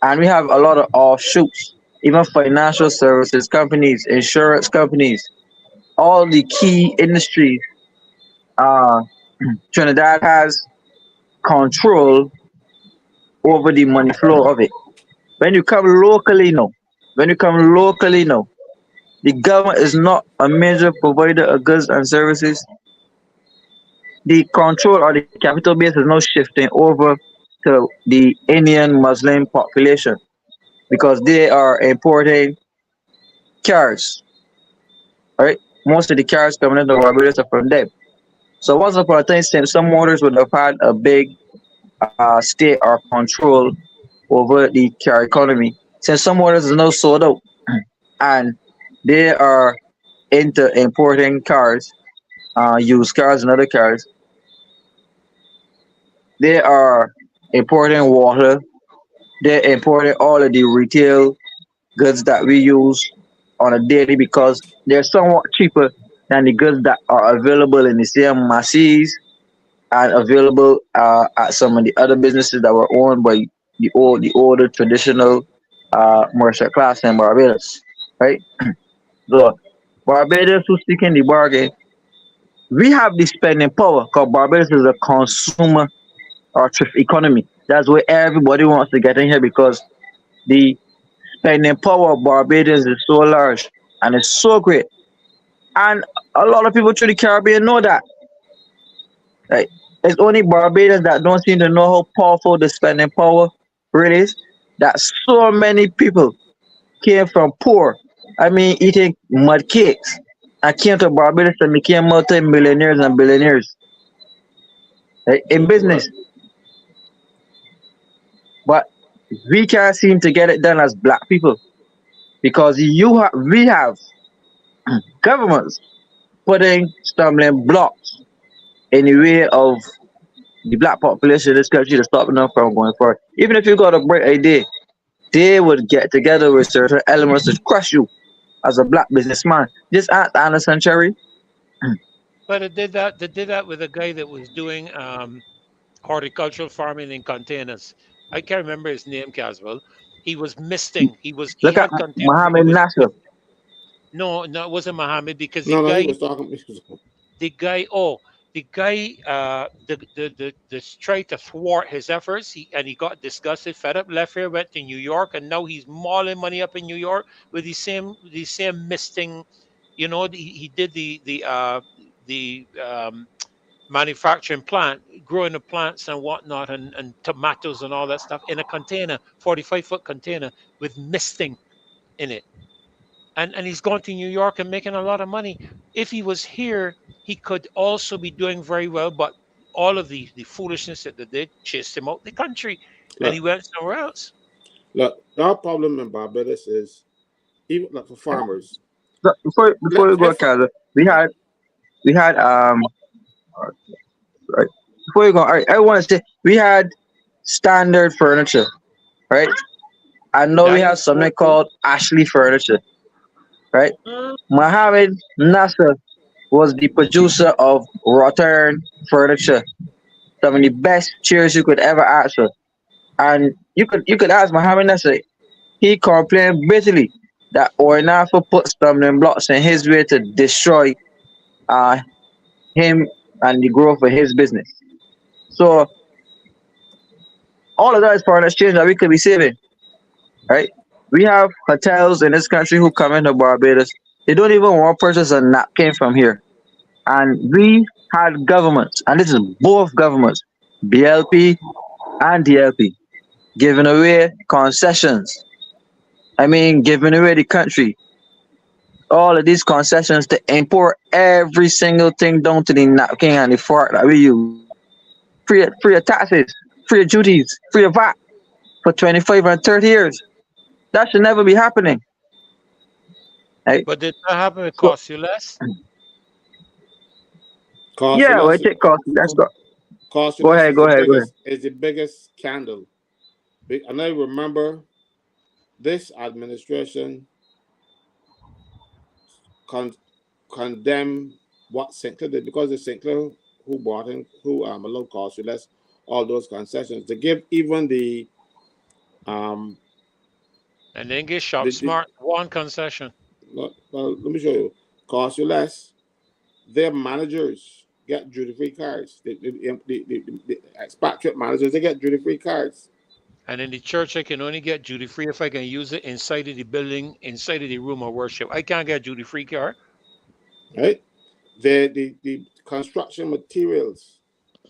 and we have a lot of offshoots, even financial services companies, insurance companies, all the key industries. Uh, Trinidad has control over the money flow of it. When you come locally now, when you come locally now, The government is not a major provider of goods and services. The control or the capital base is now shifting over to the Indian Muslim population because they are importing cars, right? Most of the cars coming into Barbados are from them. So once upon a time, some motors would have had a big state or control over the car economy. Since some motors is now sold out and they are into importing cars, used cars and other cars, they are importing water, they're importing all of the retail goods that we use on a daily because they're somewhat cheaper than the goods that are available in the same masses and available at some of the other businesses that were owned by the older traditional merchant class in Barbados, right? So Barbados who's seeking the bargain, we have the spending power because Barbados is a consumer or thrift economy. That's where everybody wants to get in here because the spending power of Barbados is so large and it's so great. And a lot of people through the Caribbean know that. Right? It's only Barbados that don't seem to know how powerful the spending power really is. That so many people came from poor, I mean, eating mud cakes, and came to Barbados and became multi-millionaires and billionaires, right, in Right. business. But we can't seem to get it done as black people because we have governments putting stumbling blocks in the way of the black population in this country to stop them from going forward. Even if you got a great idea, they would get together with certain elements to crush you as a black businessman. Just ask Anderson Cherry. But it did that. They did that with a guy that was doing horticultural farming in containers. I can't remember his name, Caswell. He was misting. He Look at had containers and he Mohammed was Nasser. no, it wasn't Muhammad because No, no, he was talking. the guy oh the guy the tried to thwart his efforts and he got disgusted, fed up, left here, went to New York, and now he's mauling money up in New York with the same misting. He did the manufacturing plant, growing the plants and whatnot, and tomatoes and all that stuff in a container, 45-foot container with misting in it. And he's going to New York and making a lot of money. If he was here, he could also be doing very well, but all of the foolishness that they did chased him out the country, and he Look, went somewhere else. look. Our problem in Barbados is even like for farmers. So before you go, If Kaza, we had right, before you go, all right, I want to say we had standard furniture, right? And now we That have is so something true. called Ashley furniture, right? Mm, Mohammed Nasser was the producer of Rotterdam furniture, some of the best chairs you could ever ask for. And you could ask Mohammed Nasser, he complained bitterly that Ornafa put stumbling blocks in his way to destroy uh, him and the growth of his business. So all of that is foreign exchange that we could be saving, right? We have hotels in this country who come into Barbados. They don't even want to purchase a napkin from here. And we had governments, and this is both governments, BLP and DLP, giving away concessions. I mean, giving away the country, all of these concessions to import every single thing down to the napkin and the fork that we use. Free of taxes, free of duties, free of VAT for 25 and 30 years. That should never be happening. Right? But did that happen? It So, cost you less. cost yeah, well, less, it take cost. Let's go. cost Go less ahead, is go the ahead, go ahead. biggest scandal. And I remember this administration con- condemn what Sinclair did because the Sinclair who bought him, who allowed cost less, all those concessions to give even um And then get shop the smart. One concession. well, let me show you cost less. Their managers get duty free cards. The expatriate managers they get duty free cards. And in the church, I can only get duty free if I can use it inside of the building, inside of the room of worship. I can't get duty free car. right? The construction materials,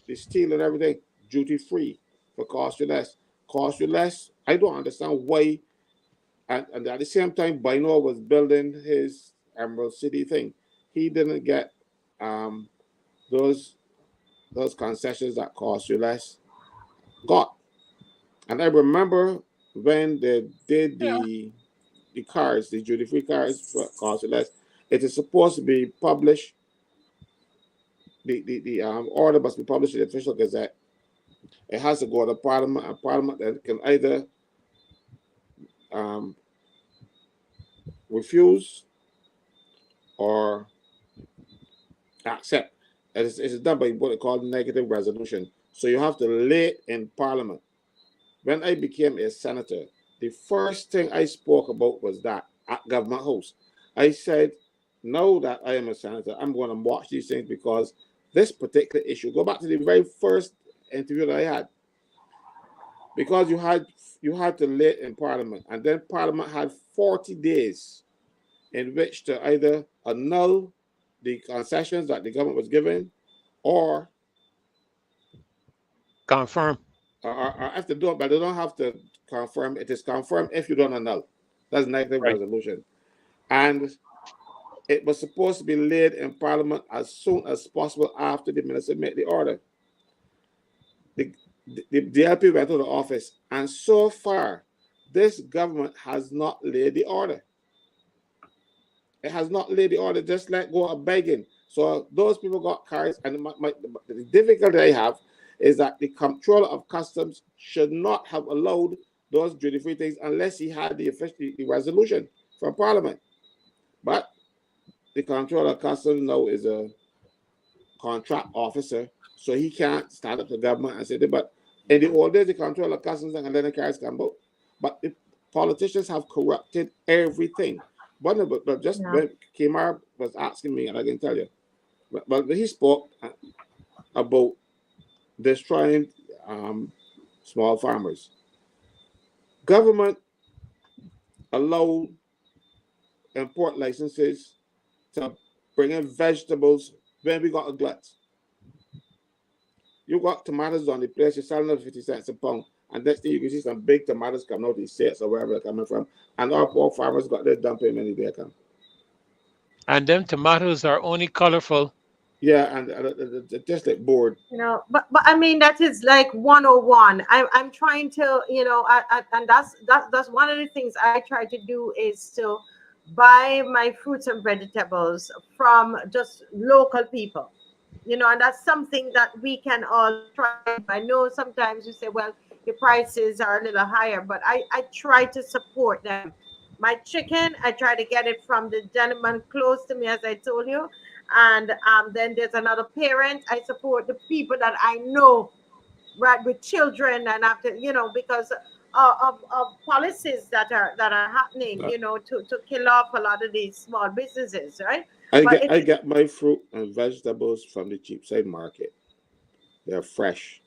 the steel and everything, duty free for cost you less. Cost you less. I don't understand why. And at the same time, Bino was building his Emerald City thing. He didn't get um, those those concessions that cost you less. Got. And I remember when they did the cars, the duty free cars for cost you less. It is supposed to be published. The order must be published in the official gazette. It has to go to Parliament, and Parliament then can either um, refuse or accept. It's done by what they call negative resolution. So you have to lay it in Parliament. When I became a senator, the first thing I spoke about was that at Government House. I said, now that I am a senator, I'm going to watch these things because this particular issue, go back to the very first interview that I had, because you had to lay it in Parliament, and then Parliament had 40 days in which to either annul the concessions that the government was giving, or Confirm. if they don't, but they don't have to confirm. It is confirmed if you don't annul. That's negative Right. resolution, and it was supposed to be laid in Parliament as soon as possible after the minister made the order. The, the DLP went to the office, and so far, this government has not laid the order. It has not laid the order, just let go of begging. So those people got cars, and the difficulty I have is that the comptroller of customs should not have allowed those duty-free things unless he had the official the resolution from Parliament. But the comptroller of customs now is a contract officer, so he can't stand up to government and say that. But in the old days, the comptroller of customs and then the cars come out. But the politicians have corrupted everything. But just Yeah. when Kmar was asking me, and I can tell you, but he spoke about destroying small farmers. Government allowed import licenses to bring in vegetables when we got a glut. You got tomatoes on the place, you're selling them 50 cents a pound. And next thing you can see some big tomatoes coming out the states or wherever they're coming from. And our poor farmers got their dumping money they come. And them tomatoes are only colorful. Yeah, and just like bored. But I mean that is like 101. I'm trying to, and that's one of the things I try to do is to buy my fruits and vegetables from just local people. And that's something that we can all try to do. I know sometimes you say, well, your prices are a little higher, but I try to support them. My chicken, I try to get it from the gentleman close to me, as I told you. And then there's another parent. I support the people that I know, right, with children, and after, because of policies that are happening, to kill off a lot of these small businesses, right? I But get it's I get my fruit and vegetables from the cheap side market. They're fresh.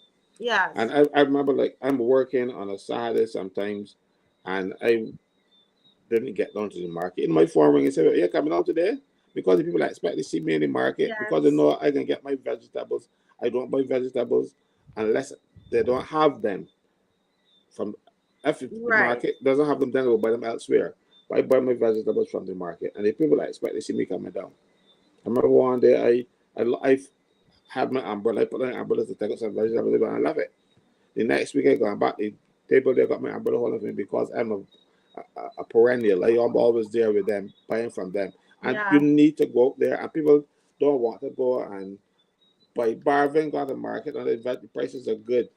And yes, I remember like I'm working on a Saturday sometimes, and I didn't get down to the market. In my phone ring and said, "Yeah, coming out today," because the people expect to see me in the market because they yes, know I can get my vegetables. I don't buy vegetables unless they don't have them from. If the right. market doesn't have them, then I will buy them elsewhere. But I buy my vegetables from the market, and the people expect to see me coming down. I remember one day I had my umbrella. I put my umbrella to take out some vegetables, and I love it. The next week I got back, the table they got my umbrella holding for me because I'm a perennial. I'm always there with them, buying from them. And you Yeah, need to go out there, and people don't want to go and buy. Barvin got a market, and the prices are good.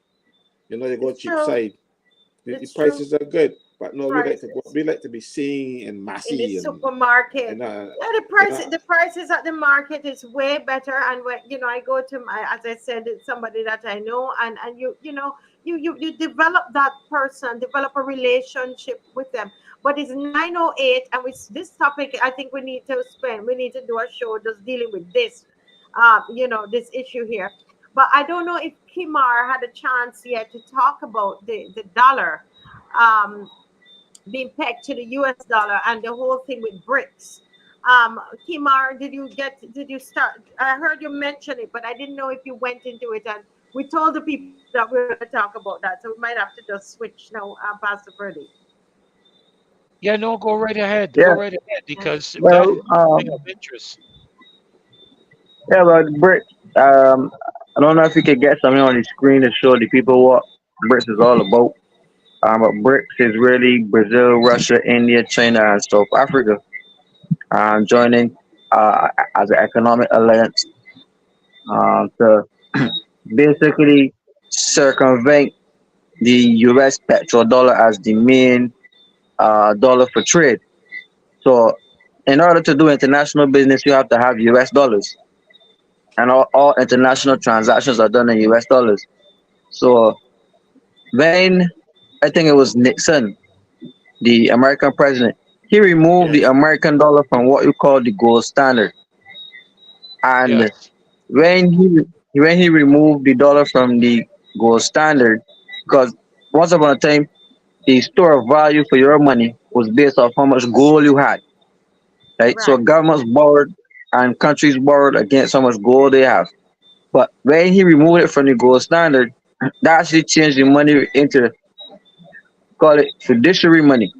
You go it's cheap true. side, the It's true. prices are good. But no, we like to go. Prices We like to be seen and in the massy and supermarket. Yeah, the you price know. the prices at the market is way better. And when I go to my, as I said, it's somebody that I know, and you develop that person, develop a relationship with them. But it's 9:08, and with this topic, I think we need to do a show just dealing with this, this issue here. But I don't know if Kimar had a chance yet to talk about the dollar um, being pegged to the US dollar and the whole thing with BRICS. Kimar, did you start? I heard you mention it, but I didn't know if you went into it. And we told the people that we were going to talk about that. So we might have to just switch now, Pastor Freddie. Yeah, no, go right ahead. Go Yeah. right ahead because that Well, is something of interest. yeah, but BRICS. I don't know if you could get something on the screen to show the people what BRICS is all about. But BRICS is really Brazil, Russia, India, China, and South Africa joining as an economic alliance to basically circumvent the U.S. petrodollar as the main dollar for trade. So, in order to do international business, you have to have U.S. dollars, and all international transactions are done in U.S. dollars. So, when I think it was Nixon, the American president, he removed the Yes. American dollar from what you call the gold standard. And Yes. when he removed the dollar from the gold standard, because once upon a time the store of value for your money was based off how much gold you had, right? So Right. governments borrowed and countries borrowed against how much gold they have. But when he removed it from the gold standard, that actually changed the money into call it fiduciary money,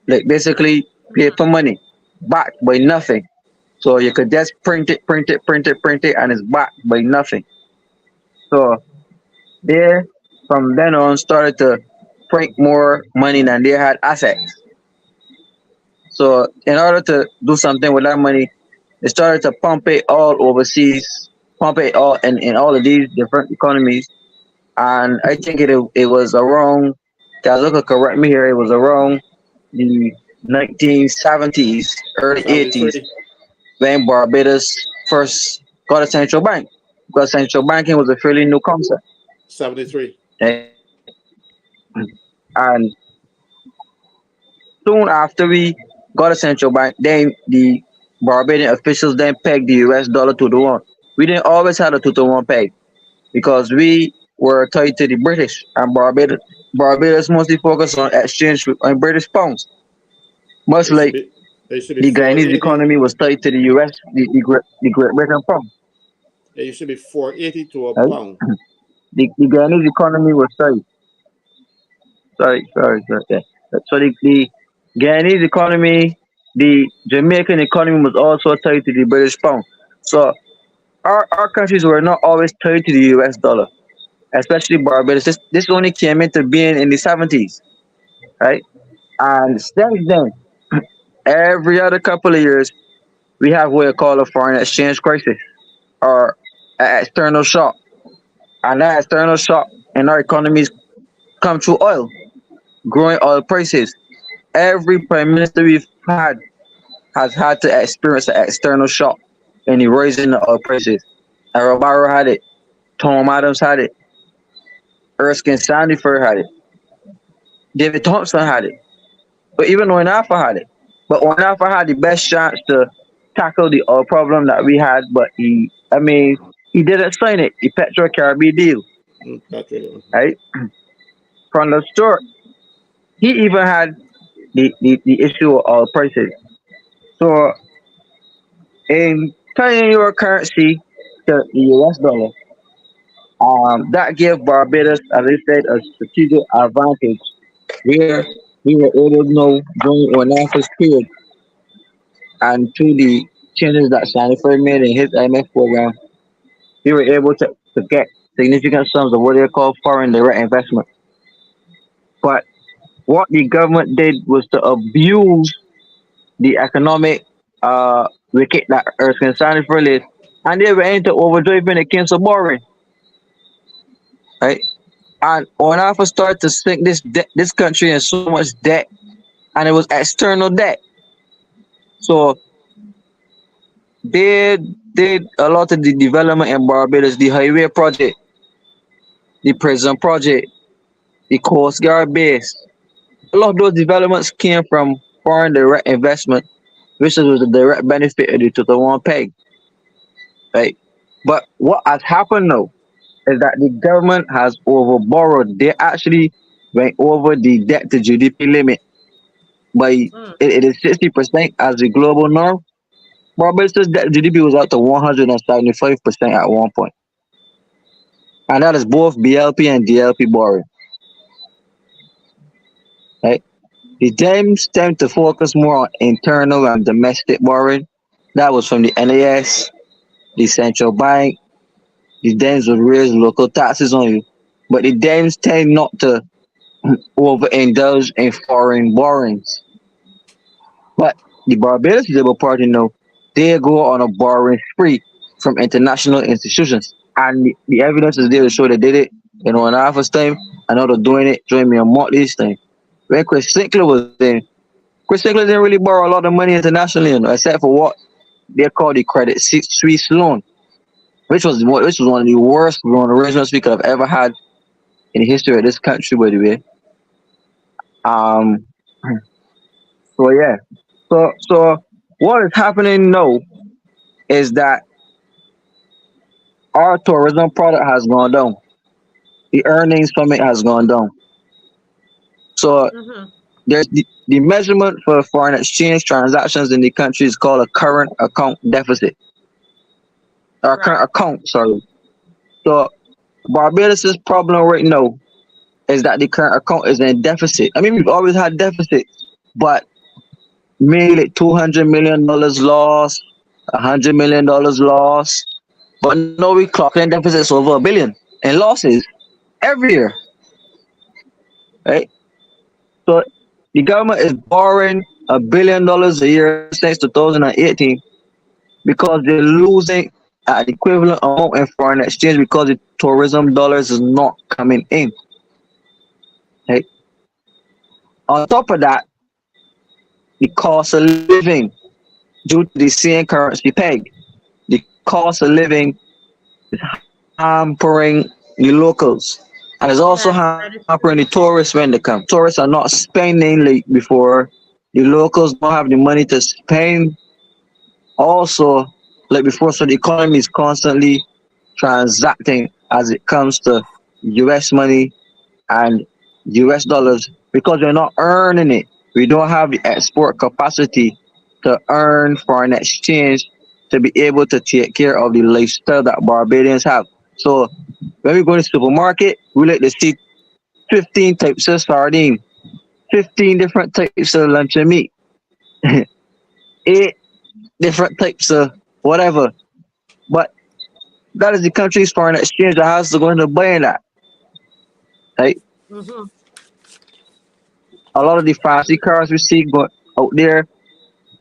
like basically paper money, backed by nothing. So you could just print it, print it, print it, print it, and it's backed by nothing. So they, from then on, started to print more money than they had assets. So in order to do something with that money, they started to pump it all overseas, pump it all in all of these different economies. And I think it was around, guys, look, correct me here, it was around the 1970s, early 80s, 73. when Barbados first got a central bank. Because central banking was a fairly new concept. 73. Right? And soon after we got a central bank, then the Barbadian officials then pegged the US dollar to the one. We didn't always have a 2-to-1 peg because we were tied to the British, and Barbados mostly focused on exchange on British pounds. Much It should like be it should be the Guyanese 480. economy was tied to the US, the Great Britain pound. It should be 480 to a Right? pound. The Guyanese economy was tied. Sorry. Yeah. So the Guyanese economy, the Jamaican economy was also tied to the British pound. So our countries were not always tied to the US dollar, especially Barbados. This only came into being in the 70s, right? And since then, every other couple of years, we have what we call a foreign exchange crisis or an external shock. And that external shock in our economies come through oil, growing oil prices. Every prime minister we've had has had to experience an external shock in the rising of oil prices. Barrow had it, Tom Adams had it, Erskine Sandifer had it, David Thompson had it, but even Oinafa had it. But Oinafa had the best chance to tackle the oil problem that we had, but he didn't sign it, the Petro Caribbean deal, Patrick. right? From the start, he even had the issue of oil prices. So in turning your currency to the US dollar, that gave Barbados, as I said, a strategic advantage where we were able to know during Onafa's period and through the changes that Sanford made in his IMF program, we were able to get significant sums of what they call foreign direct investment. But what the government did was to abuse the economic wicket that Erskine Sanford is, and they were into overdrive when it came to borrowing, right? And Onafa started to sink this country in so much debt, and it was external debt. So they did a lot of the development in Barbados, the highway project, the prison project, the Coast Guard base. A lot of those developments came from foreign direct investment, which was the direct benefit of the 2-to-1 peg, right? But what has happened now? is that the government has overborrowed. They actually went over the debt to GDP limit by Mm. it is 60% as the global norm. Barbados' debt to GDP was up to 175% at one point, and that is both BLP and DLP borrowing. Right? The Dems tend to focus more on internal and domestic borrowing. That was from the NAS, the central bank. The Dems would raise local taxes on you, but the Dems tend not to overindulge in foreign borrowings. But the Barbados Labour Party know they go on a borrowing spree from international institutions. And the evidence is there to show they did it in 1.5 years' time. I know they're doing it during me a month this time. When Chris Sinclair was in, Chris Sinclair didn't really borrow a lot of money internationally, except for what they call the Credit Suisse loan, which was one of the worst loan arrangements we could have ever had in the history of this country, by the way. Um, so yeah, so what is happening now is that our tourism product has gone down. The earnings from it has gone down. So Mm-hmm. there's the measurement for foreign exchange transactions in the country is called a current account deficit. Or current Right. account, sorry. So Barbados' problem right now is that the current account is in deficit. I mean, we've always had deficits, but maybe like $200 million lost, $100 million lost. But now we clocking deficits over $1 billion in losses every year, right? So the government is borrowing $1 billion a year since 2018 because they're losing an equivalent amount in foreign exchange because the tourism dollars is not coming in. Right? On top of that, the cost of living due to the same currency peg, the cost of living hampering the locals. And it's also Yes, that hampering is the true. tourists when they come. Tourists are not spending like before. The locals don't have the money to spend also like before. So the economy is constantly transacting as it comes to US money and US dollars because we're not earning it. We don't have the export capacity to earn foreign exchange to be able to take care of the lifestyle that Barbadians have. So when we go to the supermarket, we like to see 15 types of sardine, 15 different types of luncheon meat, 8 different types of whatever. But that is the country's foreign exchange that has to go into buying that. Right? Mm-hmm. A lot of the fancy cars we see go out there,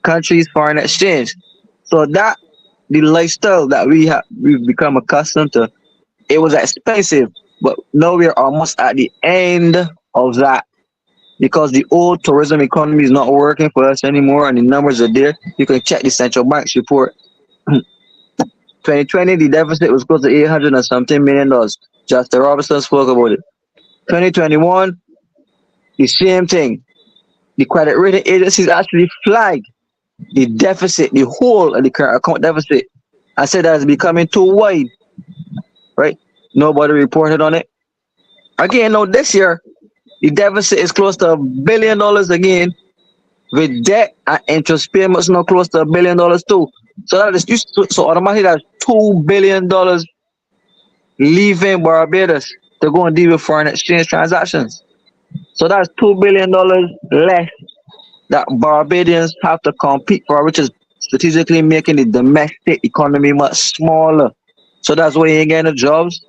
countries foreign exchange. So that the lifestyle that we've become accustomed to, it was expensive, but now we're almost at the end of that because the old tourism economy is not working for us anymore and the numbers are there. You can check the central bank's report. 2020, the deficit was close to 800 and something $1 million. Justin Robertson spoke about it. 2021, the same thing. The credit rating agencies actually flagged the deficit, the whole of the current account deficit, and said that it's becoming too wide, right? Nobody reported on it. Again, now this year, the deficit is close to $1 billion again, with debt and interest payments now close to $1 billion too. So that is so automatically that's $2 billion leaving Barbados to go and deal with foreign exchange transactions. So that's $2 billion less that Barbadians have to compete for, which is strategically making the domestic economy much smaller. So that's why you ain't getting the jobs.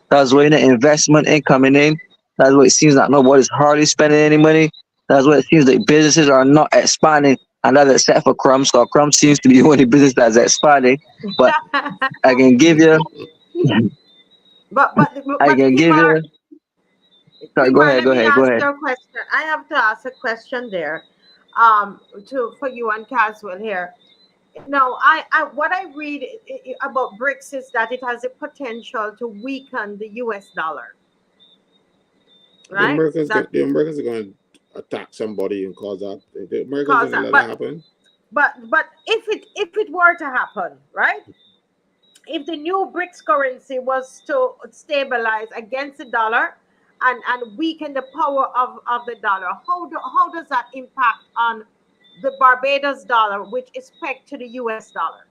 That's why the investment ain't coming in. That's why it seems that nobody's hardly spending any money. That's why it seems that businesses are not expanding. And that's except for Crumbs, because Crumbs seems to be the only business that's expanding. But I can give you, I But can give Kimar, you. Sorry, go Kimar, ahead, let go me ahead, go ask ahead. you a question. I have to ask a question there, to for you and Caswell here. No, I what I read about BRICS is that it has a potential to weaken the US dollar, right? That The Americans are going to attack somebody and cause that. The Americans cause are going to that. let that happen. But if it were to happen, right? if the new BRICS currency was to stabilize against the dollar and weaken the power of the dollar, how does that impact on the Barbados dollar, which is pegged to the US dollar?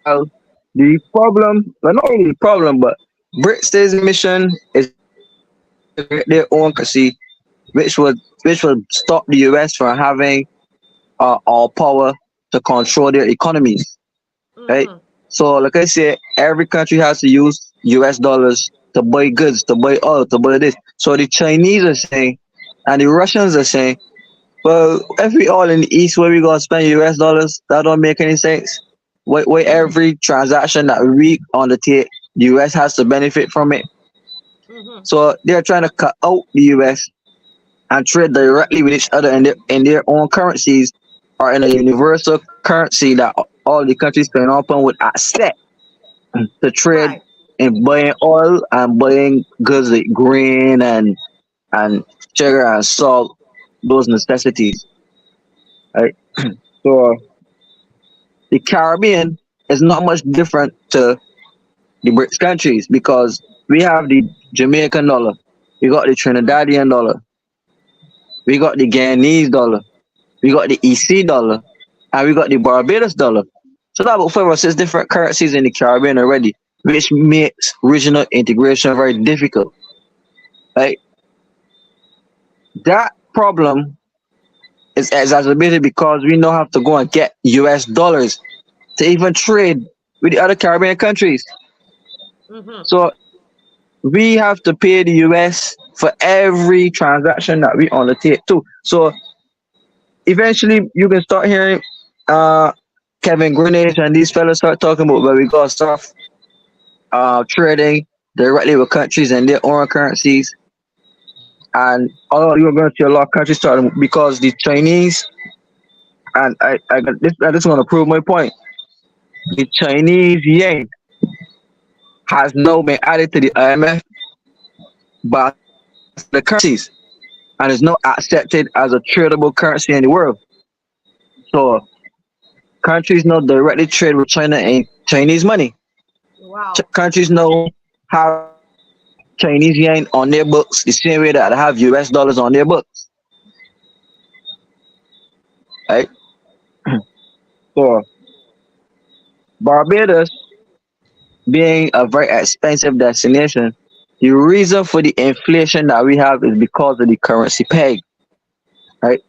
Well, the problem, well, not really the problem, but BRICS' mission is to create their own currency, which would stop the US from having all power to control their economies, right? Mm-hmm. So, like I said, every country has to use US dollars to buy goods, to buy oil, to buy this. So the Chinese are saying, and the Russians are saying, well, if we all in the East, where we gonna spend US dollars, that don't make any sense. Why every transaction that we undertake, the US has to benefit from it. Mm-hmm. So they're trying to cut out the US and trade directly with each other in their own currencies or in a universal currency that all the countries can open with accept to trade Right. in buying oil and buying goods like grain and sugar and salt, those necessities. Right? So the Caribbean is not much different to the BRICS countries because we have the Jamaican dollar, we got the Trinidadian dollar, we got the Guyanese dollar, we got the EC dollar, and we got the Barbados dollar. So that about 5 or 6 different currencies in the Caribbean already, which makes regional integration very difficult. Right? That problem is exacerbated because we now have to go and get US dollars to even trade with the other Caribbean countries. Mm-hmm. So we have to pay the US for every transaction that we undertake too. So eventually you can start hearing uh Kevin Greenwich and these fellas start talking about where we gotta start trading directly with countries and their own currencies. And although you're going to see a lot of countries starting because the Chinese and I just want to prove my point. The Chinese yen has now been added to the IMF basket of currencies and is now accepted as a tradable currency in the world. So countries now directly trade with China in Chinese money. Wow. Countries now have Chinese yen on their books the same way that they have US dollars on their books. Right? So Barbados being a very expensive destination, the reason for the inflation that we have is because of the currency peg. Right?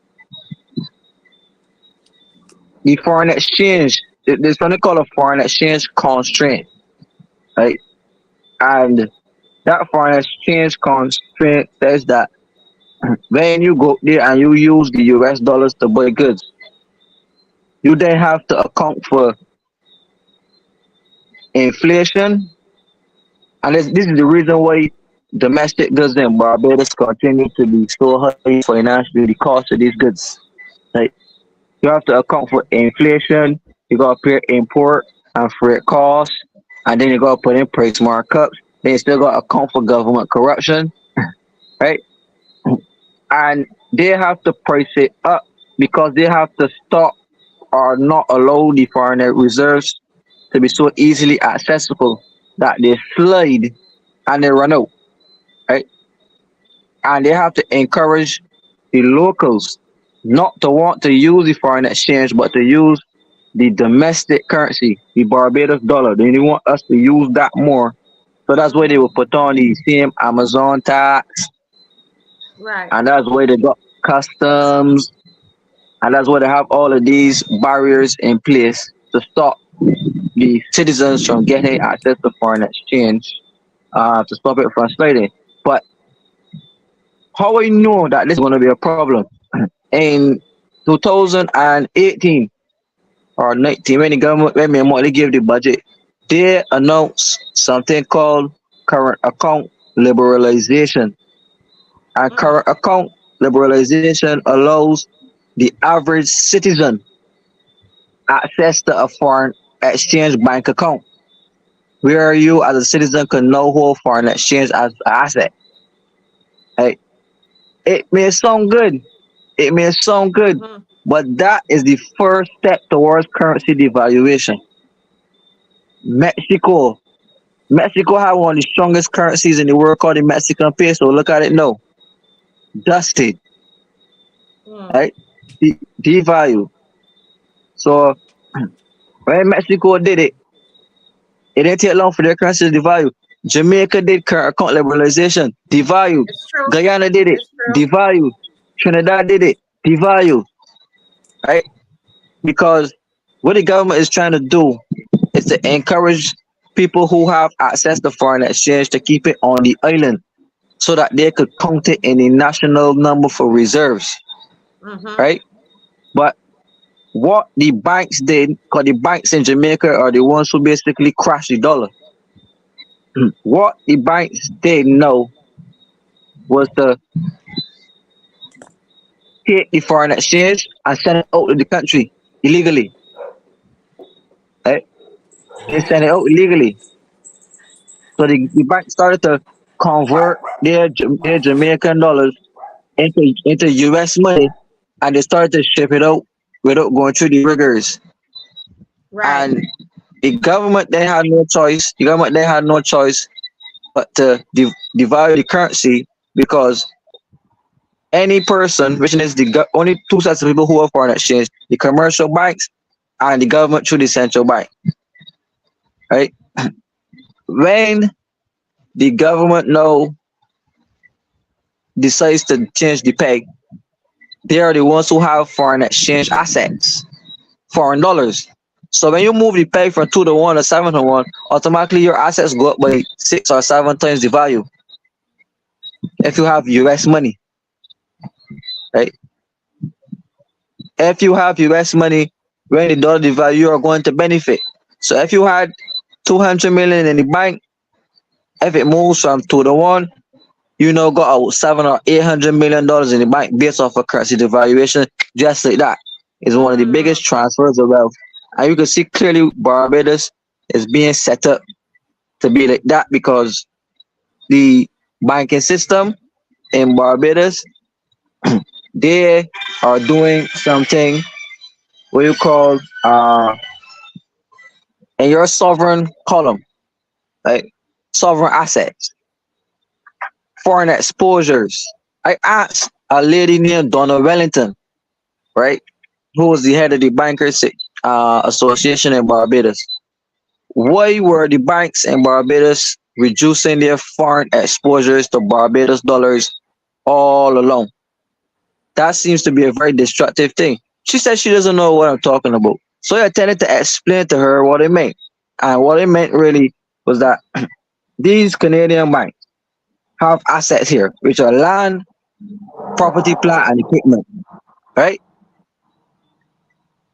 The foreign exchange, there's something called a foreign exchange constraint. Right? And that foreign exchange constraint says that when you go there and you use the US dollars to buy goods, you then have to account for inflation. And this is the reason why domestic goods in Barbados continue to be so high financially, the cost of these goods. Like you have to account for inflation, you gotta pay import and freight costs, and then you gotta put in price markups, then you still gotta account for government corruption, right? And they have to price it up because they have to stop or not allow the foreign reserves to be so easily accessible that they slide and they run out, right? And they have to encourage the locals not to want to use the foreign exchange, but to use the domestic currency, the Barbados dollar. They want us to use that more. So that's why they Mm-hmm. will put on the same Amazon tax, Right. and that's why they got customs, and that's why they have all of these barriers in place to stop the citizens from getting access to foreign exchange, to stop it from sliding. But how I know that this is going to be a problem? In 2018 or 19, when the government, when they gave the budget, they announced something called current account liberalization. And Mm. current account liberalization allows the average citizen access to a foreign exchange bank account, where you as a citizen can now hold foreign exchange as an asset. Hey, it may sound good. It may sound good, Mm-hmm. But that is the first step towards currency devaluation. Mexico. Mexico have one of the strongest currencies in the world called the Mexican peso. Look at it now. Dusted, Mm. right? Devalue. So when Mexico did it, it didn't take long for their currency to devalue. Jamaica did current account liberalization, devalue. It's true. Guyana did it, It's true. devalue. Trinidad did it, devalue. Right? Because what the government is trying to do is to encourage people who have access to foreign exchange to keep it on the island so that they could count it in the national number for reserves. Mm-hmm. Right? But what the banks did, because the banks in Jamaica are the ones who basically crashed the dollar. What the banks did know was to take the foreign exchange and send it out of the country illegally. Right? They sent it out illegally. So the bank started to convert their Jamaican dollars into US money, and they started to ship it out without going through the rigors. Right. And the government they had no choice. The government they had no choice but to devalue the currency because any person, which is only two sets of people who have foreign exchange: the commercial banks and the government through the central bank. Right? When the government now decides to change the peg, they are the ones who have foreign exchange assets, foreign dollars. So when you move the peg from 2 to 1 or 7 to 1, automatically your assets go up by 6 or 7 times the value if you have US money. Right? If you have US money, when the dollar devalue, you are going to benefit. So if you had 200 million in the bank, if it moves from 2 to 1, you know got about $700 or $800 million in the bank based off of currency devaluation, just like that. It's one of the biggest transfers of wealth. And you can see clearly Barbados is being set up to be like that because the banking system in Barbados, they are doing something what you call in your sovereign column, like sovereign assets, foreign exposures. I asked a lady named Donna Wellington, right, who was the head of the Bankers Association in Barbados. Why were the banks in Barbados reducing their foreign exposures to Barbados dollars all along? That seems to be a very destructive thing. She said she doesn't know what I'm talking about. So I tended to explain to her what it meant. And what it meant really was that these Canadian banks have assets here, which are land, property, plant, and equipment, right?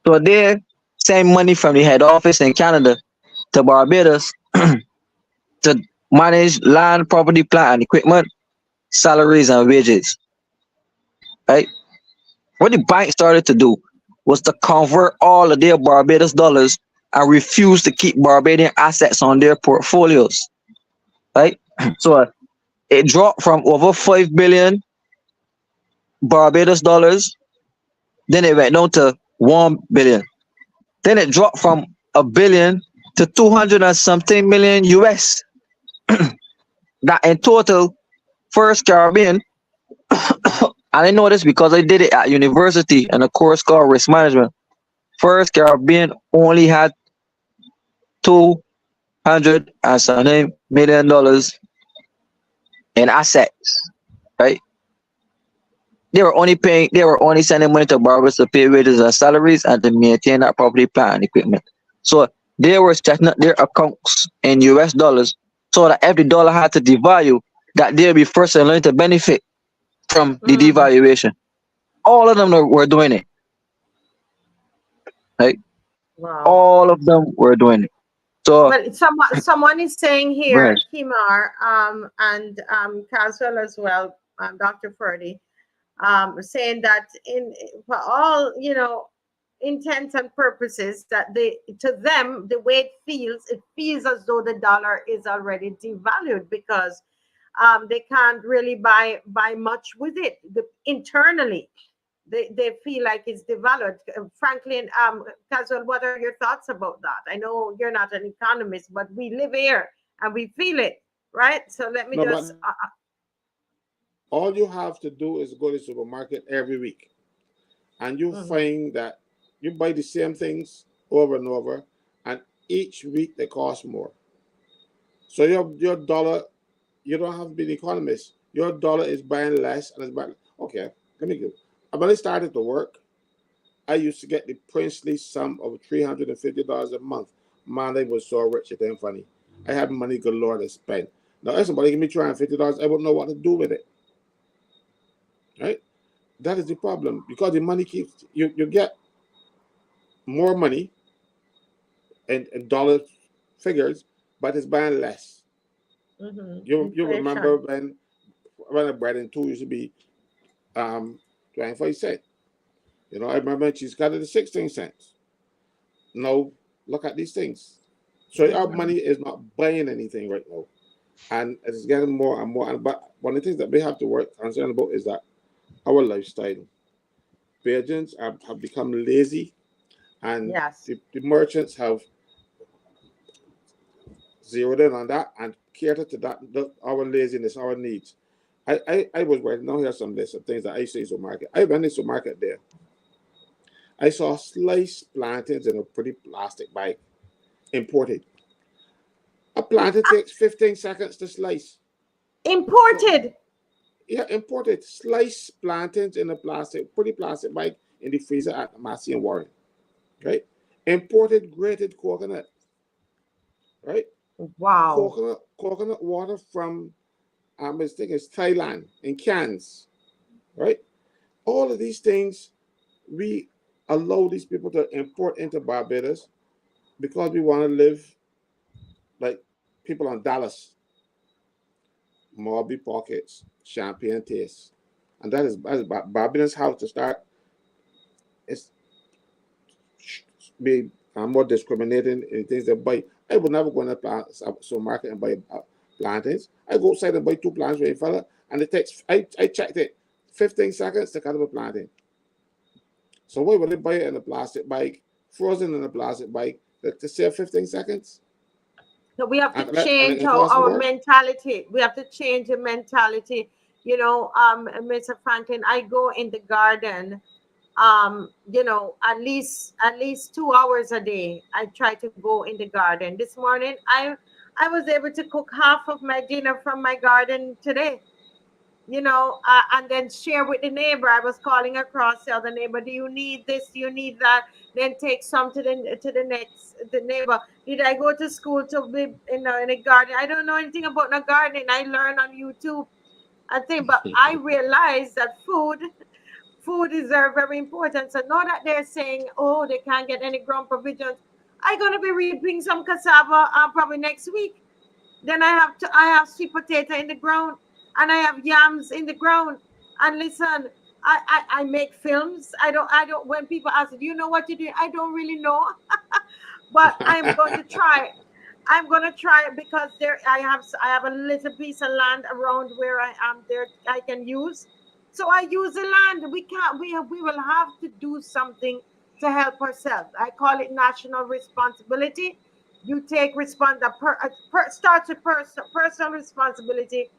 So they send money from the head office in Canada to Barbados to manage land, property, plant, and equipment, salaries, and wages, right? What the bank started to do was to convert all of their Barbados dollars and refuse to keep Barbadian assets on their portfolios, right? So it dropped from over 5 billion Barbados dollars, then it went down to 1 billion. Then it dropped from a billion to 200 and something million US. That in total, First Caribbean, and I know this because I did it at university in a course called Risk Management. First Caribbean only had $200 in assets, right? They were only sending money to Barbados to pay wages and salaries and to maintain that property, plant, and equipment. So they were setting up their accounts in US dollars so that if the dollar had to devalue, that they'll be first in line to benefit from the devaluation. All of them were doing it. Right? Wow. All of them were doing it. So Well, someone is saying go here, ahead. Kimar, and Caswell as well, Dr. Ferdy, saying that for all intents and purposes, that to them the way it feels as though the dollar is already devalued because they can't really buy much with it internally. they feel like it's devalued. Franklin, Caswell, what are your thoughts about that? I know you're not an economist, but we live here and we feel it, right? So let me No, but just. all you have to do is go to the supermarket every week, and you Mhm. find that you buy the same things over and over, and each week they cost more. So your dollar, you don't have to be an economist. Your dollar is buying less and it's buying. Okay, let me go. When I started to work, I used to get the princely sum of $350 a month. Man, I was so rich, it ain't funny. I had money galore to spend. Now, if somebody give me $350, I wouldn't know what to do with it. Right? That is the problem because the money keeps you get more money and dollar figures, but it's buying less. You remember Inflation. when a bread and two used to be 25 cents. You know, I remember she's got it at 16 cents. Now look at these things. So our Mhm. money is not buying anything right now. And it's getting more and more. But one of the things that we have to work concerned about is that our lifestyle. Agents have become lazy, and Yes. the merchants have zeroed in on that and catered to our laziness, our needs. I was writing down here some list of things that I see in the supermarket. I went to the supermarket there. I saw sliced plantains in a pretty plastic bag, imported. A plantain takes 15 seconds to slice. So, Imported. yeah, imported sliced plantains in a pretty plastic bag in the freezer at Massey and Warren, right? Imported grated coconut, right? Wow. Coconut water from I think it's Thailand in cans, right? All of these things we allow these people to import into Barbados because we want to live like people on Dallas, Morby pockets, champagne taste, and that is Barbados how to start. It's be more discriminating in things they buy. I would never go in a supermarket and buy plantains. I go outside and buy two plants for a fella, and it takes I checked it, 15 seconds to cut up a plantain. So why would they buy it in a plastic bag, frozen in a plastic bag, to save 15 seconds? So we have to And change it costs our more? mentality. We have to change the mentality. Mr. Franklin, I go in the garden, at least 2 hours a day. I try to go in the garden. This morning, I was able to cook half of my dinner from my garden today. And then share with the neighbor. I was calling across the other neighbor. Do you need this? Do you need that? Then take some to the neighbor. Did I go to school to be in a garden? I don't know anything about no gardening. I learn on YouTube. I think, but I realized that food is very important. So now that they're saying, oh, they can't get any ground provisions, I'm gonna be reaping some cassava probably next week. Then I have sweet potato in the ground, and I have yams in the ground. And listen, I make films. I don't. When people ask, do you know what you do? I don't really know, but I'm going to try. I'm gonna try it because I have a little piece of land around where I am there I can use. So I use the land. We can't. We will have to do something to help ourselves. I call it national responsibility. You take starts with personal responsibility,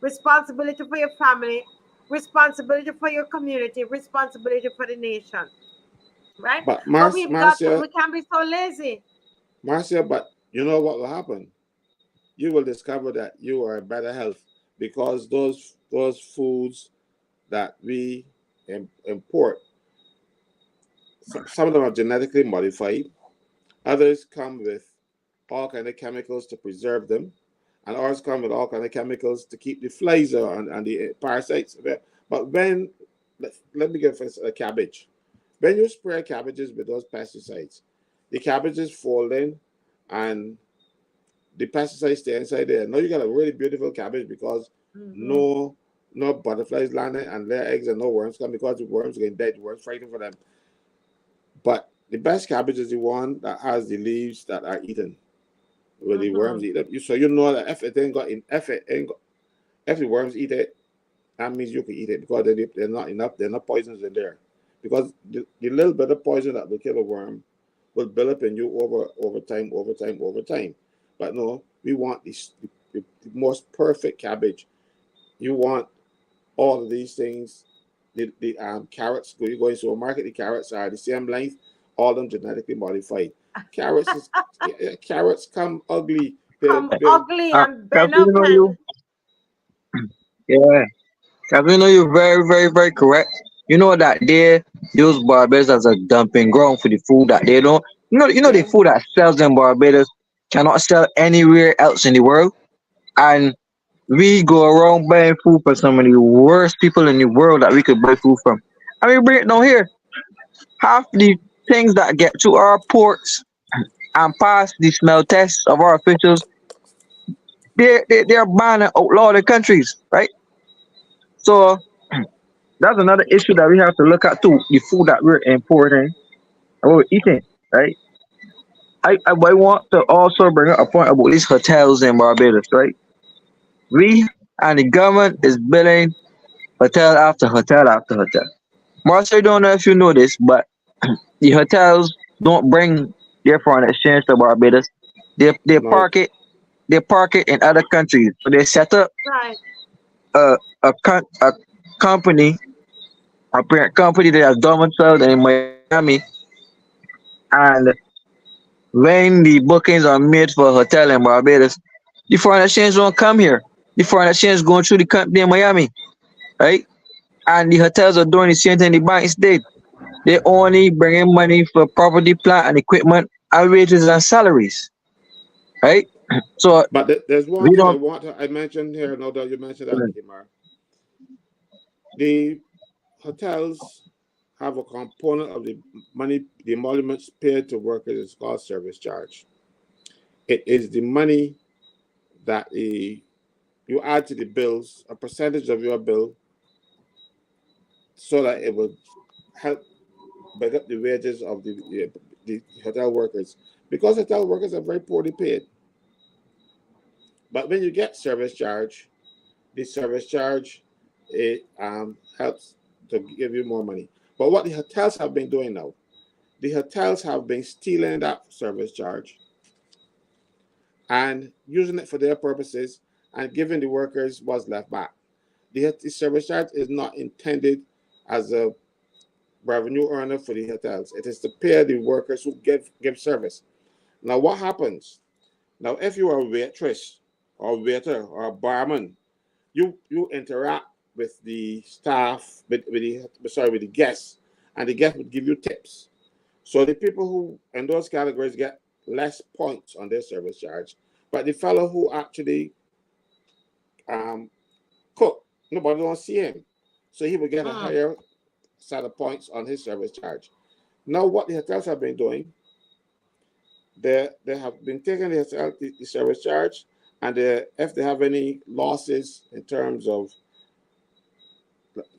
responsibility for your family, responsibility for your community, responsibility for the nation. Right? But But Marcia, we can't be so lazy. but you know what will happen? You will discover that you are in better health because those foods that we import, some of them are genetically modified. Others come with all kind of chemicals to preserve them, and ours come with all kind of chemicals to keep the flies and the parasites. But let me give us a cabbage. When you spray cabbages with those pesticides, the cabbages fall in, and the pesticides stay inside there. Now you got a really beautiful cabbage because Hmm. no butterflies landing and lay eggs and no worms come because the worms getting dead. The worms fighting for them. But the best cabbage is the one that has the leaves that are eaten where the worms Hmm. eat them. So you know that if the worms eat it, that means you can eat it because they're not enough. They're not poisons in there. because the little bit of poison that will kill a worm will build up in you over time. But no, we want the most perfect cabbage. You want all of these things. The carrots, you go into a market, the carrots are the same length, all of them genetically modified. Carrots is carrots come ugly. Come They ugly and Captain, bend up and yeah, Captain, you're very, very, very correct. You know that they use Barbados as a dumping ground for the food that they don't. The yeah. food that sells in Barbados cannot sell anywhere else in the world, and we go around buying food for some of the worst people in the world that we could buy food from, and we bring it down here. Half the things that get to our ports and pass the smell tests of our officials, they're banned and outlawed in countries, right? So that's another issue that we have to look at too. The food that we're importing and what we're eating, right? I want to also bring up a point about these hotels in Barbados, right? We and the government is building hotel after hotel after hotel. Marcel, I don't know if you know this, but the hotels don't bring their foreign exchange to Barbados. They No, park it in other countries. So they set up right. a company, a parent company that has domiciled in Miami, and when the bookings are made for a hotel in Barbados, the foreign exchange don't come here. The foreign exchange going through the company in Miami, right? And the hotels are doing the same thing the banks did. They only bring in money for property, plant, and equipment, and wages and salaries, right? So but there's one we thing don't. I mentioned here. No doubt you mentioned that, Kimar. The hotels have a component of the money, the emoluments paid to workers is called service charge. It is the money that you add to the bills, a percentage of your bill, so that it will help back up the wages of the hotel workers. Because hotel workers are very poorly paid. But when you get service charge, the service charge it helps to give you more money. But what the hotels have been doing now, the hotels have been stealing that service charge and using it for their purposes and giving the workers what's left back. The service charge is not intended as a revenue earner for the hotels. It is to pay the workers who give service. Now, what happens? Now, if you are a waitress or waiter or a barman, you interact with the staff, with the guests, and the guests would give you tips. So the people who in those categories get less points on their service charge, but the fellow who actually um, cook, nobody don't see him, so he would get a Mm. higher set of points on his service charge. Now, what the hotels have been doing, they have been taking the service charge, and if they have any losses in terms of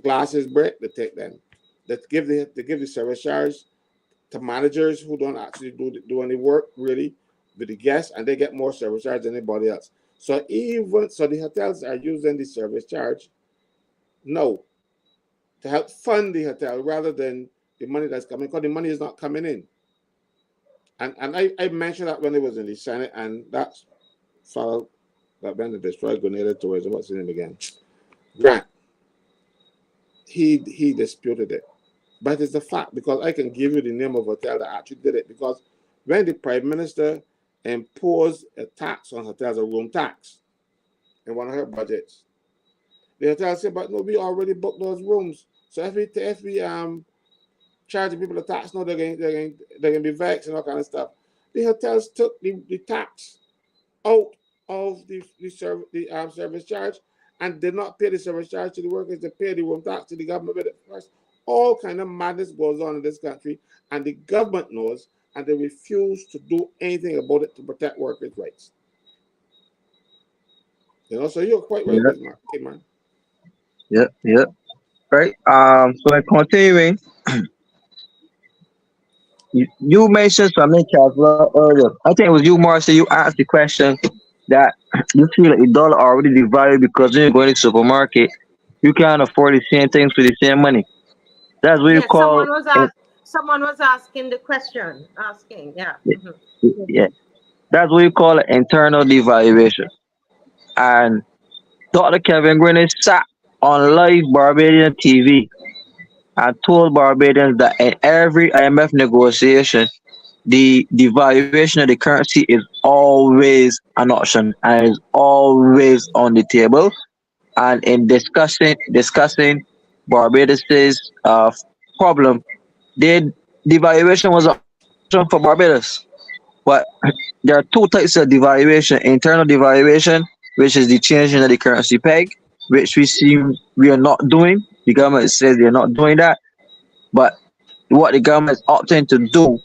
glasses break, they take them. They give the service charge to managers who don't actually do any work really with the guests, and they get more service charge than anybody else. So the hotels are using the service charge now to help fund the hotel rather than the money that's coming, because the money is not coming in. And I mentioned that when it was in the Senate, and that fellow that went to destroy Grenada tourism, what's his name again? Grant. He disputed it. But it's a fact, because I can give you the name of hotel that actually did it. Because when the Prime Minister imposed a tax on hotels, a room tax, in one of her budgets, the hotel said, "But no, we already booked those rooms. So if we charge the people the tax, no, they're going to be vexed and all kind of stuff." The hotels took the tax out of the service charge and did not pay the service charge to the workers. They pay the room tax to the government with it first. All kind of madness goes on in this country, and the government knows, and they refuse to do anything about it to protect workers' rights. So you're quite right, Yeah, Kidman. yeah, yeah. Right. So continuing, you mentioned something as well earlier. I think it was you, Marcia. You asked the question that you feel like the dollar already devalued because when you go to the supermarket, you can't afford the same things for the same money. That's what you Yes, call someone was asking the question. Asking, yeah. yeah. That's what you call internal devaluation. And Dr. Kevin Greenwich sat on live Barbadian TV and told Barbadians that in every IMF negotiation, the devaluation of the currency is always an option and is always on the table. And in discussing Barbados's problem, the devaluation was an option for Barbados. But there are two types of devaluation: internal devaluation, which is the changing of the currency peg, which we are not doing. The government says they're not doing that, but what the government is opting to do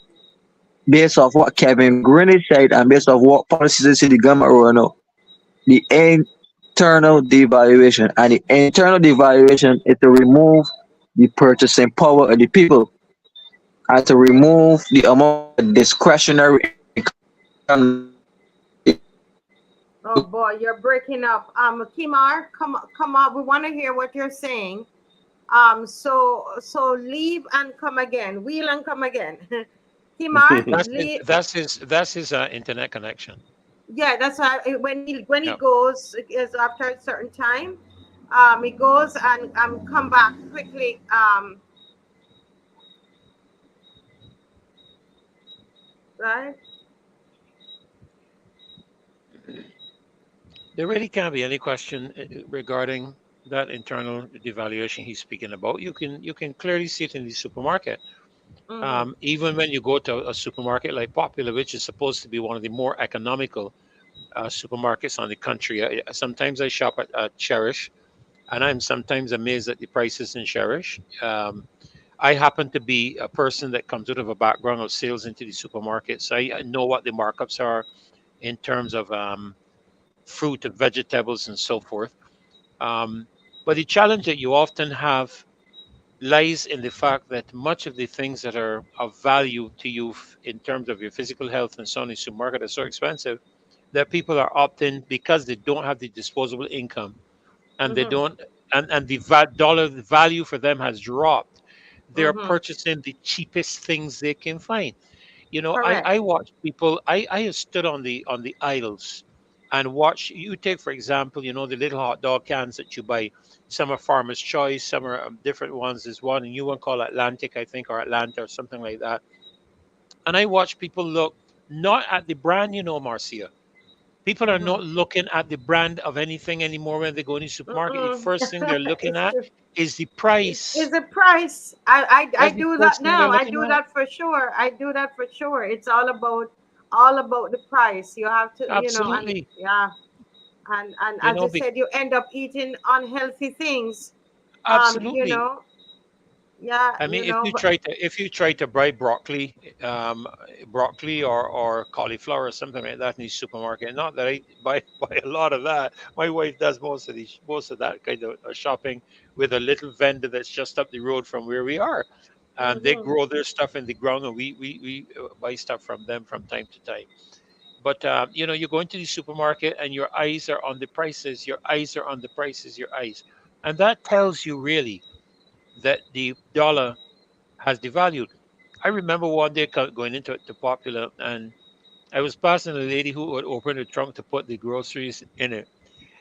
based off what Kevin Greenwich said and based off what policies they see the government will know. The internal devaluation. And the internal devaluation is to remove the purchasing power of the people and to remove the amount of discretionary income that the government Oh boy, you're breaking up. Kimar, come up. We want to hear what you're saying. So leave and come again. Wheel and come again. Kimar, leave. That's his internet connection. Yeah, that's why when he Yeah. goes is after a certain time, he goes and come back quickly. Right. There really can't be any question regarding that internal devaluation he's speaking about. You can clearly see it in the supermarket. Mm-hmm. Even when you go to a supermarket like Popular, which is supposed to be one of the more economical supermarkets on the country. Sometimes I shop at Cherish, and I'm sometimes amazed at the prices in Cherish. I happen to be a person that comes out of a background of sales into the supermarkets. I know what the markups are in terms of fruit and vegetables and so forth. Um, but the challenge that you often have lies in the fact that much of the things that are of value to you in terms of your physical health and so on in the supermarket are so expensive that people are opting because they don't have the disposable income and they Mm-hmm. don't and the dollar value for them has dropped. They're Mm-hmm. purchasing the cheapest things they can find. I Correct. watch people. I have stood on the aisles and watch. You take for example, the little hot dog cans that you buy. Some are Farmer's Choice, some are different ones. There's one, a new one called Atlantic, I think, or Atlanta, or something like that. And I watch people look not at the brand, Marcia. People are Mm-hmm. not looking at the brand of anything anymore when they go in the supermarket. The Mm-mm. first thing they're looking It's at the is the is price. the price. I That's the do that first thing they're now. I looking do at. that for sure. I do that for sure. It's all about the price. You have to, and Absolutely. yeah, and You as know, you be, said, you end up eating unhealthy things. Um, you absolutely. know, yeah, I mean, but if you try to buy broccoli or cauliflower or something like that in the supermarket, not that I buy buy a lot of that. My wife does most of that kind of shopping with a little vendor that's just up the road from where we are, and they hmm grow their stuff in the ground, and we buy stuff from them from time to time. But you go into the supermarket and your eyes are on the prices. Your eyes are on the prices. Your eyes, and that tells you really that the dollar has devalued. I remember one day going into to Popular, and I was passing a lady who would open the trunk to put the groceries in it,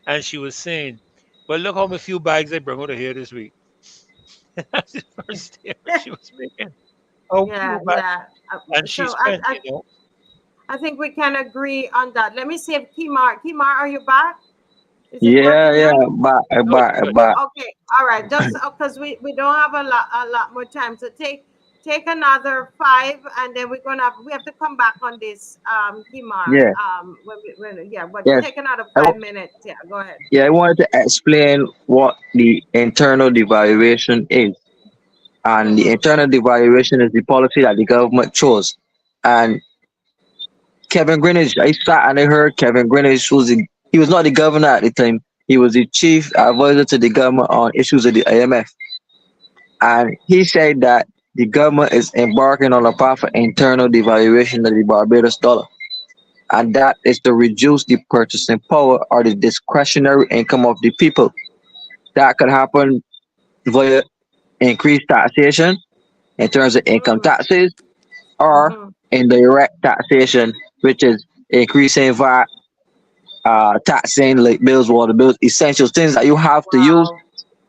and she was saying, "Well, look how many few bags I brought out of here this week." That's the first statement she was making. How yeah, few bags, yeah. and she So spent, I think we can agree on that. Let me see if Kimar, are you back? Is it Yeah, working yeah, now? good, good. but Okay, all right. Just because we don't have a lot more time, so take another five, and then we have to come back on this Kimar yeah, yeah, but yes. take another I, wa- 5 minutes. Yeah, go ahead. yeah, I wanted to explain what the internal devaluation is. And the Mm-hmm. internal devaluation is the policy that the government chose. And Kevin Greenwich, I sat and I heard Kevin Greenwich he was not the governor at the time. He was the chief advisor to the government on issues of the IMF. And he said that the government is embarking on a path of internal devaluation of the Barbados dollar. And that is to reduce the purchasing power or the discretionary income of the people. That could happen via increased taxation in terms of income Mm, taxes, or mhm. indirect taxation, which is increasing VAT, taxing like bills, water bills, essentials, things that you have to use, Wow.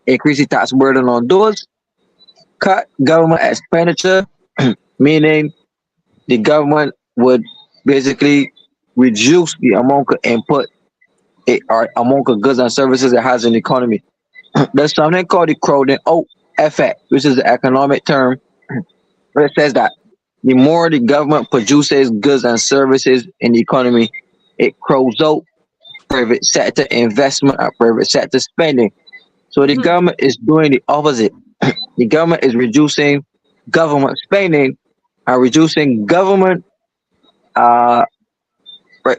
increasing tax burden on those, cut government expenditure, meaning the government would basically reduce the amount of input or amount of goods and services it has in the economy. There's something called the crowding out effect, which is the economic term where it says that the more the government produces goods and services in the economy, it crowds out private sector investment and private sector spending. So the Mhm. government is doing the opposite. The government is reducing government spending and reducing government uh re-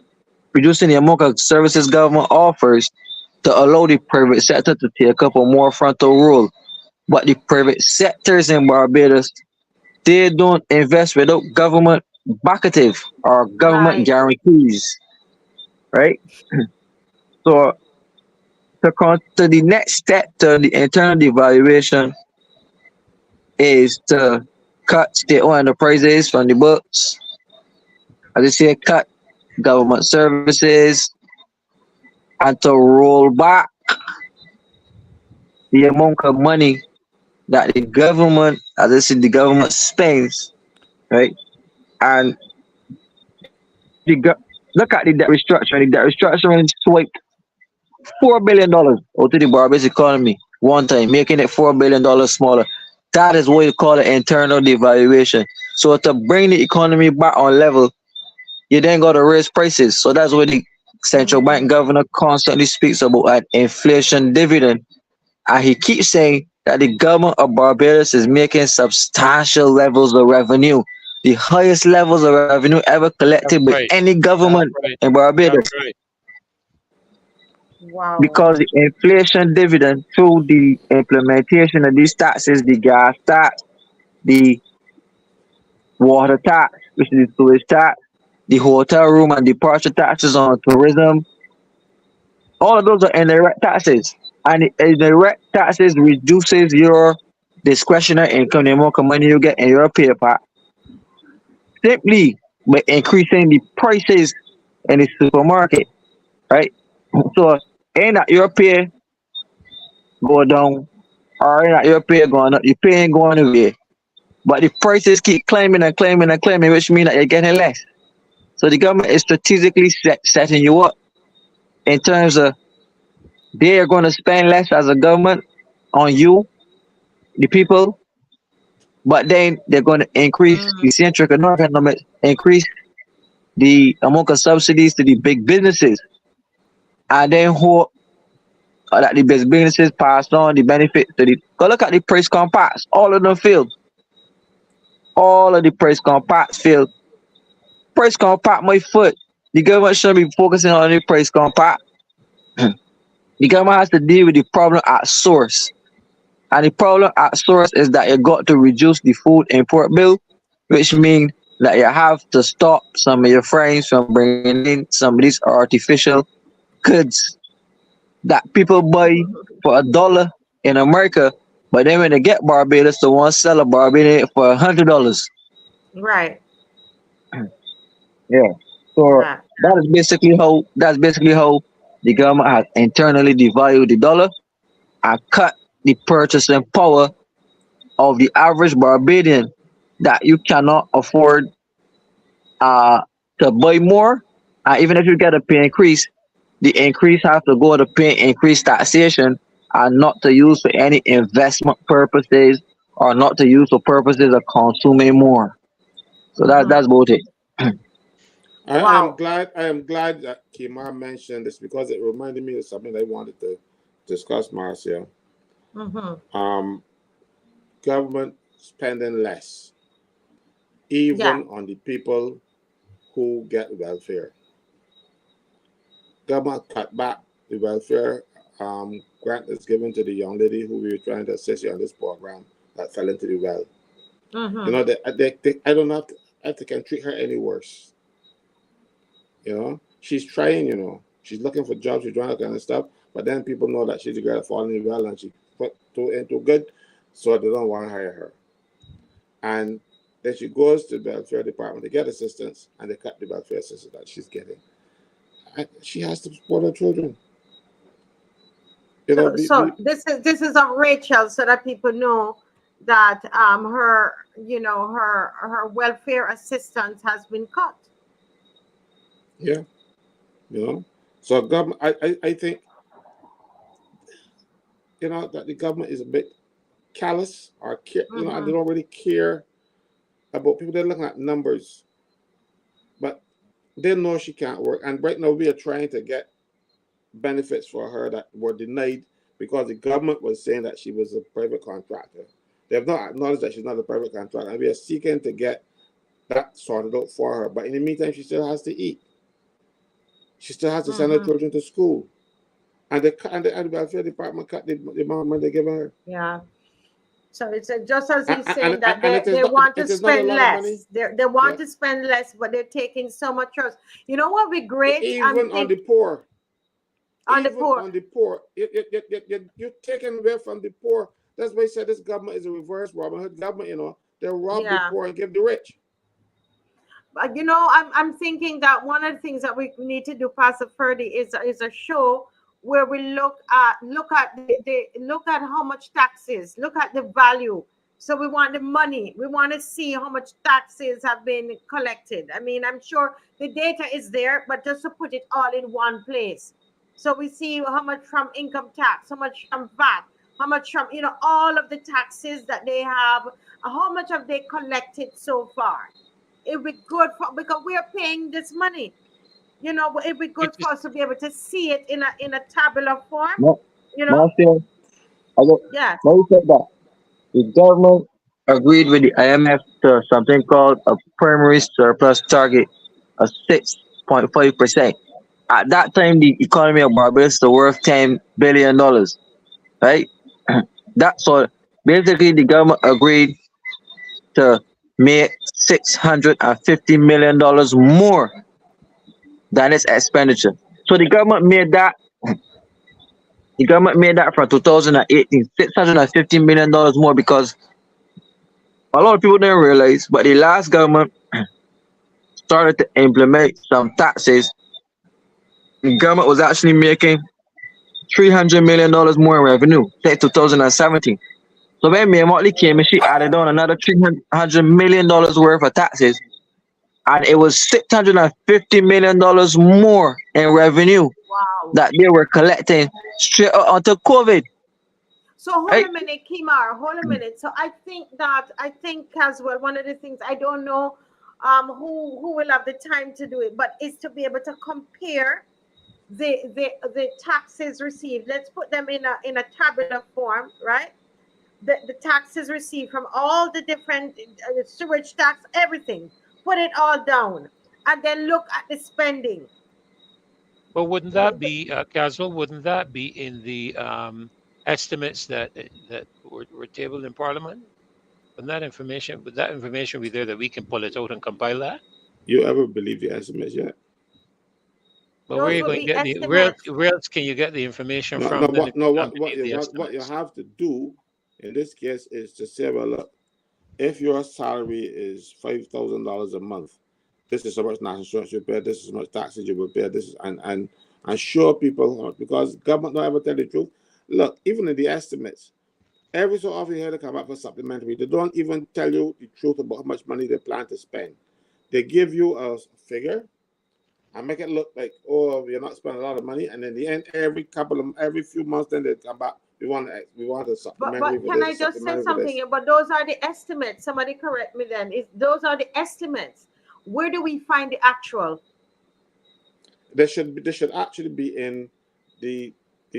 reducing the amount of services government offers to allow the private sector to take up a more frontal role. But the private sectors in Barbados, they don't invest without government backative or government Right. guarantees, right? So to come to the next step to the internal devaluation is to cut state-owned enterprises from the books. As I say, cut government services and to roll back the amount of money that the government, as I said, the government spends, right? And look at the debt restructuring. The debt restructuring swiped $4 billion out of the Barbados economy one time, making it $4 billion smaller. That is what you call an internal devaluation. So to bring the economy back on level, you then got to raise prices. So that's what the central Mhm. bank governor constantly speaks about an inflation dividend. And he keeps saying that the government of Barbados is making substantial levels of revenue, the highest levels of revenue ever That's collected by right. any That's government right. in That's Barbados. right. Wow. Because the inflation dividend through the implementation of these taxes, the gas tax, the water tax, which is the sewage tax, the hotel room and departure taxes on tourism, all of those are indirect taxes. And the indirect taxes reduces your discretionary income, the amount of money you get in your pay pot, simply by increasing the prices in the supermarket, right? So ain't that your pay go down or ain't that your pay going up, your pay ain't going away. But the prices keep climbing and climbing and climbing, which means that you're getting less. So the government is strategically setting you up in terms of they are going to spend less as a government on you, the people, but then they're going to increase Mm, the central economics, increase the amount of subsidies to the big businesses, and then hope that the big businesses pass on the benefits to the. Go look at the price compacts. All of them failed. All of the price compacts failed. Price compact my foot. The government shouldn't be focusing on the price compact. The government has to deal with the problem at source. And the problem at source is that you got to reduce the food import bill, which means that you have to stop some of your friends from bringing in some of these artificial goods that people buy for $1 in America, but then when they get Barbados, the ones sell a Barbados for $100. right. Yeah. So Right. that's basically how the government has internally devalued the dollar and cut the purchasing power of the average Barbadian that you cannot afford uh to buy more. Even if you get a pay increase, the increase has to go to pay increased taxation and not to use for any investment purposes or not to use for purposes of consuming more. So Mhm. that's about it. I am Wow. glad. I am glad that Kima mentioned this because it reminded me of something I wanted to discuss, Marcia. Mhm. Um, Government spending less, Yeah. even on the people who get welfare. Government cut back the welfare grant that's given to the young lady who we were trying to assist you on this program that fell into the well. You Mhm. know, I don't have to, I can treat her any worse. You know, she's trying. You know, she's looking for jobs, she's doing that kind of stuff. But then people know that she's a girl falling well, and she put into good. so they don't want to hire her. And then she goes to the welfare department to get assistance, and they cut the welfare assistance that she's getting. And she has to support her children. You know, So this is of Rachel, so that people know that her her welfare assistance has been cut. yeah, you know. So government, I think, you know, that the government is a bit callous or care, you know, and they don't really care about people. They're looking at numbers, but they know she can't work. And right now we are trying to get benefits for her that were denied because the government was saying that she was a private contractor. They have not acknowledged that she's not a private contractor, and we are seeking to get that sorted out for her. But in the meantime, she still has to eat. She still has to send her children to school, and the welfare department cut the amount of money they give her. Yeah. So it's just as he's saying And, that and it is they not, want it to is not a spend lot of money. less. They want Yeah. to spend less, but they're taking so much else. You know what would be great? Even on the poor. On the Even poor. on the poor. You're taking away from the poor. That's why I said this government is a reverse Robin Hood government, you know. They rob the poor and give the rich. But you know, I'm thinking that one of the things that we need to do, Pastor Ferdy, is a show where we look at how much taxes, look at the value. So we want the money. We want to see how much taxes have been collected. I mean, I'm sure the data is there, but just to put it all in one place. So we see how much from income tax, how much from VAT, how much from, you know, all of the taxes that they have, how much have they collected so far. It would be good for, because we are paying this money, you know, but it would be good for us to be able to see it in a tabular form, you know. Marcia, Yeah. Mary said that the government agreed with the IMF to something called a primary surplus target of 6.5%. At that time, the economy of Barbados was worth $10 billion, right? That's all. Basically, the government agreed to make $650 million more than its expenditure. So the government made that from 2018, $650 million more, because a lot of people didn't realize, but the last government started to implement some taxes. The government was actually making $300 million more in revenue since 2017. So when Mayor Motley came and she added on another $300 million worth of taxes, and it was $650 million more in revenue Wow. that they were collecting straight out onto COVID. So hold Right? a minute, Kimar, hold a minute. So I think as well, one of the things, I don't know who will have the time to do it, but is to be able to compare the taxes received. Let's put them in a tabular form, right? The taxes received from all the different sewage tax, everything. Put it all down, and then look at the spending. But wouldn't that be, Caswell, wouldn't that be in the estimates that were tabled in Parliament? Would that information be there that we can pull it out and compile that? You ever believe the estimates yet? But where are Those you would going to be get estimates. where else can you get the information No, from than what underneath the you estimates? have to do in this case is to say, well, look, if your salary is $5,000 a month, this is how much national insurance you pay, this is how much taxes you will pay, this is and show people, because government don't ever tell the truth. Look, even in the estimates, every so often you hear they come up for supplementary. They don't even tell you the truth about how much money they plan to spend. They give you a figure and make it look like, oh, you're not spending a lot of money, and in the end, every few months, then they come back. We want a supplementary But for can this, I a just say supplementary for this. something? But those are the estimates. Somebody correct me then. If those are the estimates, where do we find the actual? They should actually be in the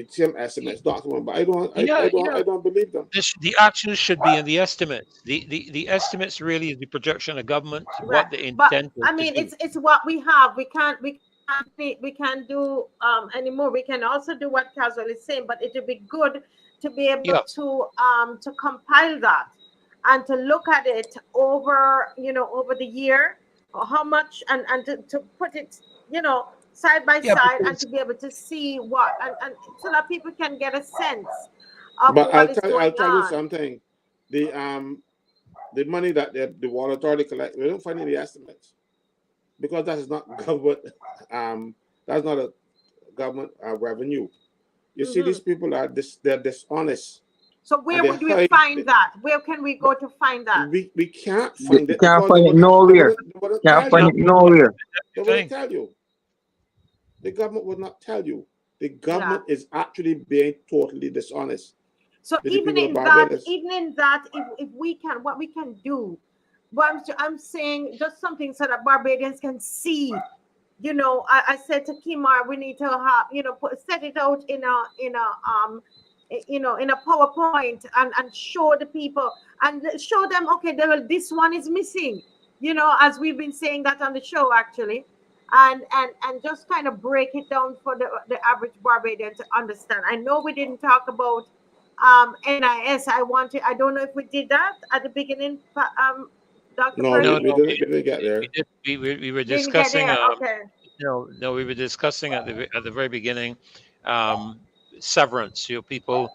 same estimates document, but I don't Yeah, yeah. I don't believe them. The actions should be in the estimates. The estimates really is the projection of government, Right. what they But intend I to mean, do. it's what we have. We can't do anymore. We can also do what Caswell is saying, but it would be good to be able Yeah. to compile that and to look at it over, you know, over the year, or how much, and to put it, you know, side by Yeah, side, and because to be able to see what, and so that people can get a sense of But what is I'll going tell you on. something. the money that the water authority collect, we don't find any estimates because that is not government. That's not a government revenue. You see, these people are they're dishonest. So where would we find that? Where can we go to find that? We can't You find it can't because find it nowhere. Can't find it nowhere. They wouldn't tell you. The government would not tell you. The government is actually being totally dishonest. So even in that, if we can, what we can do, but I'm saying just something so that Barbadians can see. You know, I said to Kimar, we need to have, you know, set it out in a PowerPoint and show the people and show them, okay, this one is missing, you know, as we've been saying that on the show actually, and just kind of break it down for the average Barbadian to understand. I know we didn't talk about NIS. I don't know if we did that at the beginning, Dr. No, we didn't get there. We were discussing. Okay. No, we were discussing at the very beginning, severance. You know, people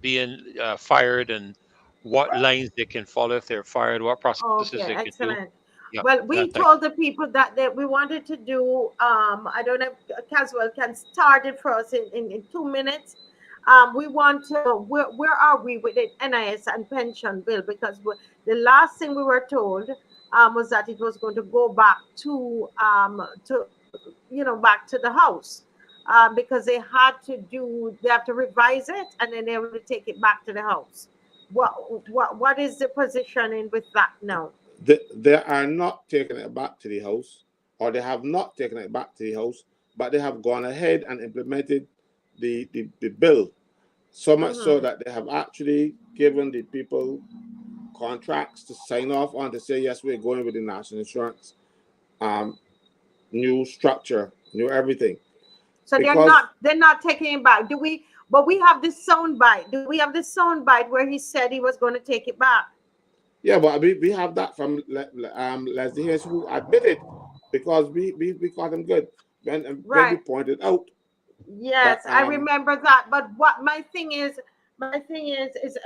being fired and what lines they can follow if they're fired, what processes they can do. Yeah, well, we told the people that we wanted to do. I don't know if Caswell can start it for us in 2 minutes. We want to. Where are we with the NIS and pension bill? Because the last thing we were told was that it was going to go back to back to the House because they have to revise it and then they will take it back to the House. What is the position with that now? They are not taking it back to the House, or they have not taken it back to the House, but they have gone ahead and implemented the bill, so much so that they have actually given the people contracts to sign off on to say, yes, we're going with the national insurance, new structure, new everything. So they're not taking it back. But we have this sound bite. Do we have this sound bite where he said he was going to take it back? Yeah, but we have that from Leslie Hayes, who admitted, because we caught him good when we pointed out. Yes, but, I remember that. But what my thing is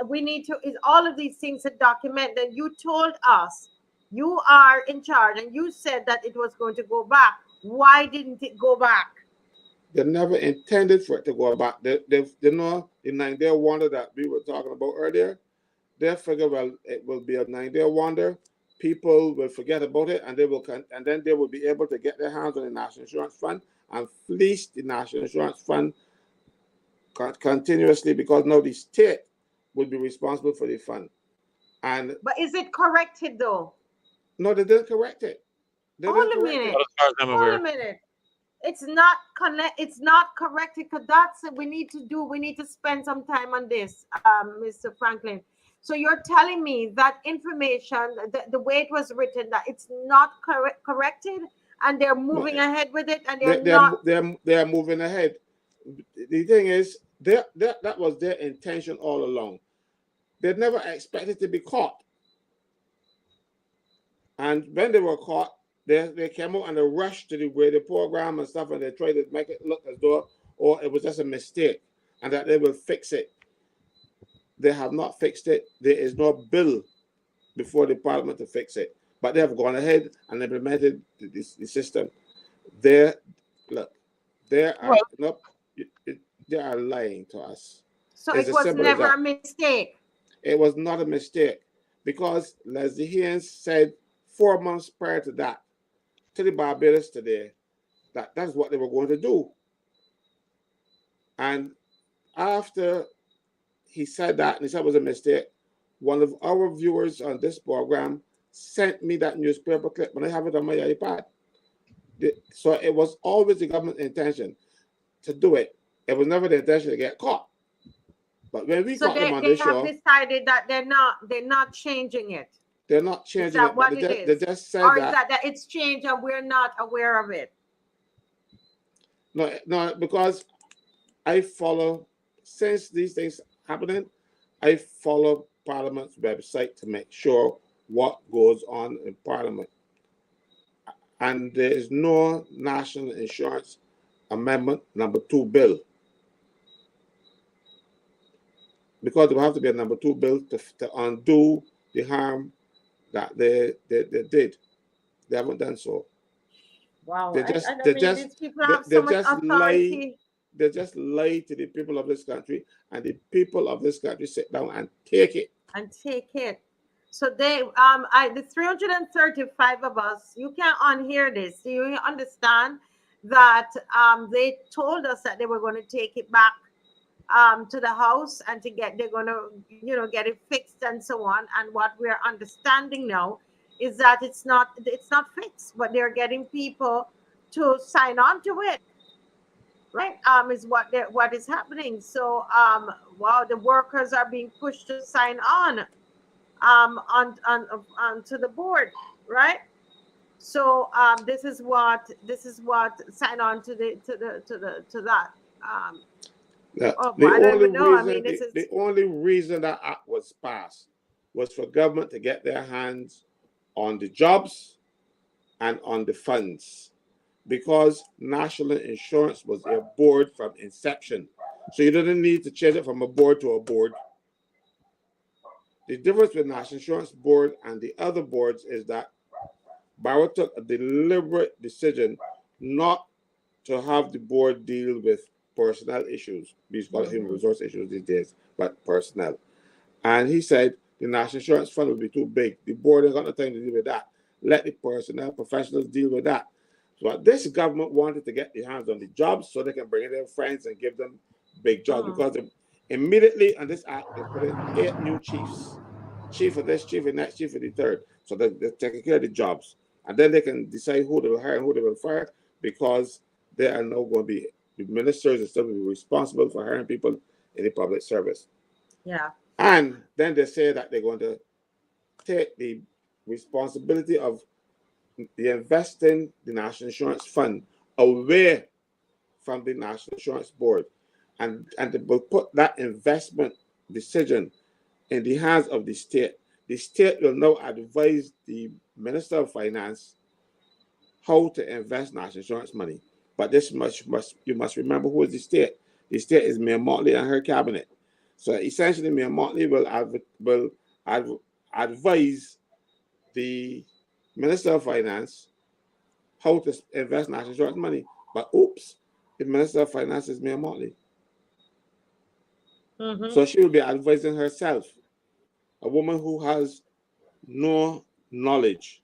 we need to all of these things to document. That you told us you are in charge, and you said that it was going to go back. Why didn't it go back? They never intended for it to go back. They know the 9-day wonder that we were talking about earlier. They figure, well, it will be a 9-day wonder. People will forget about it, and then they will be able to get their hands on the National Insurance Fund and fleece the National Insurance Fund continuously, because now the state will be responsible for the fund. But is it corrected though? No, they didn't correct it. Hold a minute. It's not corrected, because that's what we need to do. We need to spend some time on this, Mr. Franklin. So you're telling me that information, the way it was written, that it's not corrected, and they're moving ahead with it, and they're moving ahead. The thing is, that was their intention all along. They never expected to be caught, and when they were caught, they came out and they rushed to the program and stuff, and they tried to make it look as though it was just a mistake and that they will fix it. They have not fixed it. There is no bill before the parliament to fix it, but they have gone ahead and implemented the system. They are lying to us. So it was never a mistake. It was not a mistake, because Leslie Hayes said 4 months prior to that, to the Barbados today, that's what they were going to do. And after he said that, and he said it was a mistake, one of our viewers on this program sent me that newspaper clip, and I have it on my iPad. So it was always the government's intention to do it. It was never the intention to get caught. But when we got them on the show, they have decided that they're not changing it. They're not changing is that it. What it is? They just said or is that it's changed and we're not aware of it? No, because I follow, since these things happening, I follow Parliament's website to make sure what goes on in Parliament. And there is no National Insurance Amendment number 2 bill. because there will have to be a number two bill to undo the harm that they did. They haven't done so. Wow. They And, just and I they mean, just these people they, have so they much just lie authority they just lie to the people of this country, and the people of this country sit down and take it. and take it. So they, the 335 of us, you can't unhear this. Do you understand that they told us that they were going to take it back to the house and they're going to, get it fixed and so on. And what we're understanding now is that it's not fixed, but they're getting people to sign on to it, right? Is what is happening. So wow, the workers are being pushed to sign on to the board, right? So this is what sign on to that. Um, Yeah. oh, well, The I don't only even know. I reason mean, the, this is the only reason that act was passed was for government to get their hands on the jobs and on the funds, because national insurance was a board from inception. So you didn't need to change it from a board to a board. The difference with national insurance board and the other boards is that Barrow took a deliberate decision not to have the board deal with personnel issues. We call it human Mhm. resource issues these days, but personnel. And he said the national insurance fund would be too big. The board ain't got nothing to do with that. Let the personnel professionals deal with that. So this government wanted to get their hands on the jobs so they can bring in their friends and give them big jobs, Mm. because immediately on this act they put in 8 new chiefs, chief of this, chief of that, chief of the third. So they're taking care of the jobs, and then they can decide who they will hire and who they will fire, because they are now going to be the ministers and stuff will be responsible for hiring people in the public service. Yeah. And then they say that they're going to take the responsibility of the investing the National Insurance Fund away from the National Insurance Board, and they will put that investment decision in the hands of the state. The state will now advise the Minister of Finance how to invest national insurance money. But this must you must remember who is the state. The state is Mayor Motley and her cabinet. So essentially, Mayor Motley will advise the Minister of Finance how to invest national insurance money. But oops, the Minister of Finance is Mayor Motley. Mm-hmm. So she will be advising herself, a woman who has no knowledge.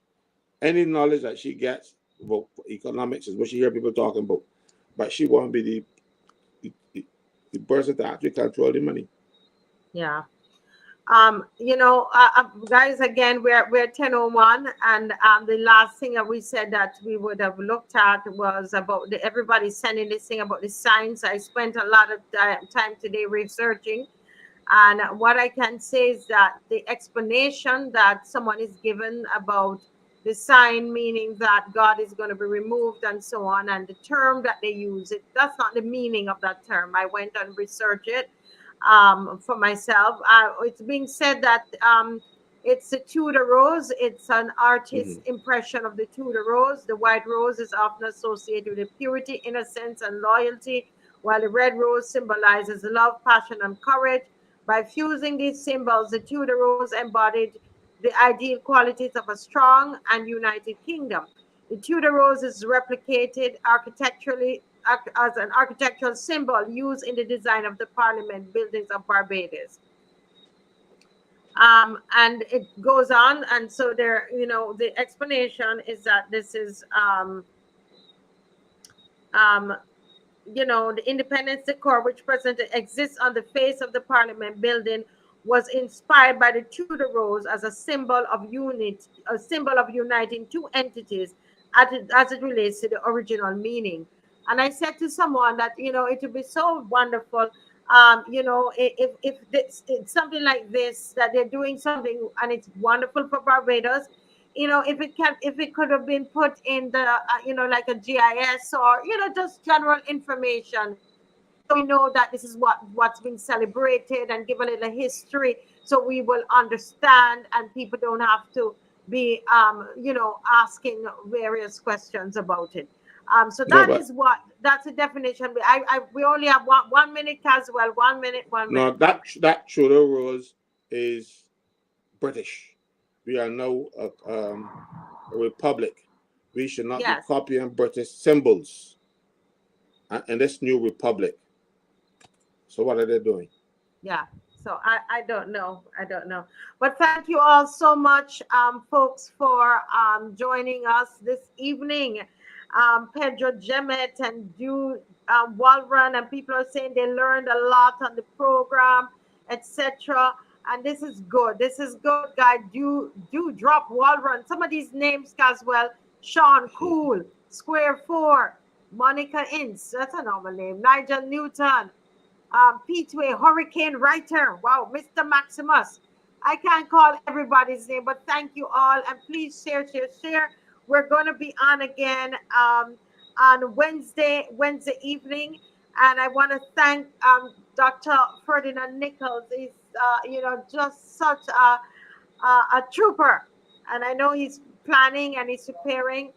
Any knowledge that she gets about economics is what she hear people talking about. But she won't be the person to actually control the money. Yeah. Guys, again, we're 10:01, and the last thing that we said that we would have looked at was about everybody sending this thing about the signs. I spent a lot of time today researching, and what I can say is that the explanation that someone is given about the sign, meaning that God is going to be removed and so on, and the term that they use, that's not the meaning of that term. I went and researched it for myself. It's being said that it's a Tudor rose. It's an artist's Mhm. impression of the Tudor rose. The white rose is often associated with purity, innocence, and loyalty, while the red rose symbolizes love, passion, and courage. By fusing these symbols, the Tudor rose embodied the ideal qualities of a strong and united kingdom. The Tudor rose is replicated architecturally as an architectural symbol used in the design of the Parliament buildings of Barbados. And it goes on, and so there, the explanation is that this is um, the Independence Decor, which presently exists on the face of the Parliament building, was inspired by the Tudor rose as a symbol of unity, a symbol of uniting two entities as it relates to the original meaning. And I said to someone that, it would be so wonderful, if it's something like this, that they're doing something and it's wonderful for Barbados, if it could have been put in the like a GIS, or just general information, so we know that this is what's being celebrated, and give a little history, so we will understand, and people don't have to be asking various questions about it. So No, that but is what that's a definition. We only have 1 minute as well. 1 minute, 1 minute, no, that Trudeau rules is British. We are now a republic. We should not be Yes. copying British symbols in this new republic. So what are they doing? Yeah. So I don't know. I don't know. But thank you all so much, folks, for joining us this evening. Pedro Jemet and Du Walrun, and people are saying they learned a lot on the program, etc. And this is good. This is good, guys. Do drop Walrun. Some of these names as well. Sean Cool, Square Four, Monica Ince. That's a normal name. Nigel Newton. P2A Hurricane Writer. Wow, Mr. Maximus. I can't call everybody's name, but thank you all. And please share, share, share. We're going to be on again on Wednesday evening. And I want to thank Dr. Ferdinand Nichols. He's, just such a trooper. And I know he's planning and he's preparing,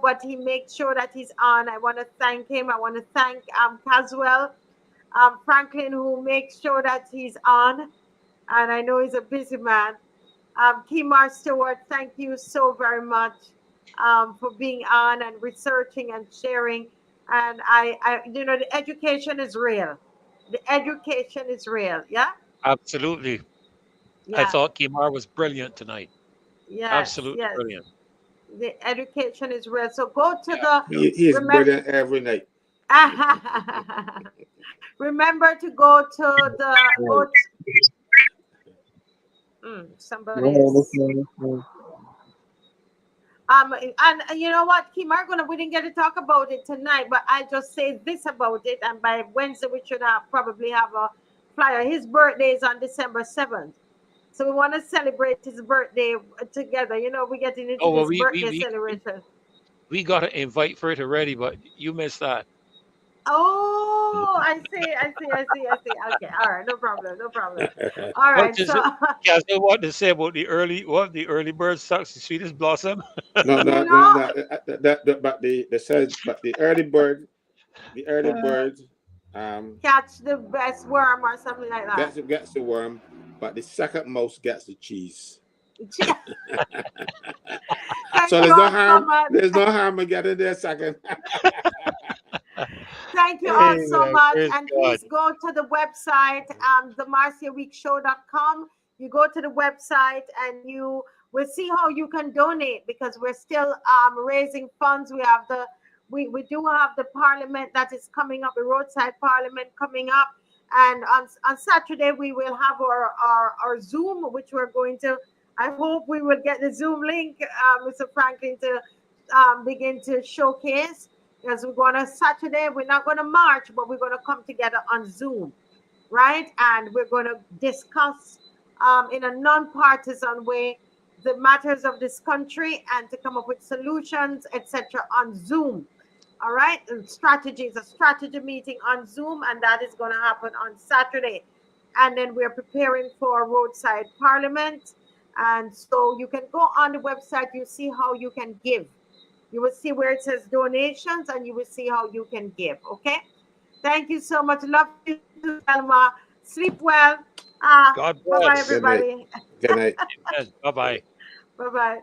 but he makes sure that he's on. I want to thank him. I want to thank Caswell Franklin, who makes sure that he's on. And I know he's a busy man. Kimar Stewart, thank you so very much for being on and researching and sharing. And the education is real. The education is real. Yeah. Absolutely. I Yeah. thought Kimar was brilliant tonight. Yes. Absolutely Yes. brilliant. The education is real. So go to Yeah. the He is remember. brilliant every night. Remember to go to the go. Somebody is. And you know what, Kimar, we didn't get to talk about it tonight, but I just say this about it, and by Wednesday we should probably have a flyer. His birthday is on December 7th, so we want to celebrate his birthday together. We're getting into Oh well, this we we birthday we celebration. we got an invite for it already, but you missed that. Oh, I see, I see, I see, I see. Okay, all right, no problem, no problem. All Well, right, just so guys, know what to say about the early bird sucks the sweetest blossom. No, you no, no, know, no. But the says, but the early bird, um, catch the best worm or something like that. gets the worm, but the second most gets the cheese. So Thank you all so much. there's no harm in getting there second. Thank you all so Amen. much. Praise And God. please go to the website, themarciaweekshow.com. You go to the website and you will see how you can donate, because we're still raising funds. We do have the parliament that is coming up, the roadside parliament coming up. And on Saturday, we will have our Zoom, which we're going to, I hope we will get the Zoom link, Mr. Franklin, to begin to showcase. Because we're going to Saturday, we're not going to march, but we're going to come together on Zoom, right? And we're going to discuss in a non-partisan way the matters of this country and to come up with solutions, etc. on Zoom. All right, and strategies, a strategy meeting on Zoom, and that is going to happen on Saturday. And then we're preparing for roadside parliament. And so you can go on the website, you see how you can give. You will see where it says donations, and you will see how you can give. Okay. Thank you so much. Love you too, Selma. Sleep well. God Bye bye, bless. Good night. everybody. Good night. Amen. Bye bye. Bye bye.